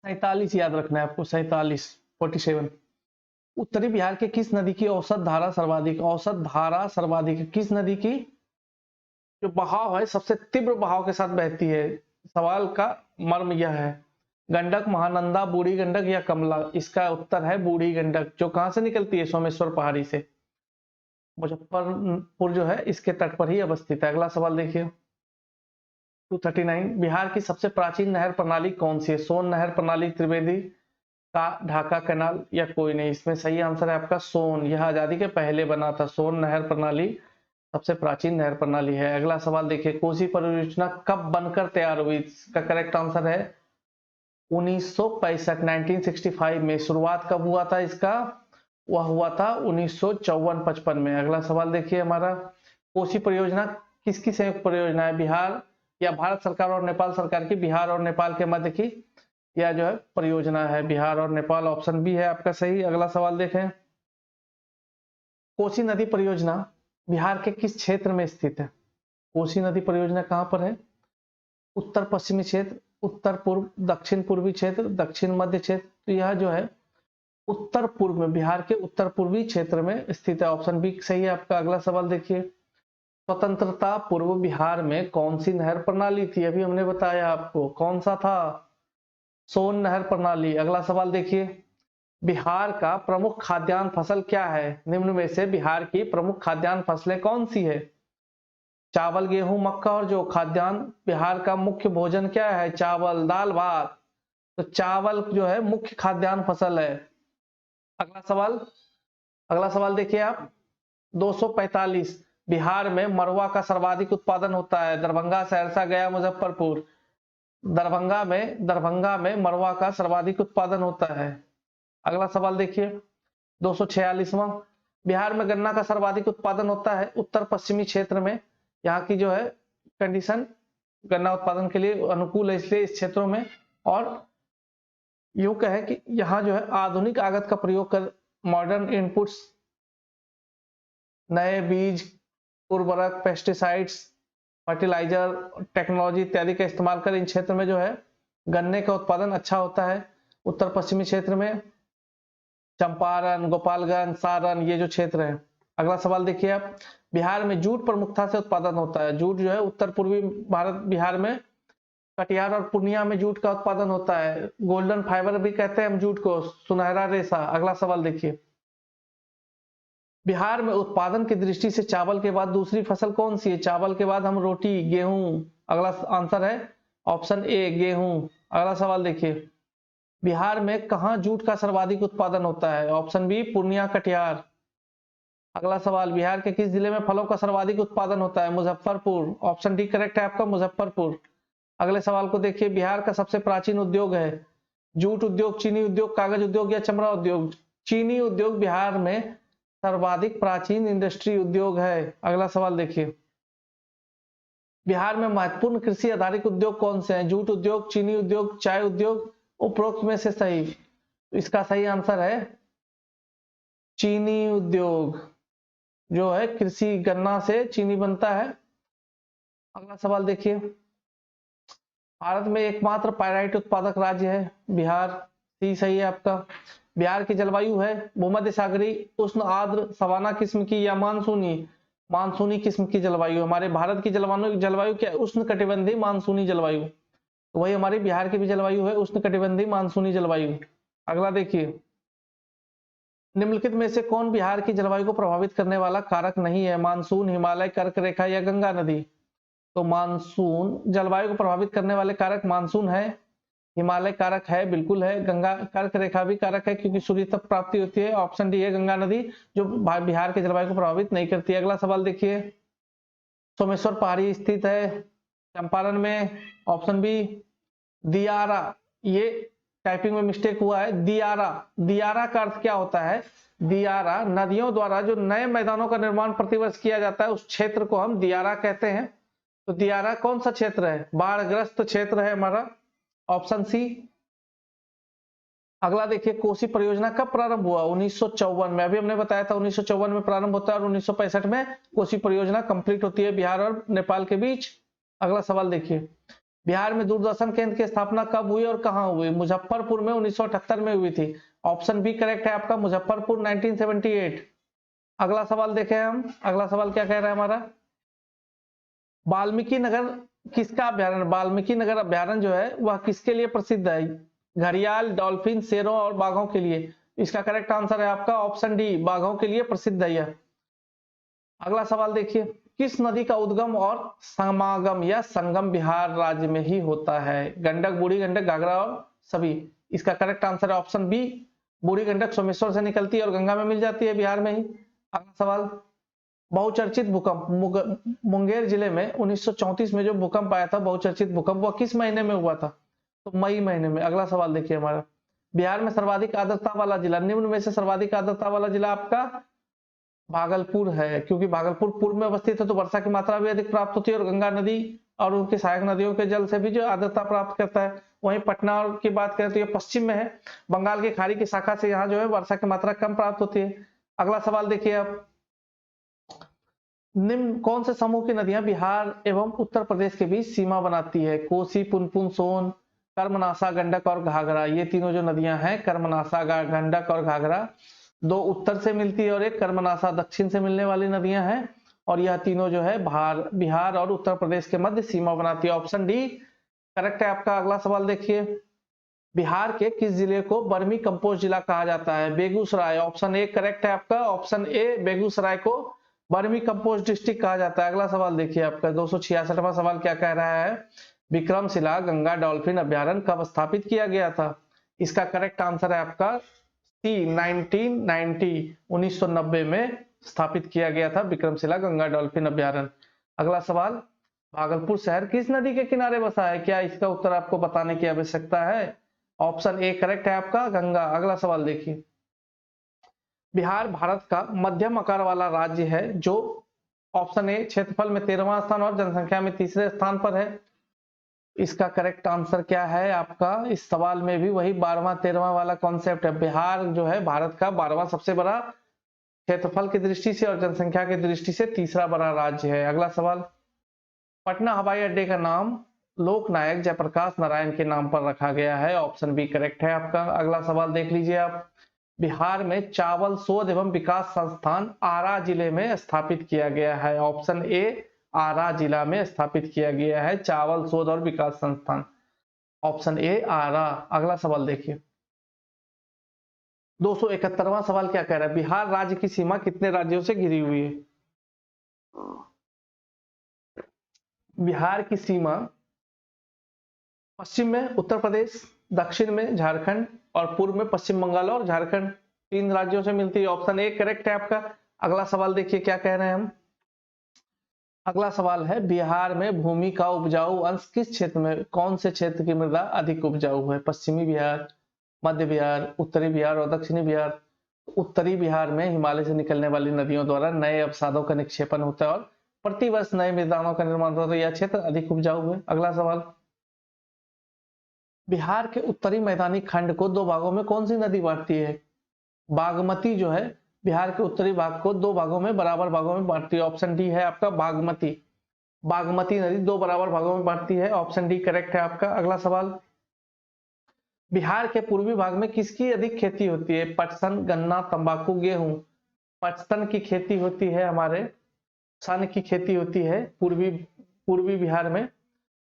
47 याद रखना है आपको, 47। उत्तरी बिहार के किस नदी की औसत धारा सर्वाधिक? औसत धारा सर्वाधिक किस नदी की जो बहाव है सबसे तीव्र बहाव के साथ बहती है? सवाल का मर्म यह है, गंडक, महानंदा, बूढ़ी गंडक या कमला? इसका उत्तर है बूढ़ी गंडक, जो कहां से निकलती है? सोमेश्वर पहाड़ी से। मुजफ्फरपुर जो है इसके तट पर ही अवस्थित है। अगला सवाल देखिए, 239, बिहार की सबसे प्राचीन नहर प्रणाली कौन सी है? सोन नहर प्रणाली, त्रिवेदी का ढाका कैनाल, या कोई नहीं? इसमें सही आंसर है आपका सोन, यह आजादी के पहले बना था। सोन नहर प्रणाली सबसे प्राचीन नहर प्रणाली है। अगला सवाल देखिए, कोसी परियोजना कब बनकर तैयार हुई? इसका करेक्ट आंसर है 1965, 1965 में। शुरुआत कब हुआ था इसका? वह हुआ था 1954-55 में। अगला सवाल देखिए हमारा, कोसी परियोजना किसकी संयुक्त परियोजना है? बिहार या भारत सरकार और नेपाल सरकार की, बिहार और नेपाल के मध्य की यह जो है परियोजना है, बिहार और नेपाल, ऑप्शन बी है आपका सही। अगला सवाल देखें, कोसी नदी परियोजना बिहार के किस क्षेत्र में स्थित है? कोसी नदी परियोजना कहां पर है? उत्तर पश्चिमी क्षेत्र, उत्तर पूर्व, दक्षिण पूर्वी क्षेत्र, दक्षिण मध्य क्षेत्र। तो यह जो है उत्तर पूर्व में, बिहार के उत्तर पूर्वी क्षेत्र में स्थित है। ऑप्शन बी सही है आपका। अगला सवाल देखिए, स्वतंत्रता पूर्व बिहार में कौन सी नहर प्रणाली थी? अभी हमने बताया आपको, कौन सा था? सोन नहर प्रणाली। अगला सवाल देखिए, बिहार का प्रमुख खाद्यान्न फसल क्या है? निम्न में से बिहार की प्रमुख खाद्यान्न फसलें कौन सी है? चावल, गेहूं, मक्का और जौ। खाद्यान्न, बिहार का मुख्य भोजन क्या है? चावल, दाल, भात। तो चावल जो है मुख्य खाद्यान्न फसल है। अगला सवाल, अगला सवाल देखिए आप, 245, बिहार में मरुआ का सर्वाधिक उत्पादन होता है? दरभंगा, सहरसा, गया, मुजफ्फरपुर। दरभंगा में मरुआ का सर्वाधिक उत्पादन होता है। अगला सवाल देखिए, 246वां, बिहार में गन्ना का सर्वाधिक उत्पादन होता है उत्तर पश्चिमी क्षेत्र में। यहाँ की जो है कंडीशन गन्ना उत्पादन के लिए अनुकूल है, इसलिए इस क्षेत्रों में। और यूं कहे कि यहाँ जो है आधुनिक आगत का प्रयोग कर, मॉडर्न इनपुट्स, नए बीज, उर्वरक, पेस्टिसाइड्स, फर्टिलाइजर टेक्नोलॉजी इत्यादि का इस्तेमाल कर इन क्षेत्र में जो है गन्ने का उत्पादन अच्छा होता है। उत्तर पश्चिमी क्षेत्र में चंपारण, गोपालगंज, सारण, ये जो क्षेत्र है। अगला सवाल देखिए आप, बिहार में जूट प्रमुखता से उत्पादन होता है? जूट जो है उत्तर पूर्वी भारत, बिहार में कटिहार और पूर्णिया में जूट का उत्पादन होता है। गोल्डन फाइबर भी कहते हैं हम जूट को, सुनहरा रेशा। अगला सवाल देखिए, बिहार में उत्पादन की दृष्टि से चावल के बाद दूसरी फसल कौन सी है? चावल के बाद हम रोटी, गेहूं। अगला आंसर है ऑप्शन ए, गेहूं। अगला सवाल देखिए, बिहार में कहां जूट का सर्वाधिक उत्पादन होता है? Option B, Purnia, Katihar. अगला सवाल, बिहार के किस जिले में फलों का सर्वाधिक उत्पादन होता है? मुजफ्फरपुर। ऑप्शन डी करेक्ट है आपका, मुजफ्फरपुर। अगले सवाल को देखिए, बिहार का सबसे प्राचीन उद्योग है? जूट उद्योग, चीनी उद्योग, कागज उद्योग या चमड़ा उद्योग? चीनी उद्योग बिहार में सर्वाधिक प्राचीन इंडस्ट्री उद्योग है। अगला सवाल देखिए, बिहार में महत्वपूर्ण कृषि आधारित उद्योग कौन से हैं? जूट उद्योग, चीनी उद्योग, चाय उद्योग। उपरोक्त में से सही? तो इसका सही आंसर है चीनी उद्योग, जो है कृषि, गन्ना से चीनी बनता है। अगला सवाल देखिए, भारत में एकमात्र पाइराइट उत्पादक राज्य है बिहार। सी सही है आपका। बिहार की जलवायु है भूमध्य सागरीय, उष्ण, आर्द्र, सवाना किस्म की या मानसूनी? मानसूनी किस्म की जलवायु। हमारे भारत की जलवायु क्या है? उष्ण कटिबंधीय मानसूनी जलवायु। तो वही हमारी बिहार की भी जलवायु है, उष्ण कटिबंधीय मानसूनी जलवायु। अगला देखिए, निम्नलिखित में से कौन बिहार की जलवायु को प्रभावित करने वाला कारक नहीं है? मानसून, हिमालय, कर्क रेखा या गंगा नदी? तो मानसून, जलवायु को प्रभावित करने वाले कारक मानसून है, हिमालय कारक है, बिल्कुल है, गंगा, कर्क रेखा भी कारक है क्योंकि सूर्य तप प्राप्ति होती है। ऑप्शन डी है गंगा नदी, जो बिहार के जलवायु को प्रभावित नहीं करती है। अगला सवाल देखिए, सोमेश्वर पहाड़ी स्थित है चंपारण में। ऑप्शन बी, दियारा। ये टाइपिंग में मिस्टेक हुआ है, दियारा। दियारा का अर्थ क्या होता है? दियारा, नदियों द्वारा जो नए मैदानों का निर्माण प्रतिवर्ष किया जाता है, उस क्षेत्र को हम दियारा कहते हैं। तो दियारा कौन सा क्षेत्र है? बाढ़ग्रस्त क्षेत्र है हमारा, ऑप्शन सी। अगला देखिए, कोसी परियोजना कब प्रारंभ हुआ? 1954 में। अभी हमने बताया था 1954 में प्रारंभ होता है और 1965 में कोसी परियोजना कंप्लीट होती है बिहार और नेपाल के बीच। अगला सवाल देखिए, बिहार में दूरदर्शन केंद्र की स्थापना कब हुई और कहां हुई? मुजफ्फरपुर में 1978 में हुई थी। ऑप्शन बी करेक्ट है आपका, मुजफ्फरपुर, 1978। अगला सवाल देखें हम, अगला सवाल क्या कह रहा है हमारा, वाल्मीकि नगर किसका अभ्यारण्य? वाल्मीकि नगर अभ्यारण्य जो है वह किसके लिए प्रसिद्ध है? घड़ियाल, डॉल्फिन, शेरों और बाघों के लिए। इसका करेक्ट आंसर है आपका ऑप्शन डी, बाघों के लिए प्रसिद्ध है यह। अगला सवाल देखिए, किस नदी का उद्गम और समागम या संगम बिहार राज्य में ही होता है? गंडक, बूढ़ी गंडक, घाघरा और सभी। इसका करेक्ट आंसर है ऑप्शन बी, बूढ़ी गंडक सोमेश्वर से निकलती है और गंगा में मिल जाती है बिहार में ही। अगला सवाल, बहुचर्चित भूकंप मुंगेर जिले में 1934 में जो भूकंप आया था, बहुचर्चित भूकंप, वह किस महीने में हुआ था? तो मई महीने में। अगला सवाल देखिए हमारा, बिहार में सर्वाधिक आर्द्रता वाला जिला, निम्न में से सर्वाधिक आर्द्रता वाला जिला आपका भागलपुर है, क्योंकि भागलपुर पूर्व में अवस्थित है तो वर्षा की मात्रा भी अधिक प्राप्त होती है और गंगा नदी और उनकी सहायक नदियों के जल से भी जो आर्द्रता प्राप्त करता है। वहीं पटना की बात करें तो ये पश्चिम में है, बंगाल की खाड़ी की शाखा से यहाँ जो है वर्षा की मात्रा कम प्राप्त होती है। अगला सवाल देखिए आप, निम्न कौन से समूह की नदियां बिहार एवं उत्तर प्रदेश के बीच सीमा बनाती है? कोसी, पुनपुन, सोन, कर्मनासा, गंडक और घाघरा, ये तीनों जो नदियां हैं, कर्मनासा, गंडक और घाघरा, दो उत्तर से मिलती है और एक कर्मनासा दक्षिण से मिलने वाली नदियां हैं, और यह तीनों जो है बिहार और उत्तर प्रदेश के मध्य सीमा बनाती है। ऑप्शन डी करेक्ट है आपका। अगला सवाल देखिए, बिहार के किस जिले को वर्मी कंपोस्ट जिला कहा जाता है? बेगूसराय। ऑप्शन ए करेक्ट है आपका। ऑप्शन ए, बेगूसराय को वर्मी कंपोस्ट डिस्ट्रिक्ट कहा जाता है। अगला सवाल देखिए आपका 266वां सवाल क्या कह रहा है? विक्रमशिला गंगा डॉल्फिन अभ्यारण्य कब स्थापित किया गया था? इसका करेक्ट आंसर है आपका सी, 1990 में स्थापित किया गया था विक्रमशिला गंगा डॉल्फिन अभ्यारण्य। अगला सवाल, भागलपुर शहर किस नदी के किनारे बसा है? क्या इसका उत्तर आपको बताने की आवश्यकता है? ऑप्शन ए करेक्ट है आपका, गंगा। अगला सवाल देखिए, बिहार भारत का मध्यम आकार वाला राज्य है जो ऑप्शन ए क्षेत्रफल में 13वां स्थान और जनसंख्या में तीसरे स्थान पर है। इसका करेक्ट आंसर क्या है आपका? इस सवाल में भी वही 12वां 13वां वाला कॉन्सेप्ट है। बिहार जो है भारत का 12वां सबसे बड़ा क्षेत्रफल की दृष्टि से और जनसंख्या की दृष्टि से तीसरा बड़ा राज्य है। अगला सवाल, पटना हवाई अड्डे का नाम लोकनायक जयप्रकाश नारायण के नाम पर रखा गया है। ऑप्शन बी करेक्ट है आपका। अगला सवाल देख लीजिए आप, बिहार में चावल शोध एवं विकास संस्थान आरा जिले में स्थापित किया गया है। ऑप्शन ए, आरा जिला में स्थापित किया गया है चावल शोध और विकास संस्थान। ऑप्शन ए, आरा। अगला सवाल देखिए, 271वां सवाल क्या कह रहा है? बिहार राज्य की सीमा कितने राज्यों से घिरी हुई है? बिहार की सीमा पश्चिम में उत्तर प्रदेश, दक्षिण में झारखंड और पूर्व में पश्चिम बंगाल और झारखंड, 3 राज्यों से मिलती है। ऑप्शन ए करेक्ट है आपका। अगला सवाल देखिए क्या कह रहे हैं हम। अगला सवाल है, बिहार में भूमि का उपजाऊ अंश किस क्षेत्र में, कौन से क्षेत्र की मृदा अधिक उपजाऊ है? पश्चिमी बिहार, मध्य बिहार, उत्तरी बिहार और दक्षिणी बिहार। उत्तरी बिहार में हिमालय से निकलने वाली नदियों द्वारा नए अवसादों का निक्षेपण होता है और प्रतिवर्ष नए मैदानों का निर्माण होता है, यह क्षेत्र अधिक उपजाऊ है। अगला सवाल, बिहार के उत्तरी मैदानी खंड को 2 भागों में कौन सी नदी बांटती है? बागमती जो है बिहार के उत्तरी भाग को 2 भागों में बराबर भागों में बांटती है। ऑप्शन डी है आपका, बागमती। बागमती नदी 2 बराबर भागों में बांटती है। ऑप्शन डी करेक्ट है आपका। अगला सवाल, बिहार के पूर्वी भाग में किसकी अधिक खेती होती है? पटसन, गन्ना, तंबाकू, गेहूं। पटसन की खेती होती है, हमारे सन की खेती होती है पूर्वी बिहार में,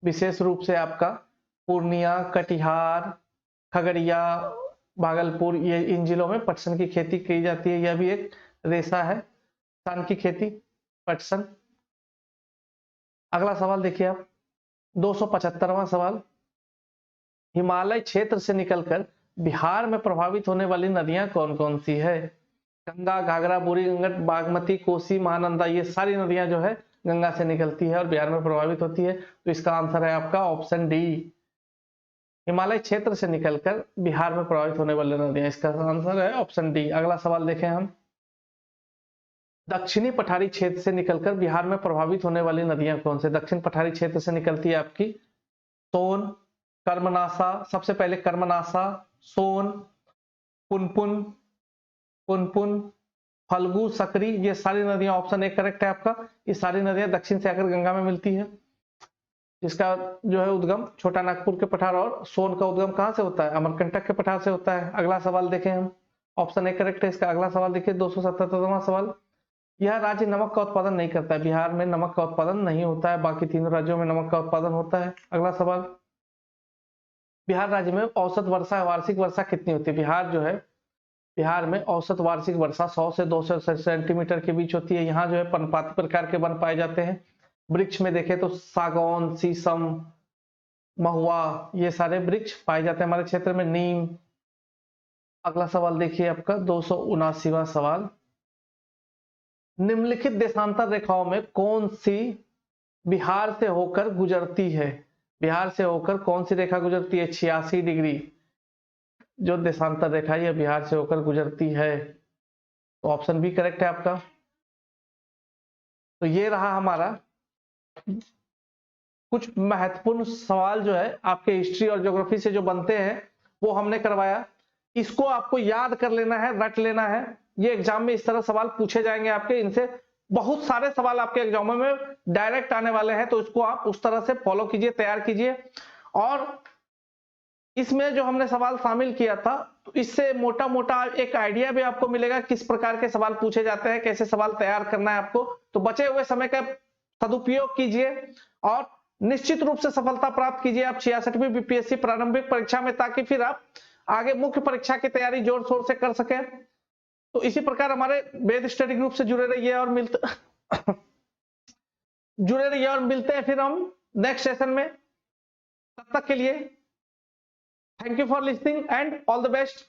विशेष रूप से आपका पूर्णिया, कटिहार, खगड़िया, भागलपुर, ये इन जिलों में पटसन की खेती की जाती है। यह भी एक रेशा है सन की खेती, पटसन। अगला सवाल देखिए आप, 275वां सवाल, हिमालय क्षेत्र से निकलकर बिहार में प्रभावित होने वाली नदियां कौन कौन सी है? गंगा, घाघरा, बूढ़ी गंडक, बागमती, कोसी, महानंदा, ये सारी नदियां जो है गंगा से निकलती है और बिहार में प्रभावित होती है। तो इसका आंसर है आपका ऑप्शन डी, हिमालय क्षेत्र से निकलकर बिहार में प्रभावित होने वाली नदियां। इसका आंसर है ऑप्शन डी। अगला सवाल देखें हम, दक्षिणी पठारी क्षेत्र से निकलकर बिहार में प्रभावित होने वाली नदियां कौन से? दक्षिण पठारी क्षेत्र से निकलती है आपकी सोन, कर्मनासा, सबसे पहले कर्मनासा, सोन, पुनपुन, फल्गु, सकरी, ये सारी नदियां। ऑप्शन ए करेक्ट है आपका। ये सारी नदियां दक्षिण से आकर गंगा में मिलती है। इसका जो है उद्गम छोटा नागपुर के पठार, और सोन का उद्गम कहां से होता है? अमरकंटक के पठार से होता है। अगला सवाल देखें हम, ऑप्शन ए करेक्ट है इसका। अगला सवाल देखिए 277वां सवाल, यह राज्य नमक का उत्पादन नहीं करता है। बिहार में नमक का उत्पादन नहीं होता है, बाकी 3 राज्यों में नमक का उत्पादन होता है। अगला सवाल, बिहार राज्य में औसत वर्षा, वार्षिक वर्षा कितनी होती है? बिहार में औसत वार्षिक वर्षा 100 से 200 सेंटीमीटर के बीच होती है। यहाँ जो है पर्णपाती प्रकार के वन पाए जाते हैं। वृक्ष में देखें तो सागौन, शीशम, महुआ, ये सारे वृक्ष पाए जाते हैं हमारे क्षेत्र में, नीम। अगला सवाल देखिए आपका 279वां सवाल, निम्नलिखित देशांतर रेखाओं में कौन सी बिहार से होकर गुजरती है? बिहार से होकर कौन सी रेखा गुजरती है? 86 डिग्री जो देशांतर रेखा है बिहार से होकर गुजरती है। तो ऑप्शन बी करेक्ट है आपका। तो ये रहा हमारा कुछ महत्वपूर्ण सवाल जो है आपके हिस्ट्री और ज्योग्राफी से जो बनते हैं वो हमने करवाया। इसको आपको याद कर लेना है, रट लेना है। ये एग्जाम में इस तरह सवाल पूछे जाएंगे आपके, इनसे बहुत सारे सवाल आपके एग्जामों में डायरेक्ट आने वाले हैं। तो इसको आप उस तरह से फॉलो कीजिए, तैयार कीजिए। और इसमें जो हमने सवाल शामिल किया था, तो इससे मोटा मोटा एक आइडिया भी आपको मिलेगा किस प्रकार के सवाल पूछे जाते हैं, कैसे सवाल तैयार करना है आपको। तो बचे हुए समय का सदुपयोग कीजिए और निश्चित रूप से सफलता प्राप्त कीजिए आप 66वीं बीपीएससी प्रारंभिक परीक्षा में, ताकि फिर आप आगे मुख्य परीक्षा की तैयारी जोर शोर से कर सके। तो इसी प्रकार हमारे वेद स्टडी ग्रुप से जुड़े रहिए और मिलते हैं फिर हम नेक्स्ट सेशन में। तब तक के लिए thank you for listening and all the best.